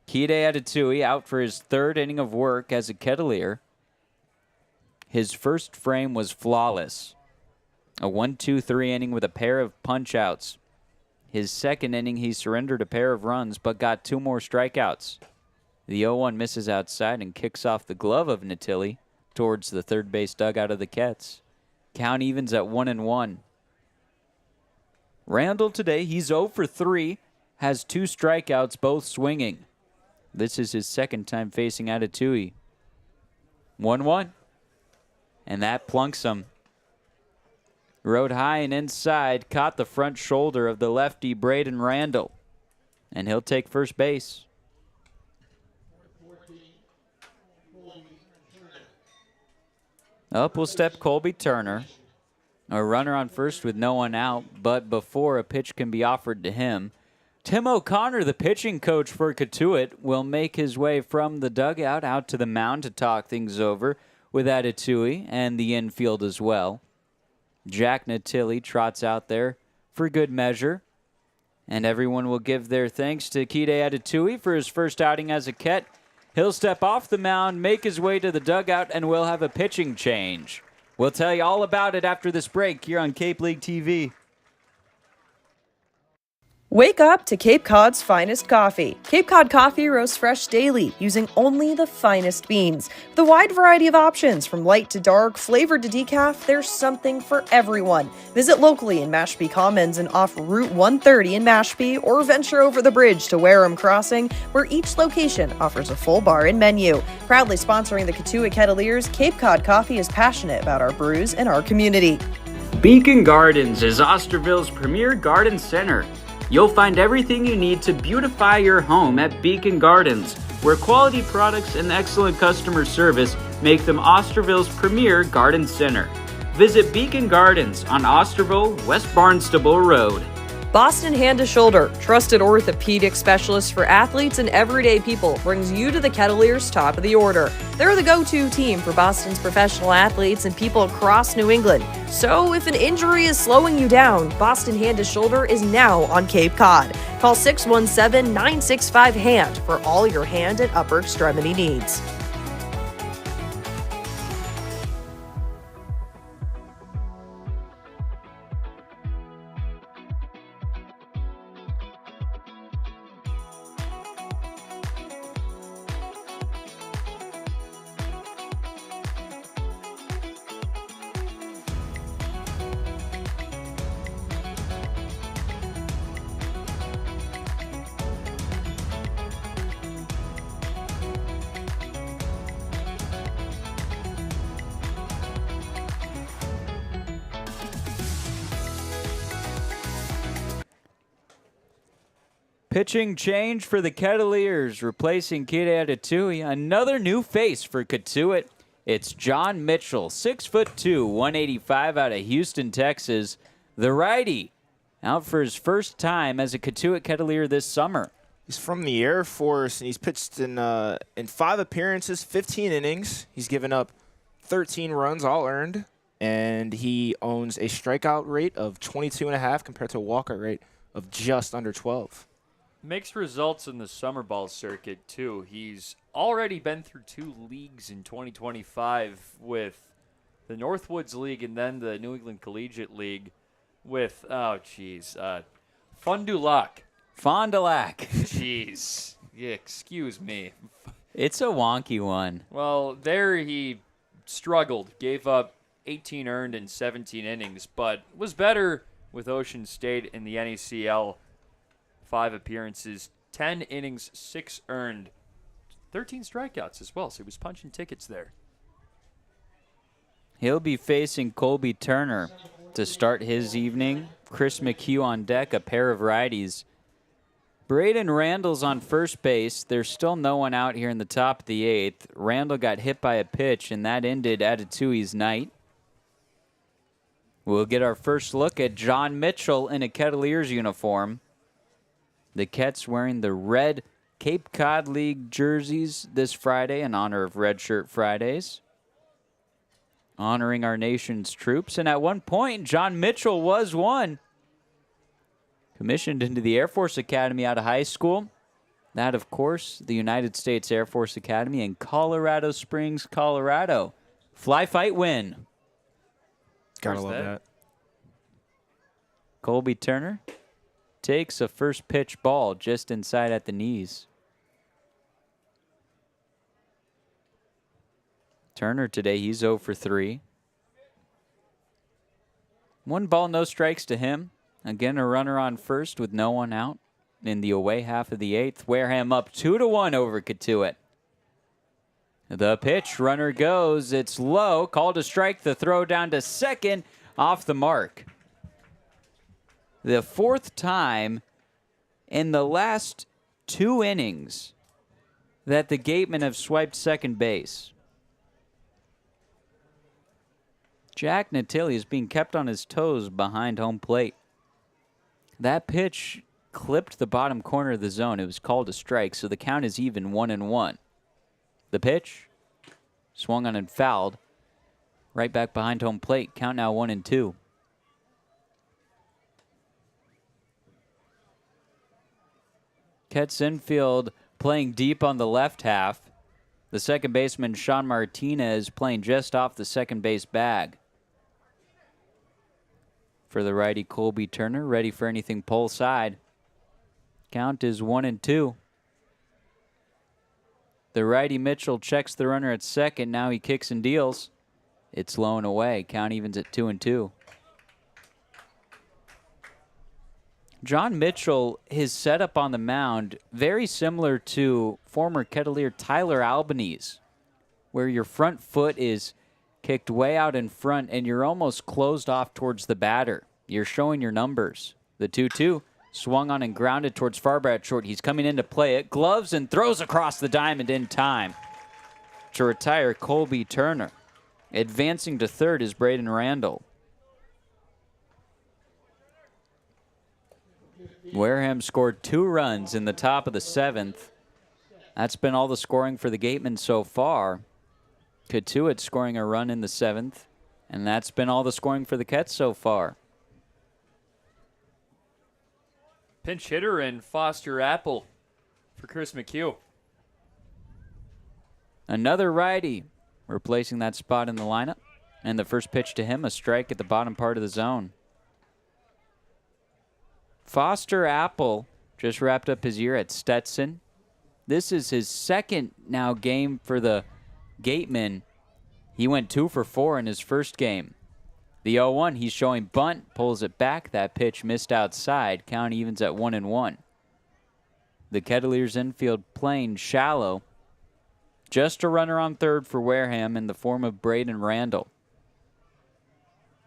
Kide Atatui out for his 3rd inning of work as a Kettleer. His first frame was flawless. A 1-2-3 inning with a pair of punch-outs. His 2nd inning, he surrendered a pair of runs, but got 2 more strikeouts. The 0-1 misses outside and kicks off the glove of Natili towards the third base dugout of the Kets. Count evens at 1-1. Randall today, he's 0 for 3, has 2 strikeouts, both swinging. This is his 2nd time facing Atatui. 1-1. And that plunks him. Rode high and inside, caught the front shoulder of the lefty Braden Randall. And he'll take first base. Up will step Colby Turner. A runner on first with no one out, but before a pitch can be offered to him, Tim O'Connor, the pitching coach for Cotuit, will make his way from the dugout out to the mound to talk things over with Atatui and the infield as well. Jack Natili trots out there for good measure. And everyone will give their thanks to Kide Atatui for his first outing as a Ket. He'll step off the mound, make his way to the dugout, and we'll have a pitching change. We'll tell you all about it after this break here on Cape League TV. Wake up to Cape Cod's finest coffee. Cape Cod coffee roasts fresh daily using only the finest beans. With a wide variety of options from light to dark, flavored to decaf, there's something for everyone. Visit locally in Mashpee Commons and off Route 130 in Mashpee, or venture over the bridge to Wareham Crossing, where each location offers a full bar and menu. Proudly sponsoring the Cotuit Kettleers, Cape Cod Coffee is passionate about our brews and our community. Beacon Gardens is Osterville's premier garden center. You'll find everything you need to beautify your home at Beacon Gardens, where quality products and excellent customer service make them Osterville's premier garden center. Visit Beacon Gardens on Osterville, West Barnstable Road. Boston Hand to Shoulder, trusted orthopedic specialist for athletes and everyday people, brings you to the Kettleers' top of the order. They're the go-to team for Boston's professional athletes and people across New England. So if an injury is slowing you down, Boston Hand to Shoulder is now on Cape Cod. Call 617-965-HAND for all your hand and upper extremity needs. Pitching change for the Kettleers, replacing Kide Atatui. Another new face for Cotuit. It's John Mitchell, 6'2", 185 out of Houston, Texas. The righty out for his first time as a Cotuit Kettleer this summer. He's from the Air Force, and he's pitched in 5 appearances, 15 innings. He's given up 13 runs, all earned, and he owns a strikeout rate of 22.5 compared to a walkout rate of just under 12. Mixed results in the summer ball circuit, too. He's already been through 2 leagues in 2025 with the Northwoods League and then the New England Collegiate League with, Fond du Lac. Fond du Lac. Jeez. Yeah, excuse me. It's a wonky one. Well, there he struggled, gave up 18 earned in 17 innings, but was better with Ocean State in the NECL. 5 appearances, 10 innings, 6 earned, 13 strikeouts as well, so he was punching tickets there. He'll be facing Colby Turner to start his evening. Chris McHugh on deck, a pair of righties. Braden Randall's on first base. There's still no one out here in the top of the 8th. Randall got hit by a pitch, and that ended Atatui's night. We'll get our first look at John Mitchell in a Kettleers uniform. The Kets wearing the red Cape Cod League jerseys this Friday in honor of Red Shirt Fridays, honoring our nation's troops. And at one point, John Mitchell was one. Commissioned into the Air Force Academy out of high school. That, of course, the United States Air Force Academy in Colorado Springs, Colorado. Fly fight win. Gotta love that. Colby Turner takes a first pitch ball just inside at the knees. Turner today, he's 0 for 3. 1 ball, no strikes to him. Again, a runner on first with no one out in the away half of the 8th. Wareham up 2-1 over Cotuit. The pitch, runner goes. It's low. Called a strike. The throw down to second, off the mark. The 4th time in the last 2 innings that the Gatemen have swiped second base. Jack Natilli is being kept on his toes behind home plate. That pitch clipped the bottom corner of the zone. It was called a strike, so the count is even 1-1. The pitch swung on and fouled. Right back behind home plate. Count now 1-2. Kets infield playing deep on the left half. The second baseman, Sean Martinez, playing just off the second base bag. For the righty, Colby Turner, ready for anything pole side. Count is 1-2. The righty Mitchell checks the runner at second. Now he kicks and deals. It's low and away. Count evens at 2-2. John Mitchell, his setup on the mound, very similar to former Kettleer Tyler Albanese, where your front foot is kicked way out in front and you're almost closed off towards the batter. You're showing your numbers. The 2-2 swung on and grounded towards Farber at short. He's coming in to play it. Gloves and throws across the diamond in time to retire Colby Turner. Advancing to third is Braden Randall. Wareham scored 2 runs in the top of the 7th. That's been all the scoring for the Gatemen so far. Cotuit scoring a run in the 7th, and that's been all the scoring for the Kets so far. Pinch hitter and Foster Apple for Chris McHugh. Another righty replacing that spot in the lineup. And the first pitch to him, a strike at the bottom part of the zone. Foster Apple just wrapped up his year at Stetson. This is his second now game for the Gatemen. He went 2 for 4 in his first game. The 0-1, he's showing bunt, pulls it back. That pitch missed outside. Count evens at 1-1. The Kettleers infield playing shallow. Just a runner on third for Wareham in the form of Braden Randall.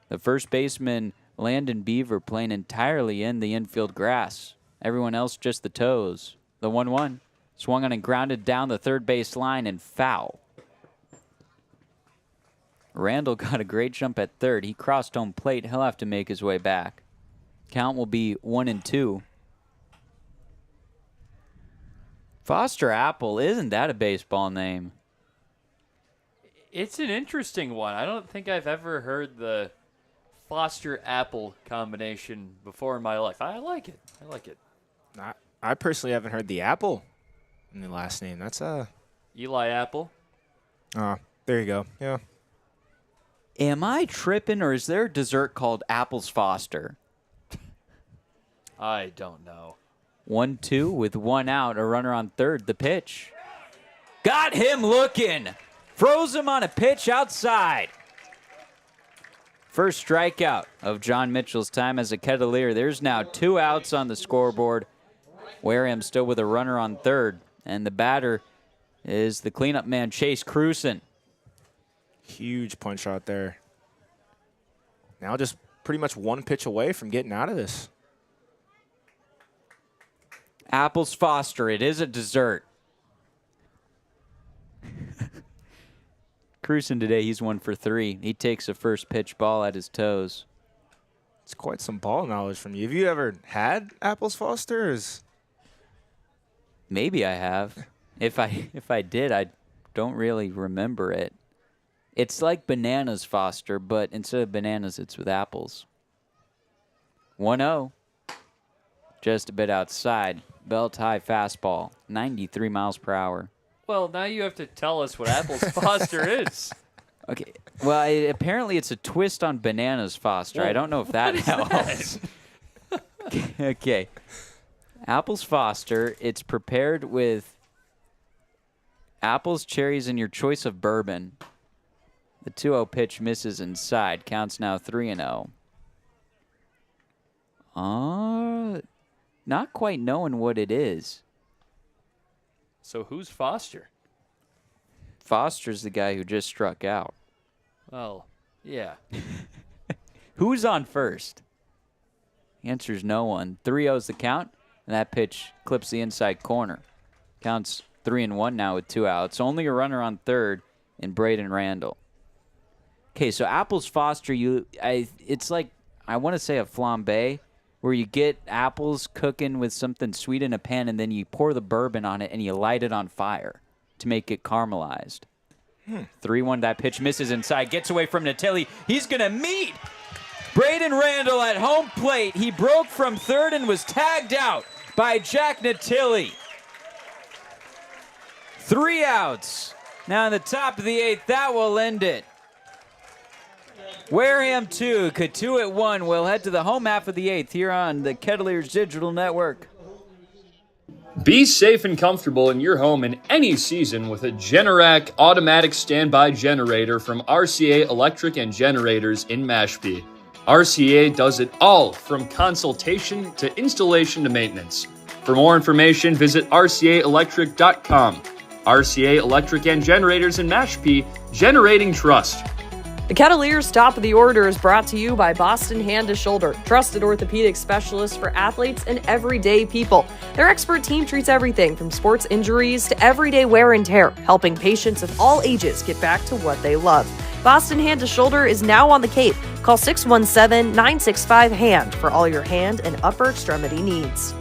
The first baseman, Landon Beaver, playing entirely in the infield grass Everyone else just the toes. The 1-1. Swung on and grounded down the third base line and foul. Randall got a great jump at third. He crossed home plate. He'll have to make his way back. Count will be 1-2. Foster Apple, isn't that a baseball name? It's an interesting one. I don't think I've ever heard the Foster Apple combination before in my life. I like it. I like it. I personally haven't heard the Apple in the last name. That's Eli Apple. there you go. Yeah. Am I tripping, or is there a dessert called Apples Foster? I don't know. 1-2 with 1 out, a runner on third. The pitch. Got him looking. Froze him on a pitch outside. First strikeout of John Mitchell's time as a Kettleer. There's now 2 outs on the scoreboard. Wareham still with a runner on third. And the batter is the cleanup man, Chase Cruson. Huge punch out there. Now just pretty much 1 pitch away from getting out of this. Apples Foster, it is a dessert. Cruson today, he's 1 for 3. He takes a first pitch ball at his toes. It's quite some ball knowledge from you. Have you ever had Apples Foster? Maybe I have. If I did, I don't really remember it. It's like Bananas Foster, but instead of bananas, it's with apples. 1-0. Just a bit outside. Belt high fastball, 93 miles per hour. Well, now you have to tell us what Apples Foster is. Okay. Well, apparently it's a twist on Bananas Foster. Well, I don't know if that helps. Okay. Apples Foster, it's prepared with apples, cherries, and your choice of bourbon. The 2-0 pitch misses inside. Counts now 3-0. Not quite knowing what it is. So who's Foster? Foster's the guy who just struck out. Well, yeah. Who's on first? The answer is no one. 3-0's the count, and that pitch clips the inside corner. Counts 3-1 now with 2 outs. Only a runner on third in Braden Randall. Okay, so Apples Foster, it's like, I want to say a flambe, where you get apples cooking with something sweet in a pan, and then you pour the bourbon on it, and you light it on fire to make it caramelized. 3-1, that pitch misses inside, gets away from Natili. He's going to meet Braden Randall at home plate. He broke from third and was tagged out by Jack Natili. 3 outs. Now in the top of the 8th, that will end it. Wareham 2, Cotuit 1. We'll head to the home half of the 8th here on the Kettleers Digital Network. Be safe and comfortable in your home in any season with a Generac automatic standby generator from RCA Electric and Generators in Mashpee. RCA does it all, from consultation to installation to maintenance. For more information, visit rcaelectric.com. RCA Electric and Generators in Mashpee, generating trust. The Kettleers Top of the Order is brought to you by Boston Hand to Shoulder, trusted orthopedic specialists for athletes and everyday people. Their expert team treats everything from sports injuries to everyday wear and tear, helping patients of all ages get back to what they love. Boston Hand to Shoulder is now on the Cape. Call 617-965-HAND for all your hand and upper extremity needs.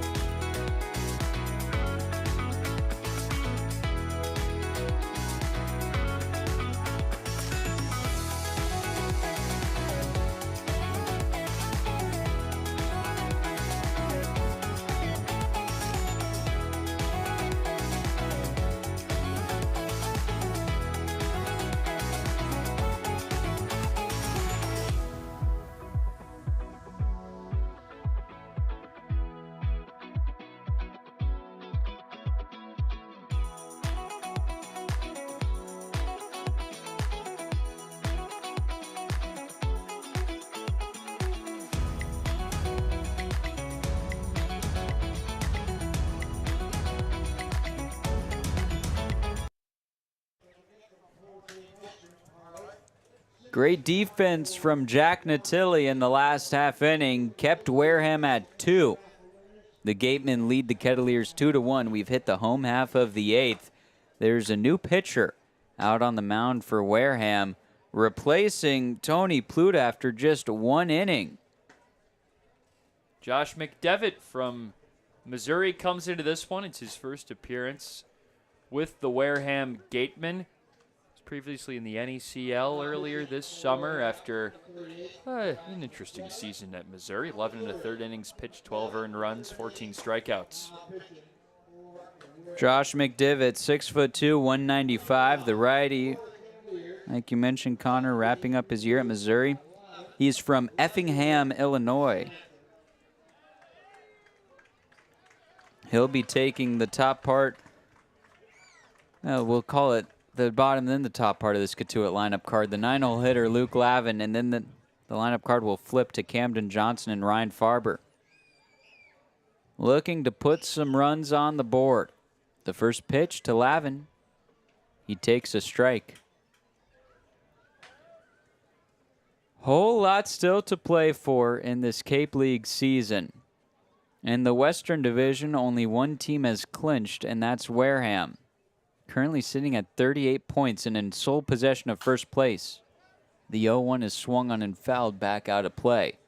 Great defense from Jack Natili in the last half inning. Kept Wareham at 2. The Gatemen lead the Kettleers 2-1. We've hit the home half of the 8th. There's a new pitcher out on the mound for Wareham, replacing Tony Pluta after just 1 inning. Josh McDevitt from Missouri comes into this one. It's his first appearance with the Wareham Gatemen. He was previously in the NECL earlier this summer after an interesting season at Missouri. 11 1/3 innings pitched, 12 earned runs, 14 strikeouts. Josh McDevitt, 6'2", 195. The righty, like you mentioned, Connor, wrapping up his year at Missouri. He's from Effingham, Illinois. He'll be taking the top part, we'll call it the bottom, then the top part of this Cotuit lineup card. The 9-hole hitter, Luke Lavin, and then the lineup card will flip to Camden Johnson and Ryan Farber. Looking to put some runs on the board. The first pitch to Lavin. He takes a strike. Whole lot still to play for in this Cape League season. In the Western Division, only one team has clinched, and that's Wareham. Currently sitting at 38 points and in sole possession of first place. The 0-1 is swung on and fouled back out of play.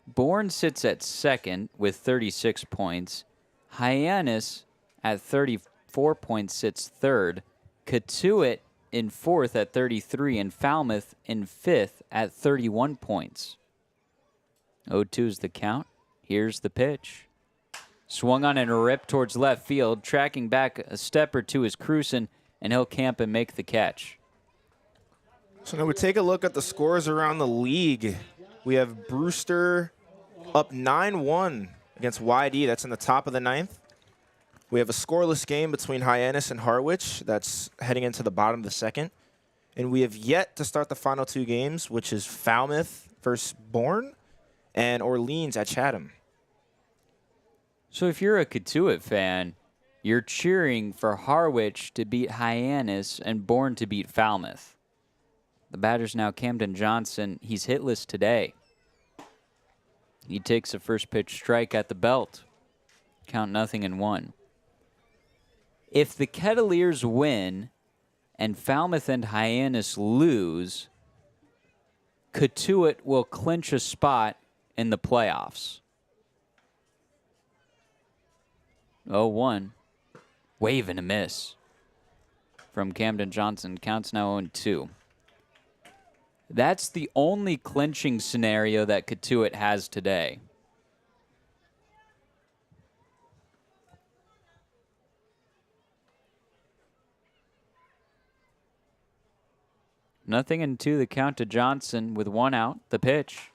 Bourne sits at second with 36 points. Hyannis at 34 points sits third. Cotuit in fourth at 33, and Falmouth in fifth at 31 points. 0-2 is the count. Here's the pitch. Swung on and ripped towards left field. Tracking back a step or two is Cruson, and he'll camp and make the catch. So now we take a look at the scores around the league. We have Brewster up 9-1 against YD. That's in the top of the 9th. We have a scoreless game between Hyannis and Harwich. That's heading into the bottom of the 2nd. And we have yet to start the final 2 games, which is Falmouth versus Bourne and Orleans at Chatham. So if you're a Cotuit fan, you're cheering for Harwich to beat Hyannis and Bourne to beat Falmouth. The batter's now Camden Johnson. He's hitless today. He takes a first pitch strike at the belt. Count 0-1. If the Kettleers win and Falmouth and Hyannis lose, Cotuit will clinch a spot in the playoffs. 0-1. Wave and a miss from Camden Johnson. Counts now 0-2. That's the only clinching scenario that Cotuit has today. Nothing and 2 the count to Johnson with 1 out. The pitch.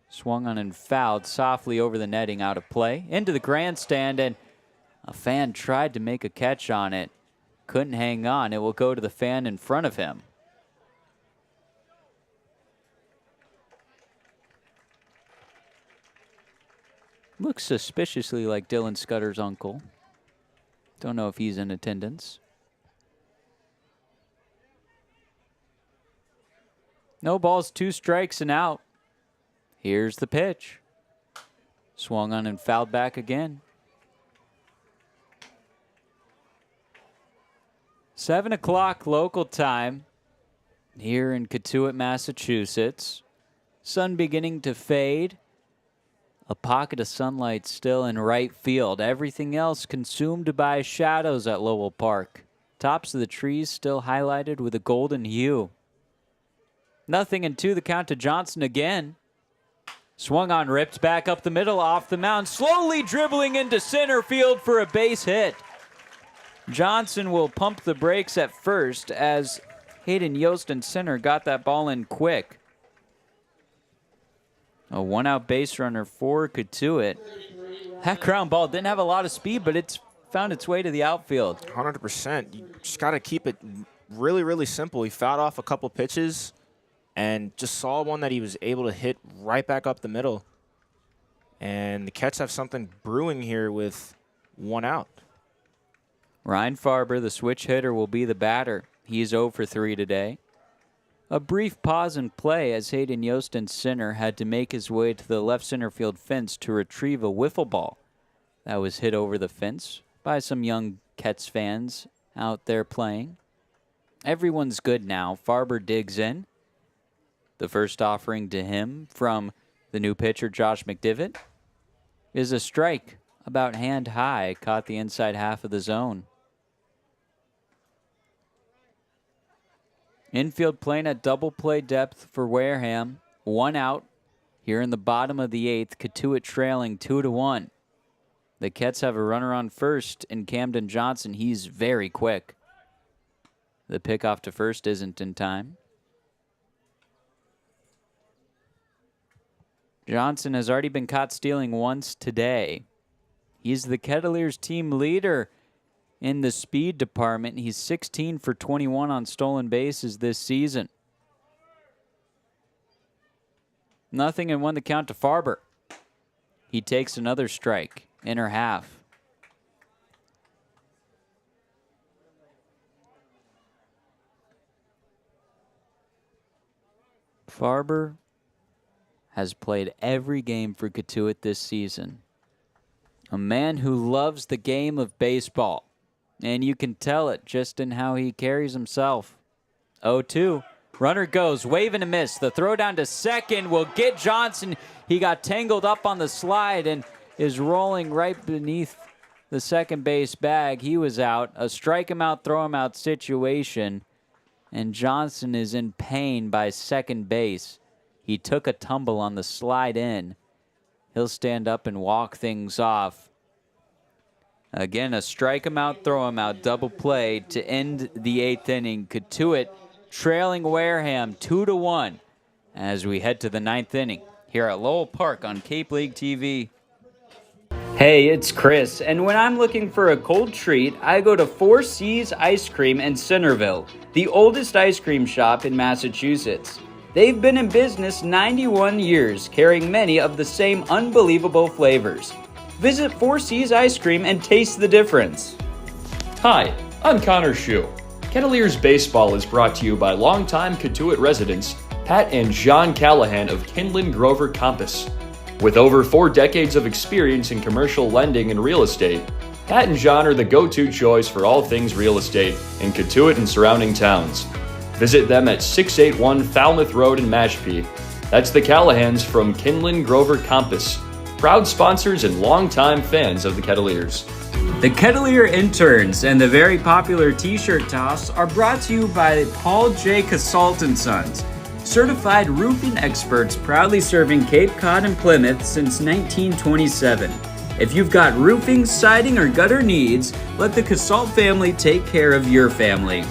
Swung on and fouled softly over the netting, out of play. Into the grandstand, and a fan tried to make a catch on it. Couldn't hang on. It will go to the fan in front of him. Looks suspiciously like Dylan Scudder's uncle. Don't know if he's in attendance. No balls, 2 strikes and out. Here's the pitch. Swung on and fouled back again. 7 o'clock local time here in Cotuit, Massachusetts. Sun beginning to fade. A pocket of sunlight still in right field. Everything else consumed by shadows at Lowell Park. Tops of the trees still highlighted with a golden hue. 0-2 the count to Johnson again. Swung on, ripped back up the middle, off the mound, slowly dribbling into center field for a base hit. Johnson will pump the brakes at first as Hayden Yost in center got that ball in quick. A 1-out base runner for Cotuit. That ground ball didn't have a lot of speed, but it's found its way to the outfield. 100%. You just got to keep it really, really simple. He fouled off a couple pitches and just saw one that he was able to hit right back up the middle. And the Cats have something brewing here with 1 out. Ryan Farber, the switch hitter, will be the batter. He's 0 for 3 today. A brief pause in play as Hayden Yostin center had to make his way to the left center field fence to retrieve a wiffle ball that was hit over the fence by some young Kets fans out there playing. Everyone's good now. Farber digs in. The first offering to him from the new pitcher, Josh McDivitt, is a strike about hand high, caught the inside half of the zone. Infield playing at double play depth for Wareham. 1 out here in the bottom of the 8th. Cotuit trailing 2-1. The Kets have a runner on first in Camden Johnson. He's very quick. The pickoff to first isn't in time. Johnson has already been caught stealing once today. He's the Kettleers team leader in the speed department. He's 16 for 21 on stolen bases this season. 0-1 the count to Farber. He takes another strike, inner half. Farber has played every game for Cotuit this season. A man who loves the game of baseball. And you can tell it just in how he carries himself. 0-2. Runner goes, wave and a miss. The throw down to second will get Johnson. He got tangled up on the slide and is rolling right beneath the second base bag. He was out. A strike him out, throw him out situation. And Johnson is in pain by second base. He took a tumble on the slide in. He'll stand up and walk things off. Again, a strike him out, throw him out, double play to end the 8th inning. Cotuit trailing Wareham 2-1 as we head to the 9th inning here at Lowell Park on Cape League TV. Hey, it's Chris, and when I'm looking for a cold treat, I go to 4 Seas Ice Cream in Centerville, the oldest ice cream shop in Massachusetts. They've been in business 91 years, carrying many of the same unbelievable flavors. Visit 4 Seas Ice Cream and taste the difference. Hi, I'm Connor Shue. Kettleers Baseball is brought to you by longtime Cotuit residents Pat and John Callahan of Kinlan Grover Compass. With over 4 decades of experience in commercial lending and real estate, Pat and John are the go-to choice for all things real estate in Cotuit and surrounding towns. Visit them at 681 Falmouth Road in Mashpee. That's the Callahans from Kinlan Grover Compass, proud sponsors and longtime fans of the Kettleers. The Kettleer Interns and the very popular T-shirt toss are brought to you by Paul J. Casalt & Sons, certified roofing experts proudly serving Cape Cod and Plymouth since 1927. If you've got roofing, siding, or gutter needs, let the Casalt family take care of your family.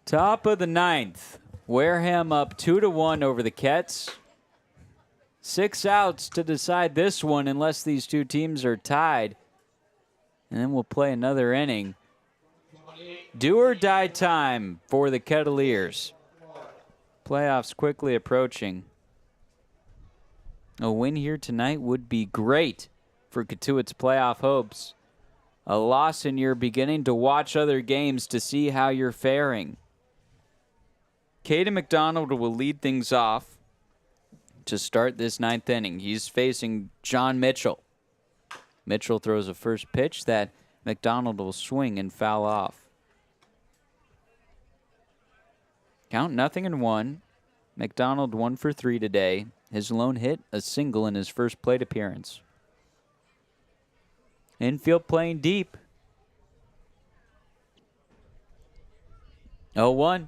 Top of the 9th. Wareham up 2-1 over the Kets. 6 outs to decide this one unless these two teams are tied. And then we'll play another inning. Do or die time for the Kettleers. Playoffs quickly approaching. A win here tonight would be great for Cotuit's playoff hopes. A loss and you're beginning to watch other games to see how you're faring. Caden McDonald will lead things off to start this 9th inning. He's facing John Mitchell. Mitchell throws a first pitch that McDonald will swing and foul off. Count 0-1. McDonald 1 for 3 today. his lone hit, a single in his first plate appearance. Infield playing deep. 0-1.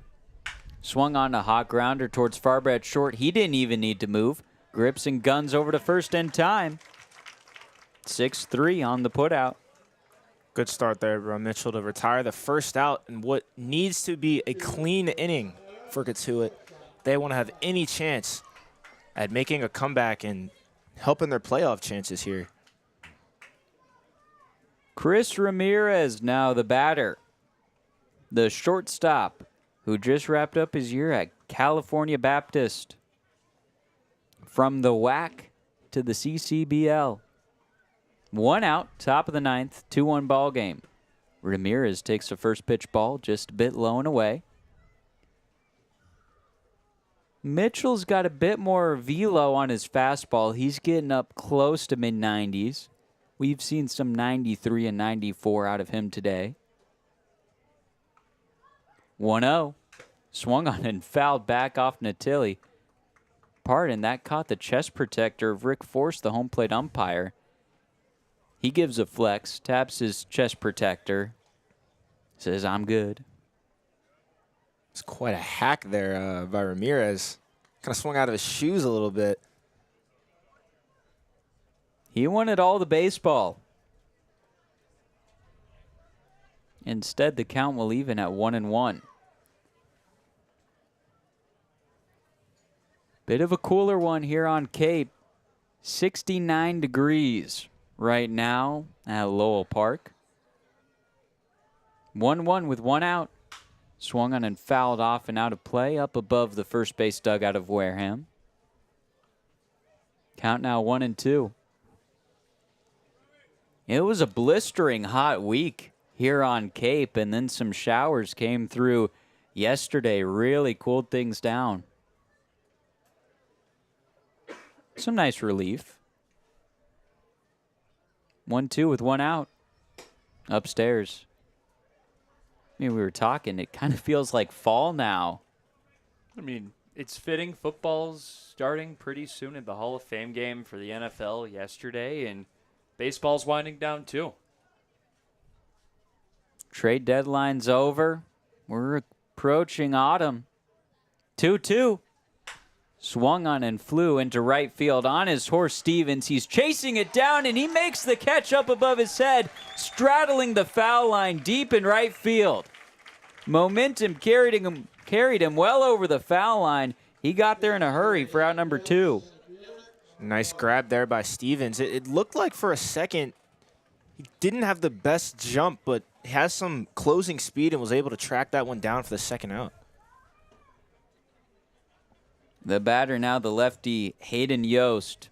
Swung on a hot grounder towards Farber at short. He didn't even need to move. Grips and guns over to first in time. 6-3 on the putout. Good start there by Mitchell to retire the first out in what needs to be a clean inning for Cotuit. They want to have any chance at making a comeback and helping their playoff chances here. Chris Ramirez now the batter. The shortstop who just wrapped up his year at California Baptist. From the WAC to the CCBL. 1 out, top of the ninth, 2-1 ball game. Ramirez takes the first pitch ball just a bit low and away. Mitchell's got a bit more velo on his fastball. He's getting up close to mid-90s. We've seen some 93 and 94 out of him today. 1-0. Swung on and fouled back off Natilli. Pardon, that caught the chest protector of Rick Force, the home plate umpire. He gives a flex, taps his chest protector, says, "I'm good." It's quite a hack there by Ramirez. Kind of swung out of his shoes a little bit. He wanted all the baseball. Instead, the count will even at 1-1. Bit of a cooler one here on Cape. 69 degrees right now at Lowell Park. 1-1 with 1 out. Swung on and fouled off and out of play up above the first base dugout of Wareham. Count now 1-2. It was a blistering hot week here on Cape, and then some showers came through yesterday. Really cooled things down. Some nice relief. 1-2 with 1 out. Upstairs. I mean, we were talking. It kind of feels like fall now. I mean, it's fitting. Football's starting pretty soon at the Hall of Fame game for the NFL yesterday, and baseball's winding down too. Trade deadline's over. We're approaching autumn. 2-2. Swung on and flew into right field on his horse Stevens. He's chasing it down, and he makes the catch up above his head, straddling the foul line deep in right field. Momentum carried him well over the foul line. He got there in a hurry for out number 2. Nice grab there by Stevens. It looked like for a second he didn't have the best jump, but has some closing speed and was able to track that one down for the second out. The batter now the lefty Hayden Yost,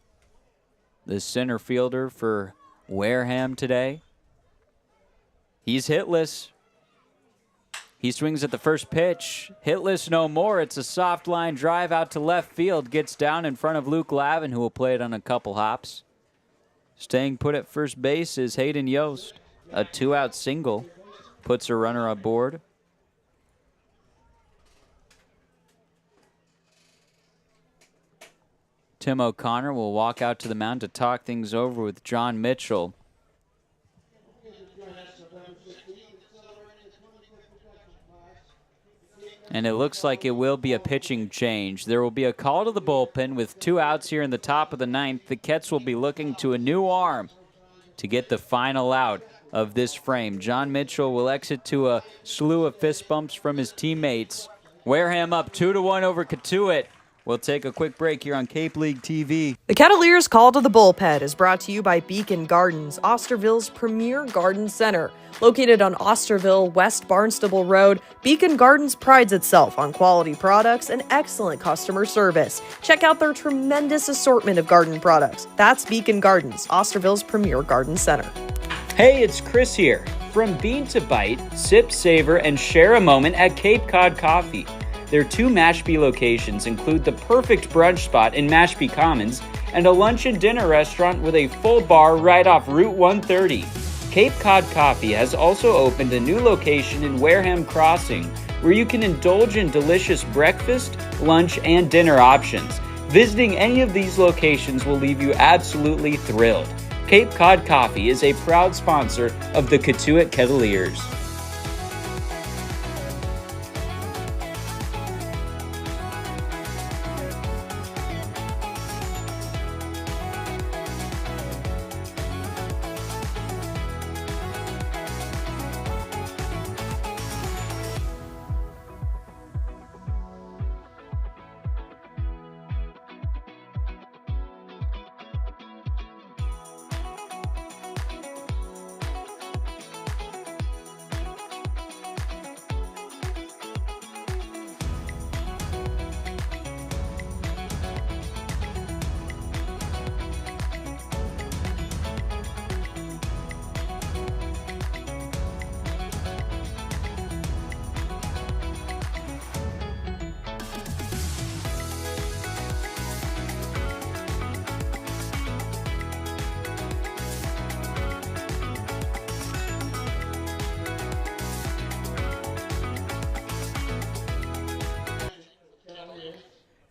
the center fielder for Wareham today. He's hitless. He swings at the first pitch. Hitless no more. It's a soft line drive out to left field. Gets down in front of Luke Lavin, who will play it on a couple hops. Staying put at first base is Hayden Yost. A 2-out single puts a runner aboard. Tim O'Connor will walk out to the mound to talk things over with John Mitchell. And it looks like it will be a pitching change. There will be a call to the bullpen with 2 outs here in the top of the ninth. The Kets will be looking to a new arm to get the final out of this frame. John Mitchell will exit to a slew of fist bumps from his teammates. Wareham up 2-1 over Cotuit. We'll take a quick break here on Cape League TV. The Kettleers Call to the Bullpen is brought to you by Beacon Gardens, Osterville's premier garden center. Located on Osterville, West Barnstable Road, Beacon Gardens prides itself on quality products and excellent customer service. Check out their tremendous assortment of garden products. That's Beacon Gardens, Osterville's premier garden center. Hey, it's Chris here. From bean to bite, sip, savor, and share a moment at Cape Cod Coffee. Their 2 Mashpee locations include the perfect brunch spot in Mashpee Commons and a lunch and dinner restaurant with a full bar right off Route 130. Cape Cod Coffee has also opened a new location in Wareham Crossing where you can indulge in delicious breakfast, lunch, and dinner options. Visiting any of these locations will leave you absolutely thrilled. Cape Cod Coffee is a proud sponsor of the Cotuit Kettleers.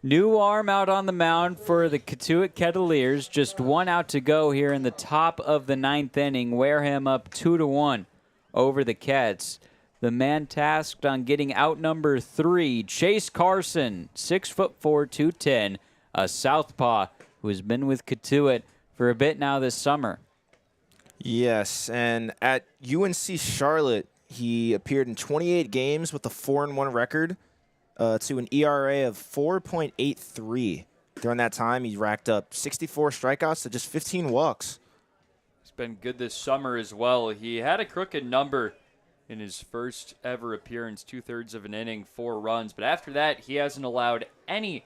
New arm out on the mound for the Cotuit Kettleers. Just one out to go here in the top of the ninth inning. Wareham up 2-1 over the Cats. The man tasked on getting out number 3, Chase Carson, 6'4", 210, a southpaw who has been with Cotuit for a bit now this summer. Yes, and at UNC Charlotte, he appeared in 28 games with a 4-1 record. To an ERA of 4.83. During that time, he racked up 64 strikeouts to just 15 walks. He's been good this summer as well. He had a crooked number in his first ever appearance, 2/3 of an inning, 4 runs. But after that, he hasn't allowed any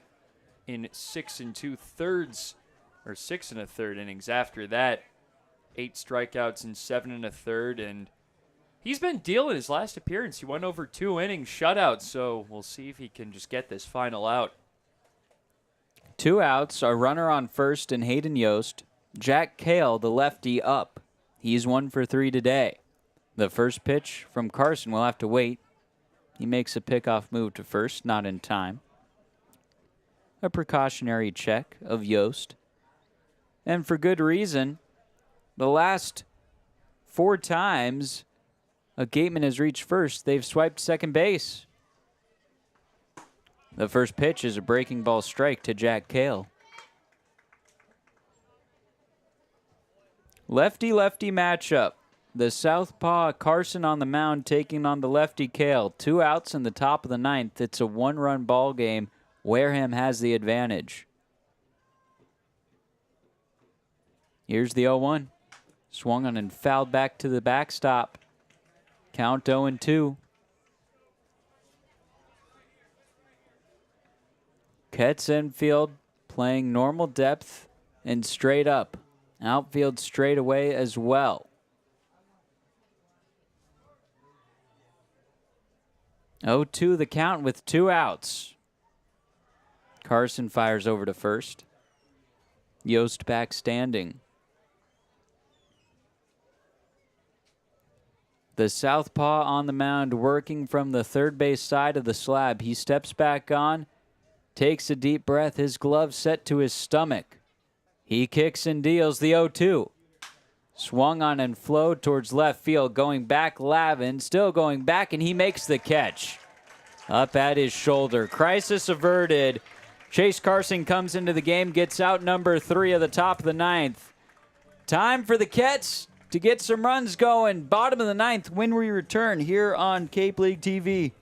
in 6 2/3 or 6 1/3 innings. After that, 8 strikeouts in 7 1/3, and he's been dealing his last appearance. He went over 2 innings shutout, so we'll see if he can just get this final out. 2 outs, a runner on first and Hayden Yost. Jack Cale, the lefty, up. He's 1 for 3 today. The first pitch from Carson will have to wait. He makes a pickoff move to first, not in time. A precautionary check of Yost. And for good reason. The last 4 times a Gatemen has reached first, they've swiped second base. The first pitch is a breaking ball strike to Jack Cale. Lefty-lefty matchup. The southpaw Carson on the mound taking on the lefty Cale. 2 outs in the top of the ninth. It's a 1-run ball game. Wareham has the advantage. Here's the 0-1. Swung on and fouled back to the backstop. Count 0-2. Ketts infield playing normal depth and straight up. Outfield straight away as well. 0-2 the count with 2 outs. Carson fires over to first. Yost back standing. The southpaw on the mound working from the third base side of the slab. He steps back on, takes a deep breath, his glove set to his stomach. He kicks and deals the 0-2. Swung on and flowed towards left field, going back Lavin, still going back, and he makes the catch. Up at his shoulder. Crisis averted. Chase Carson comes into the game, gets out number 3 of the top of the ninth. Time for the Cats to get some runs going. Bottom of the ninth when we return here on Cape League TV.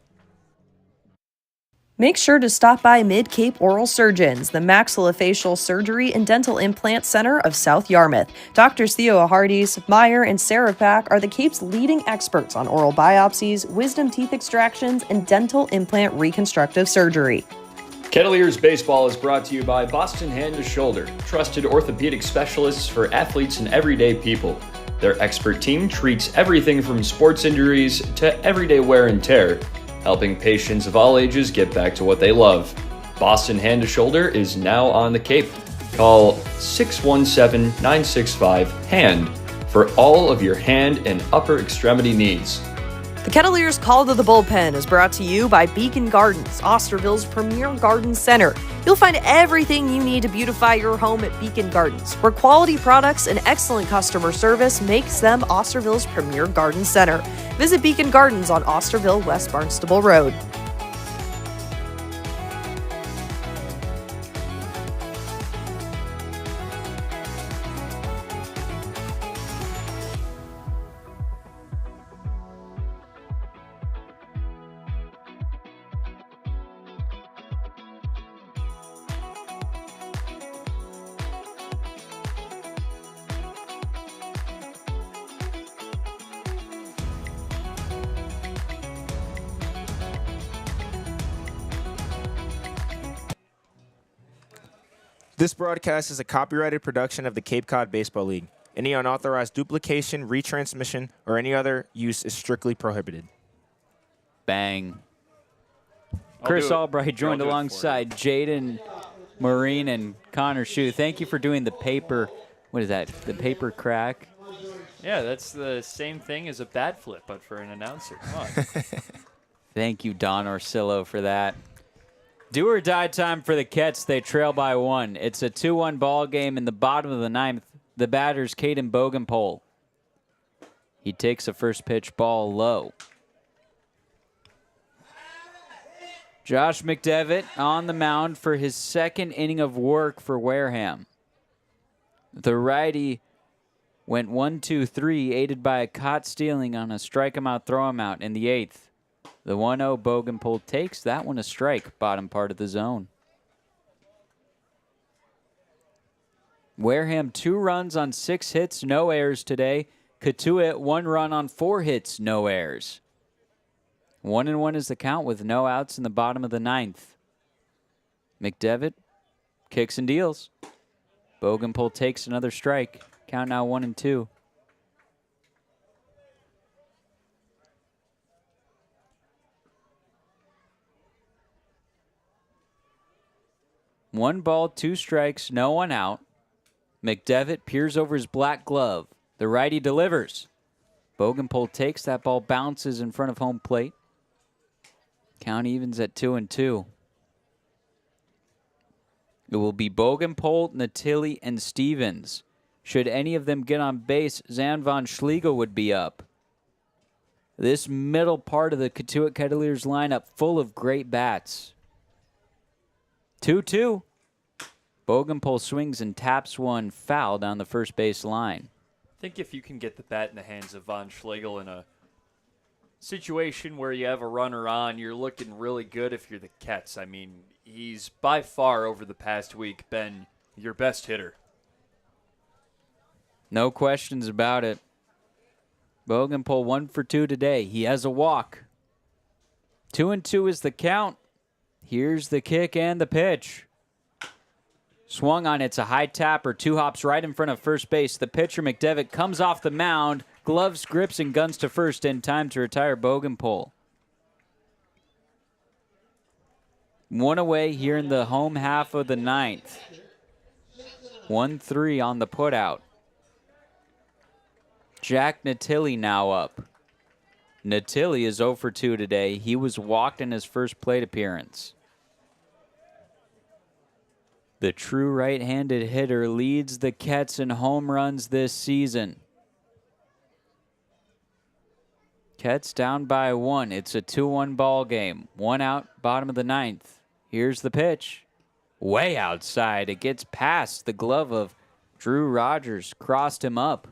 Make sure to stop by Mid-Cape Oral Surgeons, the maxillofacial surgery and dental implant center of South Yarmouth. Doctors Theo Hardees, Meyer, and Sarah Pack are the Cape's leading experts on oral biopsies, wisdom teeth extractions, and dental implant reconstructive surgery. Kettleers Baseball is brought to you by Boston Hand to Shoulder, trusted orthopedic specialists for athletes and everyday people. Their expert team treats everything from sports injuries to everyday wear and tear, helping patients of all ages get back to what they love. Boston Hand to Shoulder is now on the Cape. Call 617-965-HAND for all of your hand and upper extremity needs. The Kettleers Call to the Bullpen is brought to you by Beacon Gardens, Osterville's premier garden center. You'll find everything you need to beautify your home at Beacon Gardens, where quality products and excellent customer service makes them Osterville's premier garden center. Visit Beacon Gardens on Osterville, West Barnstable Road. This broadcast is a copyrighted production of the Cape Cod Baseball League. Any unauthorized duplication, retransmission, or any other use is strictly prohibited. Bang. Chris Albright joined alongside Jaden, Maureen, and Connor Shue. Thank you for doing the paper. What is that? The paper crack? Yeah, that's the same thing as a bat flip, but for an announcer. Come on. Thank you, Don Orsillo, for that. Do or die time for the Kets. They trail by 1. It's a 2-1 ball game in the bottom of the 9th. The batter's Caden Bogenpole. He takes a first pitch ball low. Josh McDevitt on the mound for his second inning of work for Wareham. The righty went 1-2-3, aided by a caught stealing on a strike him out, throw him out in the 8th. The 1-0 Bogenpole takes that one a strike, bottom part of the zone. Wareham 2 runs on 6 hits, no errors today. Cotuit 1 run on 4 hits, no errors. 1-1 is the count with no outs in the bottom of the 9th. McDevitt kicks and deals. Bogenpole takes another strike. Count now 1-2. One ball, 2 strikes, no one out. McDevitt peers over his black glove. The righty delivers. Bogenpole takes that ball, bounces in front of home plate. Count evens at 2-2. It will be Bogenpole, Natilli, and Stevens. Should any of them get on base, Zan von Schlegel would be up. This middle part of the Cotuit Kettleers lineup full of great bats. 2-2. Bogenpole swings and taps one foul down the first base line. I think if you can get the bat in the hands of von Schlegel in a situation where you have a runner on, you're looking really good if you're the Kets. I mean, he's by far over the past week been your best hitter. No questions about it. Bogenpole 1 for 2 today. He has a walk. 2-2 is the count. Here's the kick and the pitch. Swung on, it's a high tapper. 2 hops right in front of first base. The pitcher, McDevitt, comes off the mound. Gloves, grips, and guns to first in time to retire Bogenpole. 1 away here in the home half of the 9th. 1-3 on the putout. Jack Natilli now up. Natilli is 0 for 2 today. He was walked in his first plate appearance. The true right-handed hitter leads the Kets in home runs this season. Kets down by 1. It's a 2-1 ball game. 1 out, bottom of the 9th. Here's the pitch. Way outside. It gets past the glove of Drew Rogers. Crossed him up.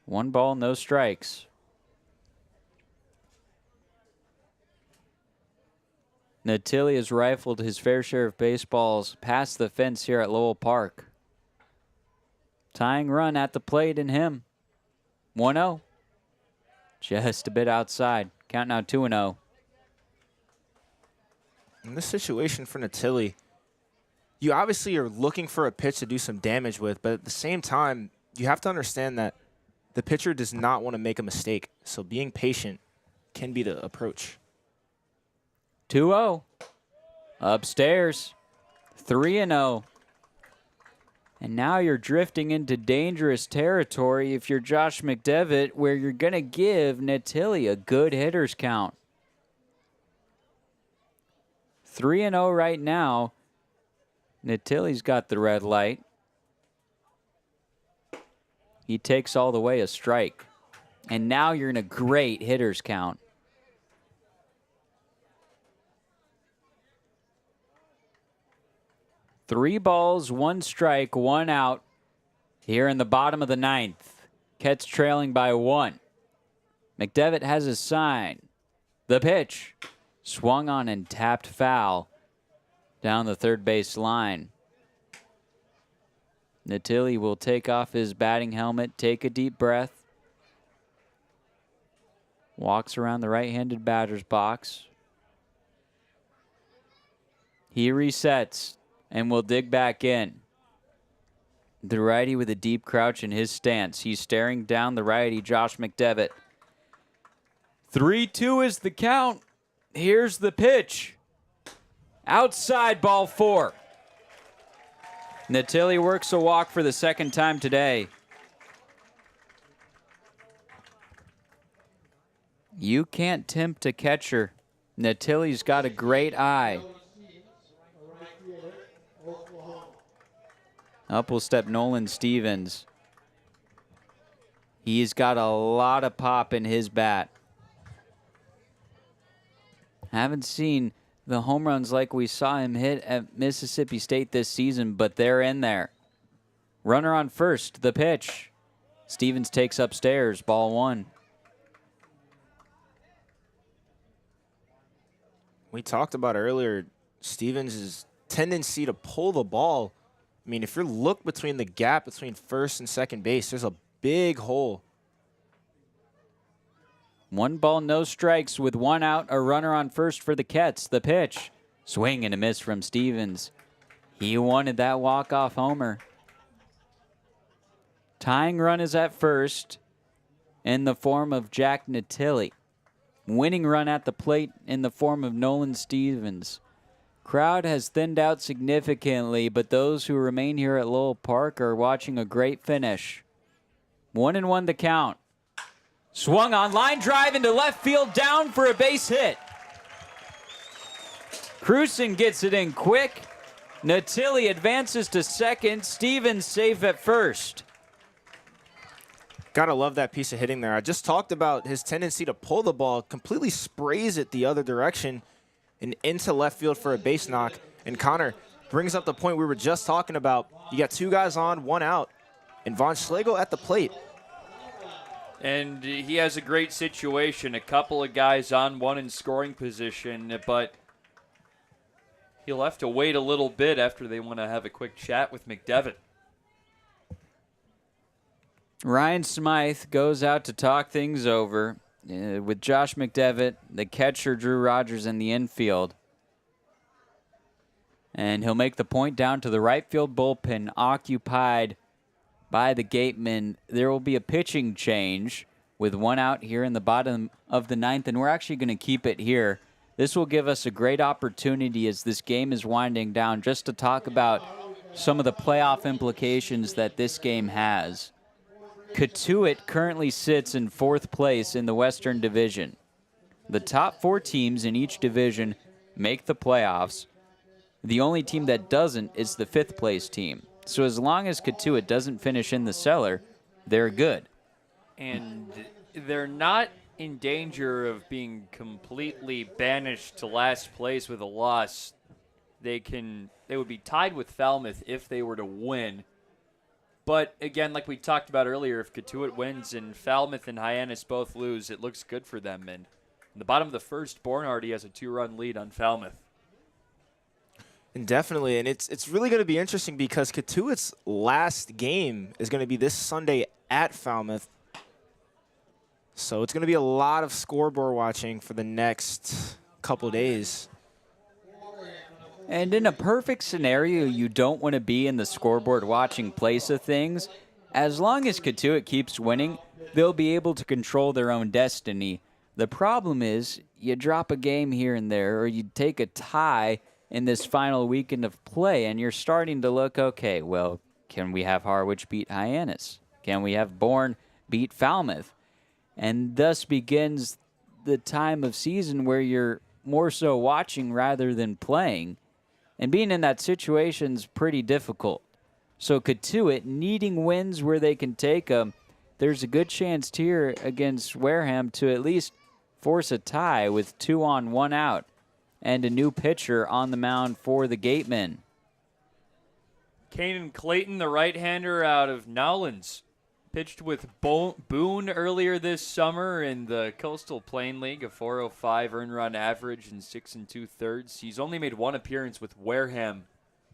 1 ball, no strikes. Natilli has rifled his fair share of baseballs past the fence here at Lowell Park. Tying run at the plate in him. 1-0. Just a bit outside. Count now 2-0. In this situation for Natilli, you obviously are looking for a pitch to do some damage with, but at the same time, you have to understand that the pitcher does not want to make a mistake, so being patient can be the approach. 2-0. Upstairs. 3-0. And now you're drifting into dangerous territory if you're Josh McDevitt, where you're going to give Natilli a good hitter's count. 3-0 right now. Natilli's got the red light. He takes all the way a strike. And now you're in a great hitter's count. Three balls, one strike, one out here in the bottom of the ninth. Ket's trailing by one. McDevitt has a sign. The pitch. Swung on and tapped foul down the third base line. Natilli will take off his batting helmet, take a deep breath. Walks around the right-handed batter's box. He resets and will dig back in. The righty with a deep crouch in his stance. He's staring down the righty, Josh McDevitt. 3-2 is the count. Here's the pitch. Outside, ball four. Natilli works a walk for the second time today. You can't tempt a catcher. Natilli's got a great eye. Up will step Nolan Stevens. He's got a lot of pop in his bat. Haven't seen the home runs like we saw him hit at Mississippi State this season, but they're in there. Runner on first, the pitch. Stevens takes upstairs, ball one. We talked about earlier Stevens' tendency to pull the ball. I mean, if you look between the gap between first and second base, there's a big hole. One ball, no strikes with one out, a runner on first for the Kets. The pitch. Swing and a miss from Stevens. He wanted that walk-off homer. Tying run is at first in the form of Jack Natilli. Winning run at the plate in the form of Nolan Stevens. Crowd has thinned out significantly, but those who remain here at Lowell Park are watching a great finish. 1-1 the count. Swung on, line drive into left field, down for a base hit. Cruzen gets it in quick. Natilli advances to second. Stevens safe at first. Gotta love that piece of hitting there. I just talked about his tendency to pull the ball, completely sprays it the other direction and into left field for a base knock. And Connor brings up the point we were just talking about. You got two guys on, one out, and Von Schlegel at the plate. And he has a great situation. A couple of guys on, one in scoring position, but he'll have to wait a little bit after they want to have a quick chat with McDevitt. Ryan Smythe goes out to talk things over with Josh McDevitt, the catcher Drew Rogers in the infield. And he'll make the point down to the right field bullpen, occupied by the Gatemen. There will be a pitching change with one out here in the bottom of the ninth, and we're actually going to keep it here. This will give us a great opportunity as this game is winding down just to talk about some of the playoff implications that this game has. Cotuit currently sits in fourth place in the Western Division. The top four teams in each division make the playoffs. The only team that doesn't is the fifth place team. So as long as Cotuit doesn't finish in the cellar, they're good. And they're not in danger of being completely banished to last place with a loss. They would be tied with Falmouth if they were to win. But again, like we talked about earlier, if Cotuit wins and Falmouth and Hyannis both lose, it looks good for them. And in the bottom of the first, Bornhardt has a 2-run lead on Falmouth. And definitely, and it's really going to be interesting because Cotuit's last game is going to be this Sunday at Falmouth. So it's going to be a lot of scoreboard watching for the next couple days. And in a perfect scenario, you don't want to be in the scoreboard watching place of things. As long as Cotuit keeps winning, they'll be able to control their own destiny. The problem is you drop a game here and there, or you take a tie in this final weekend of play, and you're starting to look, okay, well, Can we have Harwich beat Hyannis? Can we have Bourne beat Falmouth? And thus begins the time of season where you're more so watching rather than playing. And being in that situation is pretty difficult. So Cotuit needing wins where they can take them. There's a good chance here against Wareham to at least force a tie with 2 on, 1 out, and a new pitcher on the mound for the Gatemen. Kanan Clayton, the right-hander out of Nowlands, pitched with Boone earlier this summer in the Coastal Plain League, a 405 earned run average in 6 2/3. He's only made 1 appearance with Wareham,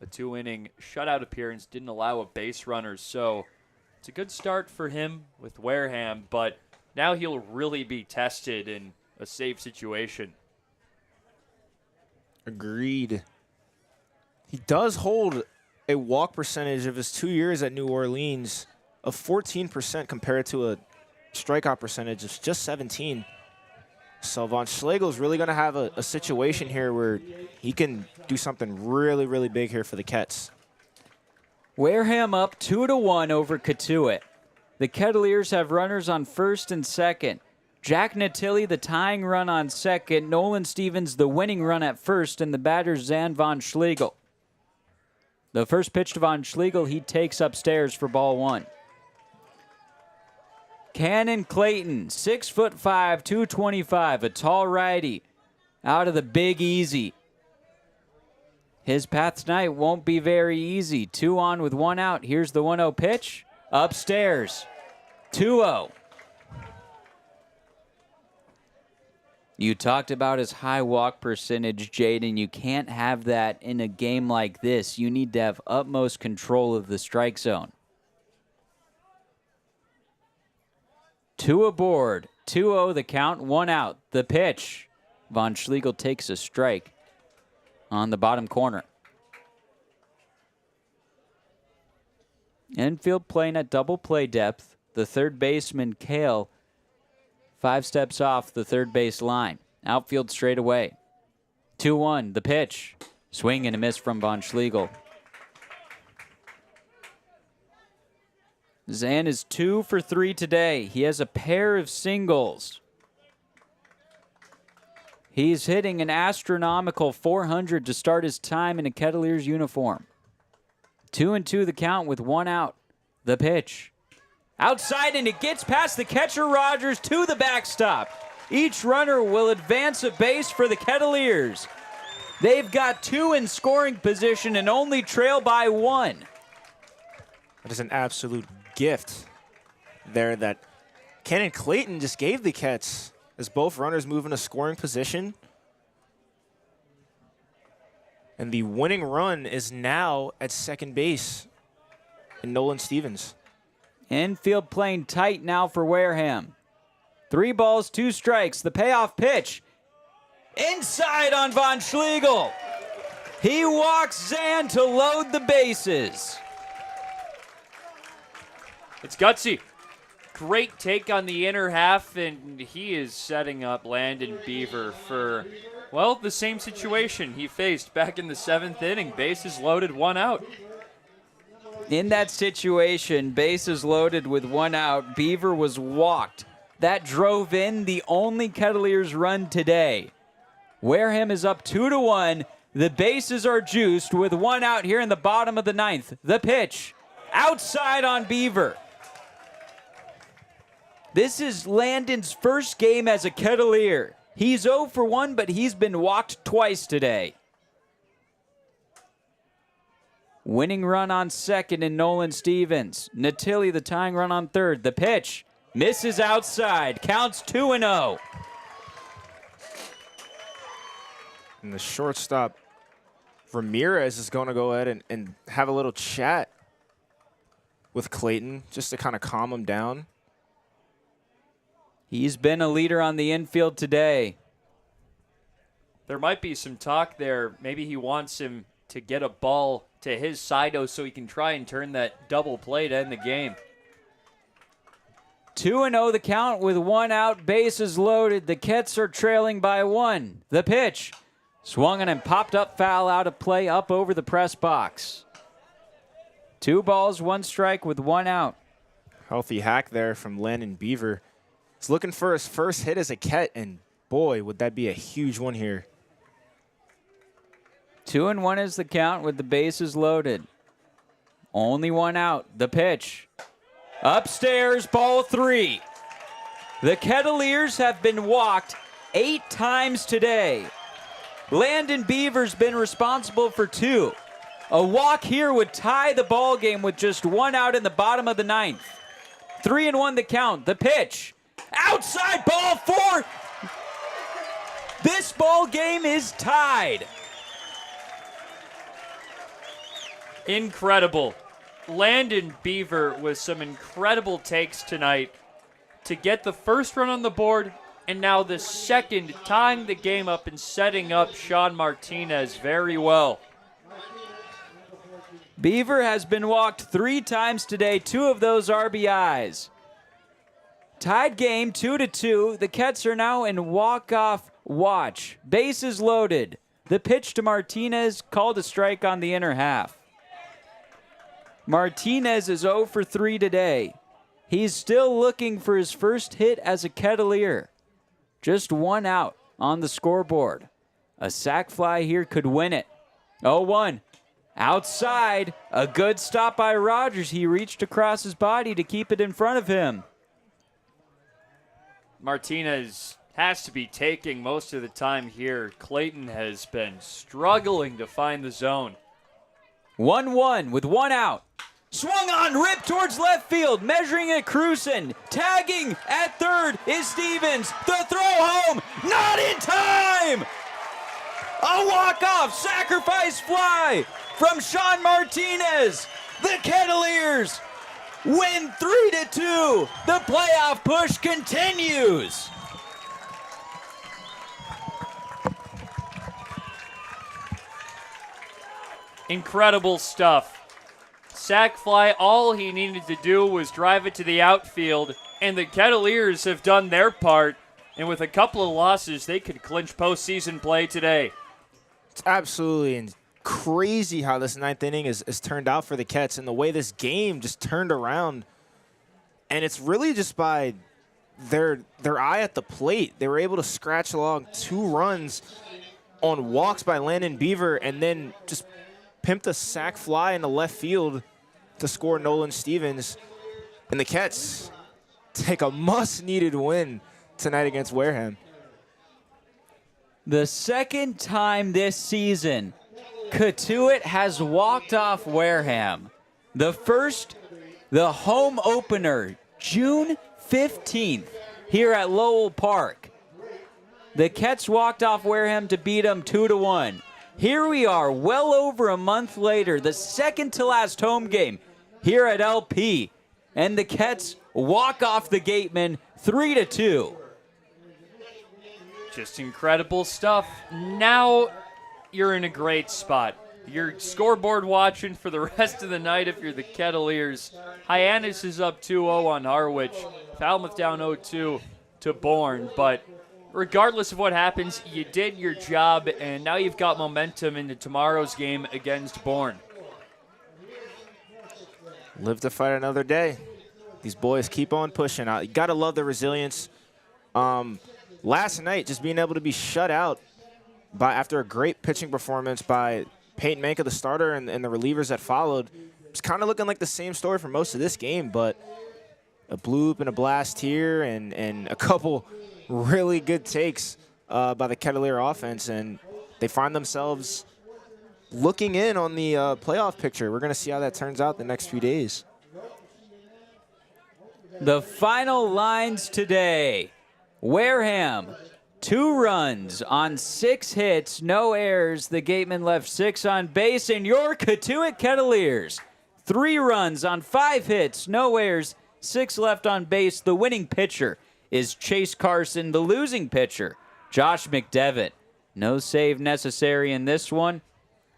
a 2-inning shutout appearance, didn't allow a base runner, so it's a good start for him with Wareham, but now he'll really be tested in a safe situation. Agreed. He does hold a walk percentage of his 2 years at New Orleans of 14% compared to a strikeout percentage of just 17. So Von Schlegel's really going to have a situation here where he can do something really, really big here for the Kets. Wareham up 2-1 over Cotuit. The Kettleers have runners on first and second. Jack Natilli, the tying run on second. Nolan Stevens, the winning run at first. And the batter, Zan Von Schlegel. The first pitch to Von Schlegel, he takes upstairs for ball 1. Cannon Clayton, 6'5", 225, a tall righty, out of the Big Easy. His path tonight won't be very easy. 2 on with 1 out. Here's the 1-0 pitch. Upstairs. 2-0. You talked about his high walk percentage, Jaden. You can't have that in a game like this. You need to have utmost control of the strike zone. 2 aboard. 2-0 the count, 1 out. The pitch. Von Schlegel takes a strike on the bottom corner. Infield playing at double play depth. The third baseman, Kale, 5 steps off the third base line. Outfield straight away. 2-1, the pitch. Swing and a miss from Von Schlegel. Zan is 2 for 3 today. He has a pair of singles. He's hitting an astronomical 400 to start his time in a Kettleers uniform. 2-2 the count with 1 out. The pitch. Outside, and it gets past the catcher Rogers to the backstop. Each runner will advance a base for the Kettleers. They've got 2 in scoring position and only trail by 1. That is an absolute gift there that Cannon Clayton just gave the Kets as both runners move in a scoring position. And the winning run is now at second base in Nolan Stevens. Infield playing tight now for Wareham. 3 balls, 2 strikes. The payoff pitch. Inside on Von Schlegel. He walks Zan to load the bases. It's gutsy. Great take on the inner half, and he is setting up Landon Beaver for, well, the same situation he faced back in the 7th inning. Bases loaded, 1 out. In that situation, bases loaded with 1 out, Beaver was walked. That drove in the only Kettleers run today. Wareham is up 2-1. The bases are juiced with 1 out here in the bottom of the 9th. The pitch. Outside on Beaver. This is Landon's first game as a Kettleer. He's 0 for 1, but he's been walked twice today. Winning run on second in Nolan Stevens. Natilli the tying run on third. The pitch misses outside. Counts 2-0. And the shortstop, Ramirez, is going to go ahead and have a little chat with Clayton just to kind of calm him down. He's been a leader on the infield today. There might be some talk there. Maybe he wants him to get a ball to his side so he can try and turn that double play to end the game. 2-0 the count with 1 out, bases loaded. The Kets are trailing by 1. The pitch. Swung on and popped up foul out of play up over the press box. 2 balls, 1 strike with 1 out. Healthy hack there from Landon Beaver. He's looking for his first hit as a Ket, and boy, would that be a huge one here. 2-1 is the count with the bases loaded. Only 1 out. The pitch. Upstairs, ball 3. The Kettleers have been walked 8 times today. Landon Beaver's been responsible for 2. A walk here would tie the ball game with just 1 out in the bottom of the 9th. 3-1 the count. The pitch. Outside, ball 4. This ball game is tied. Incredible. Landon Beaver with some incredible takes tonight to get the first run on the board, and now the second, tying the game up and setting up Sean Martinez very well. Beaver has been walked 3 times today, 2 of those RBIs. Tied game 2-2. The Kets are now in walk-off watch. Bases loaded. The pitch to Martinez, called a strike on the inner half. Martinez is 0 for 3 today. He's still looking for his first hit as a Kettleer. Just 1 out on the scoreboard. A sac fly here could win it. 0-1. Outside. A good stop by Rogers. He reached across his body to keep it in front of him. Martinez has to be taking most of the time here. Clayton has been struggling to find the zone. 1-1 with 1 out. Swung on, ripped towards left field, measuring it, Cruzen. Tagging at third is Stevens. The throw home, not in time! A walk-off sacrifice fly from Sean Martinez. The Kettleers win 3-2. The playoff push continues. Incredible stuff. Sac fly, all he needed to do was drive it to the outfield, and the Kettleers have done their part, and with a couple of losses, they could clinch postseason play today. It's absolutely crazy how this 9th inning is turned out for the Kets and the way this game just turned around. And it's really just by their eye at the plate. They were able to scratch along 2 runs on walks by Landon Beaver and then just pimped a sac fly into left field to score Nolan Stevens. And the Kets take a must-needed win tonight against Wareham. The second time this season, Cotuit has walked off Wareham. The first, the home opener, June 15th, here at Lowell Park. The Kets walked off Wareham to beat them 2-1. Here we are, well over a month later, the second to last home game here at LP. And the Kets walk off the Gatemen 3-2. Just incredible stuff. Now you're in a great spot. You're scoreboard watching for the rest of the night if you're the Kettleers. Hyannis is up 2-0 on Harwich. Falmouth down 0-2 to Bourne. But regardless of what happens, you did your job, and now you've got momentum into tomorrow's game against Bourne. Live to fight another day. These boys keep on pushing out. You got to love the resilience. Last night, just being able to be shut out after a great pitching performance by Peyton Manka, the starter, and the relievers that followed. It's kind of looking like the same story for most of this game, but a bloop and a blast here and a couple really good takes by the Kettleer offense, and they find themselves looking in on the playoff picture. We're going to see how that turns out the next few days. The final lines today. Wareham, 2 runs on 6 hits, no errors. The Gatemen left 6 on base. And your Cotuit Kettleers, 3 runs on 5 hits, no errors, 6 left on base. The winning pitcher is Chase Carson. The losing pitcher, Josh McDevitt. No save necessary in this one.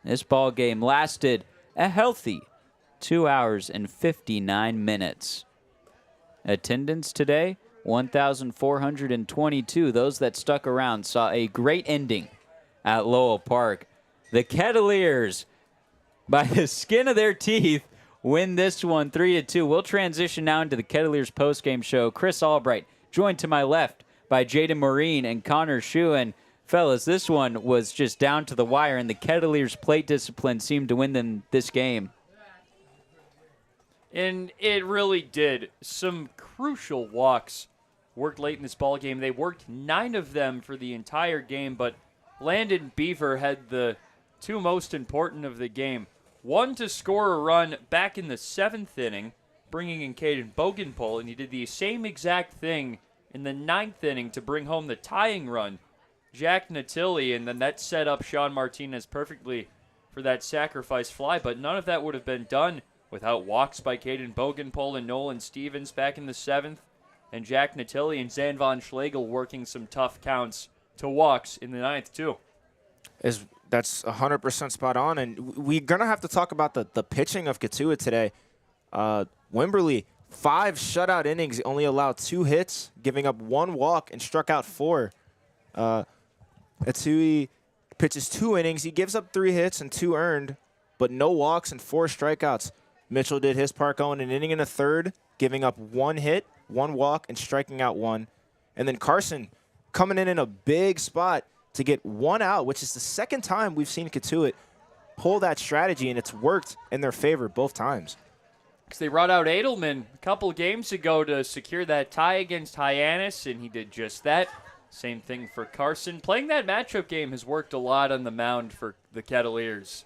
This ball game lasted a healthy 2 hours and 59 minutes. Attendance today, 1,422. Those that stuck around saw a great ending at Lowell Park. The Kettleers, by the skin of their teeth, win this one 3-2. We'll transition now into the Kettleers postgame show. Chris Albright joined to my left by Jaden Maureen and Connor Shewan. Fellas, this one was just down to the wire, and the Kettleers' plate discipline seemed to win them this game. And it really did. Some crucial walks worked late in this ball game. They worked 9 of them for the entire game, but Landon Beaver had the 2 most important of the game. One to score a run back in the 7th inning, bringing in Caden Bogenpole, and he did the same exact thing in the 9th inning to bring home the tying run. Jack Natilli, and then that set up Sean Martinez perfectly for that sacrifice fly, but none of that would have been done without walks by Caden Bogenpole and Nolan Stevens back in the 7th, and Jack Natilli and Zan Von Schlegel working some tough counts to walks in the 9th, too. That's 100% spot on, and we're going to have to talk about the pitching of Cotuit today. Wimberley, 5 shutout innings, only allowed 2 hits, giving up 1 walk and struck out 4. Atui pitches 2 innings. He gives up 3 hits and 2 earned, but no walks and 4 strikeouts. Mitchell did his part going an inning and a third, giving up 1 hit, 1 walk, and striking out 1. And then Carson coming in a big spot to get 1 out, which is the second time we've seen Cotuit pull that strategy, and it's worked in their favor both times. Because they brought out Edelman a couple games ago to secure that tie against Hyannis, and he did just that. Same thing for Carson. Playing that matchup game has worked a lot on the mound for the Kettleers.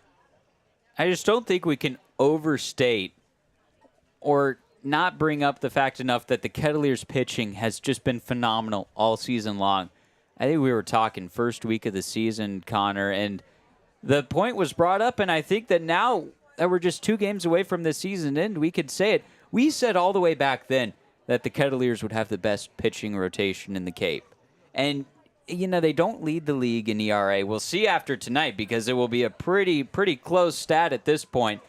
I just don't think we can overstate or not bring up the fact enough that the Kettleers pitching has just been phenomenal all season long. I think we were talking first week of the season, Connor, and the point was brought up, and I think that now that we're just 2 games away from the season end, we could say it. We said all the way back then that the Kettleers would have the best pitching rotation in the Cape. And, you know, they don't lead the league in ERA. We'll see after tonight because it will be a pretty close stat at this point.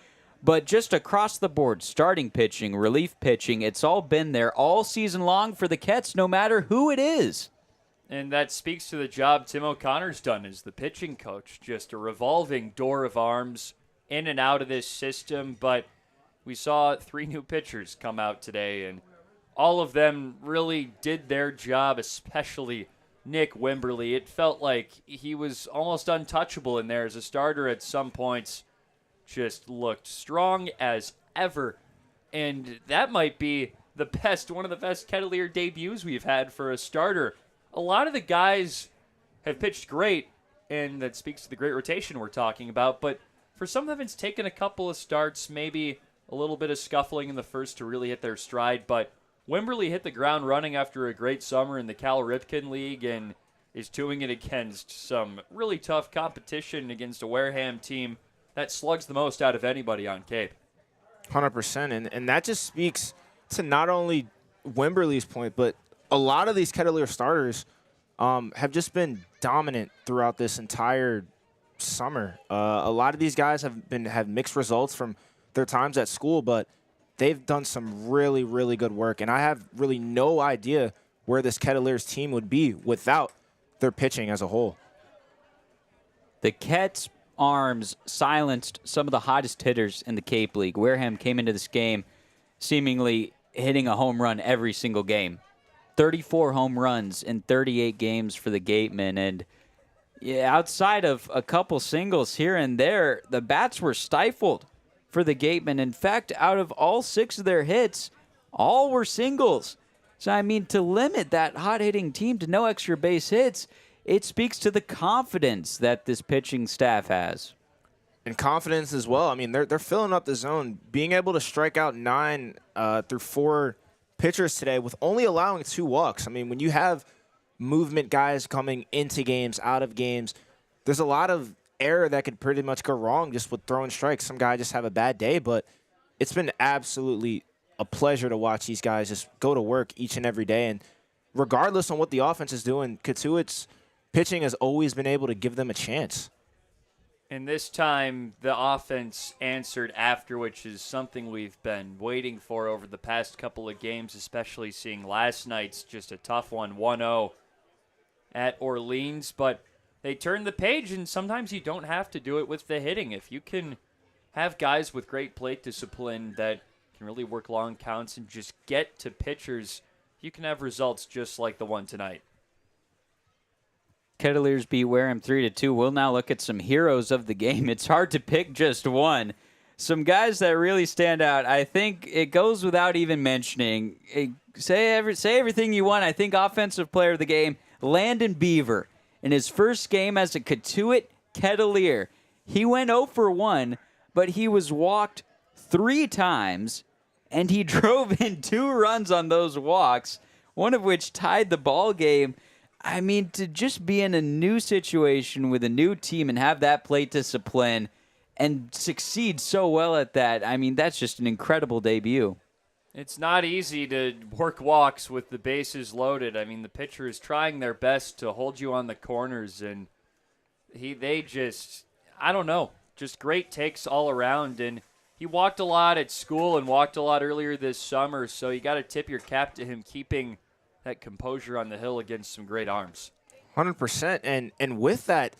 But just across the board, starting pitching, relief pitching, it's all been there all season long for the Kets, no matter who it is. And that speaks to the job Tim O'Connor's done as the pitching coach. Just a revolving door of arms in and out of this system. But we saw 3 new pitchers come out today, and all of them really did their job, especially Nick Wimberley. It felt like he was almost untouchable in there as a starter at some points. Just looked strong as ever. And that might be one of the best Kettleer debuts we've had for a starter. A lot of the guys have pitched great, and that speaks to the great rotation we're talking about. But for some of them, it's taken a couple of starts, maybe a little bit of scuffling in the first to really hit their stride. But Wimberley hit the ground running after a great summer in the Cal Ripken League and is doing it against some really tough competition against a Wareham team that slugs the most out of anybody on Cape. 100%, and that just speaks to not only Wimberley's point, but a lot of these Kettleer starters have just been dominant throughout this entire summer. A lot of these guys have mixed results from their times at school, but they've done some really, really good work, and I have really no idea where this Kettleers team would be without their pitching as a whole. The Kets' arms silenced some of the hottest hitters in the Cape League. Wareham came into this game seemingly hitting a home run every single game. 34 home runs in 38 games for the Gatemen, and outside of a couple singles here and there, the bats were stifled for the Gatemen. In fact, out of all 6 of their hits, all were singles. So, I mean, to limit that hot-hitting team to no extra base hits, it speaks to the confidence that this pitching staff has. And confidence as well. I mean, they're filling up the zone. Being able to strike out 9 through 4 pitchers today with only allowing 2 walks. I mean, when you have movement guys coming into games, out of games, there's a lot of error that could pretty much go wrong just with throwing strikes. Some guys just have a bad day, but it's been absolutely a pleasure to watch these guys just go to work each and every day. And regardless on what the offense is doing, Cotuit's pitching has always been able to give them a chance. And this time, the offense answered after, which is something we've been waiting for over the past couple of games, especially seeing last night's just a tough one, 1-0 at Orleans. But they turned the page, and sometimes you don't have to do it with the hitting. If you can have guys with great plate discipline that can really work long counts and just get to pitchers, you can have results just like the one tonight. Kettleers beat Wareham 3-2. We'll now look at some heroes of the game. It's hard to pick just one. Some guys that really stand out. I think it goes without even mentioning. Say everything you want. I think offensive player of the game, Landon Beaver. In his first game as a Cotuit Kettleer, he went 0 for 1, but he was walked 3 times, and he drove in 2 runs on those walks, one of which tied the ball game. I mean, to just be in a new situation with a new team and have that plate discipline and succeed so well at that, I mean, that's just an incredible debut. It's not easy to work walks with the bases loaded. I mean, the pitcher is trying their best to hold you on the corners, and they just, I don't know, just great takes all around. And he walked a lot at school and walked a lot earlier this summer, so you got to tip your cap to him keeping that composure on the hill against some great arms. 100%. And with that,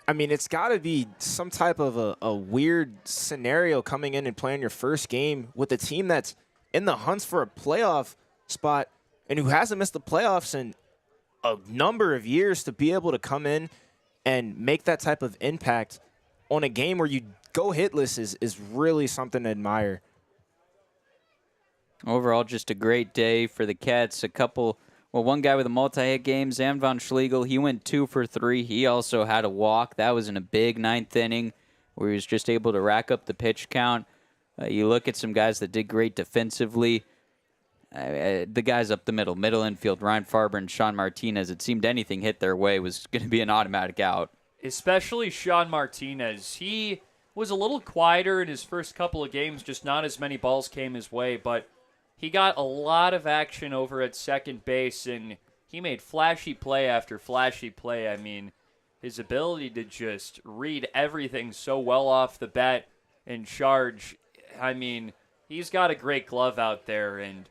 I mean, it's got to be some type of a weird scenario coming in and playing your first game with a team that's in the hunts for a playoff spot and who hasn't missed the playoffs in a number of years, to be able to come in and make that type of impact on a game where you go hitless is really something to admire. Overall, just a great day for the Cats. One guy with a multi-hit game, Zam von Schlegel, he went 2 for 3. He also had a walk. That was in a big 9th inning where he was just able to rack up the pitch count. You look at some guys that did great defensively. The guys up the middle infield, Ryan Farber and Sean Martinez, it seemed anything hit their way was going to be an automatic out. Especially Sean Martinez. He was a little quieter in his first couple of games, just not as many balls came his way, but he got a lot of action over at second base, and he made flashy play after flashy play. I mean, his ability to just read everything so well off the bat and charge, I mean, he's got a great glove out there, and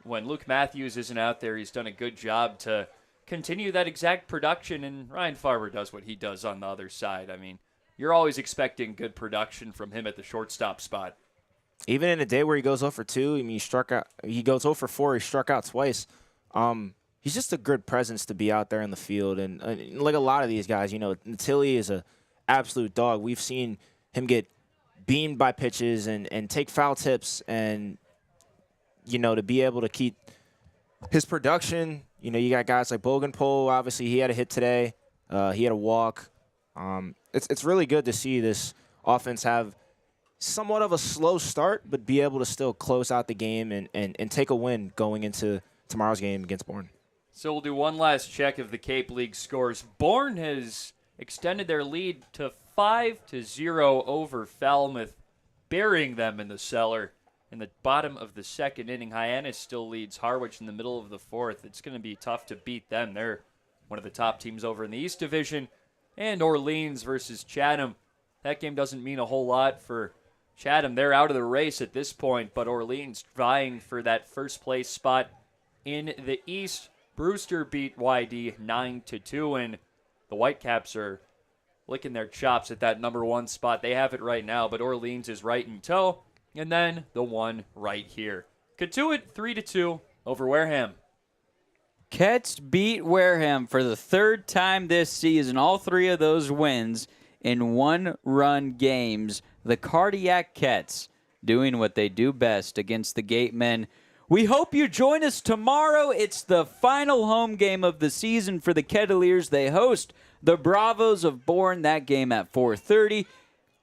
when Luke Matthews isn't out there, he's done a good job to continue that exact production, and Ryan Farber does what he does on the other side. I mean, you're always expecting good production from him at the shortstop spot. Even in a day where he goes 0 for 2, I mean, he goes 0 for 4, he struck out twice. He's just a good presence to be out there in the field. And like a lot of these guys, you know, Tilly is an absolute dog. We've seen him get beamed by pitches and take foul tips, and, you know, to be able to keep his production. You know, you got guys like Bogenpol. Obviously, he had a hit today. He had a walk. It's really good to see this offense have somewhat of a slow start, but be able to still close out the game and take a win going into tomorrow's game against Bourne. So we'll do one last check of the Cape League scores. Bourne has extended their lead to 5-0 over Falmouth, burying them in the cellar. In the bottom of the second inning, Hyannis still leads Harwich in the middle of the fourth. It's going to be tough to beat them. They're one of the top teams over in the East Division. And Orleans versus Chatham. That game doesn't mean a whole lot for Chatham. They're out of the race at this point, but Orleans vying for that first place spot in the East. Brewster beat YD 9-2, and the Whitecaps are licking their chops at that number 1 spot. They have it right now, but Orleans is right in tow, and then the one right here. Cotuit 3-2 over Wareham. Cats beat Wareham for the 3rd time this season. All 3 of those wins in 1-run games. The Cardiac Cats doing what they do best against the Gatemen. We hope you join us tomorrow. It's the final home game of the season for the Kettleers. They host the Bravos of Bourne. That game at 4:30.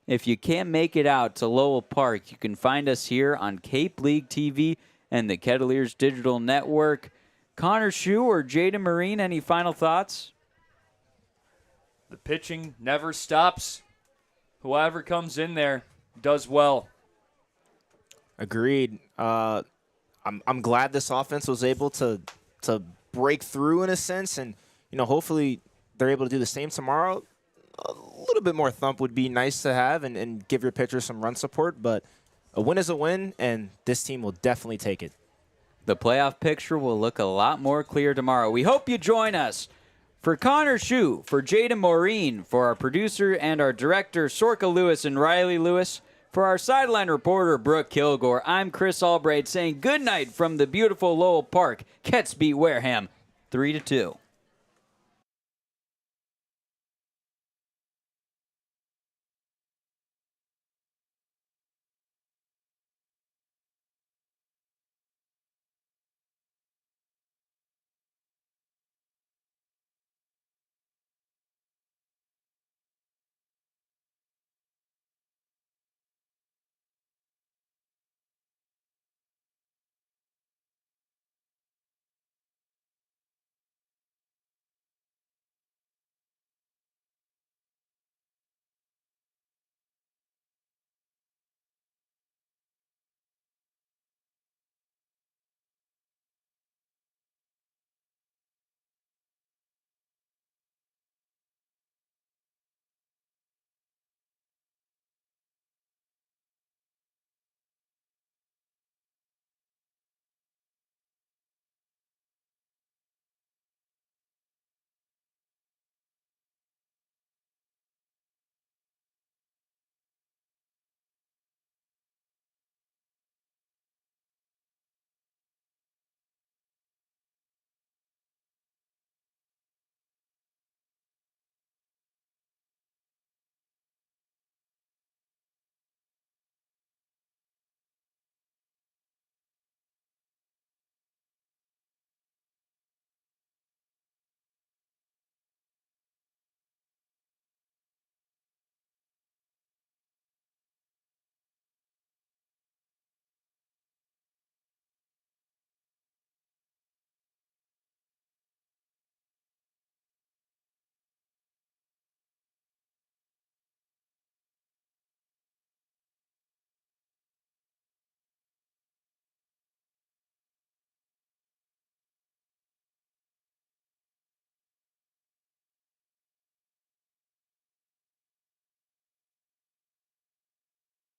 If you can't make it out to Lowell Park, you can find us here on Cape League TV and the Kettleers Digital Network. Connor Shue or Jaden Marine, any final thoughts? The pitching never stops. Whoever comes in there does well. Agreed. I'm glad this offense was able to break through in a sense, and, you know, hopefully they're able to do the same tomorrow. A little bit more thump would be nice to have and give your pitcher some run support, but a win is a win, and this team will definitely take it. The playoff picture will look a lot more clear tomorrow. We hope you join us. For Connor Shue, for Jaden Maureen, for our producer and our director, Sorka Lewis and Riley Lewis, For our sideline reporter, Brooke Kilgore, I'm Chris Albright saying good night from the beautiful Lowell Park. Cats beat Wareham 3-2.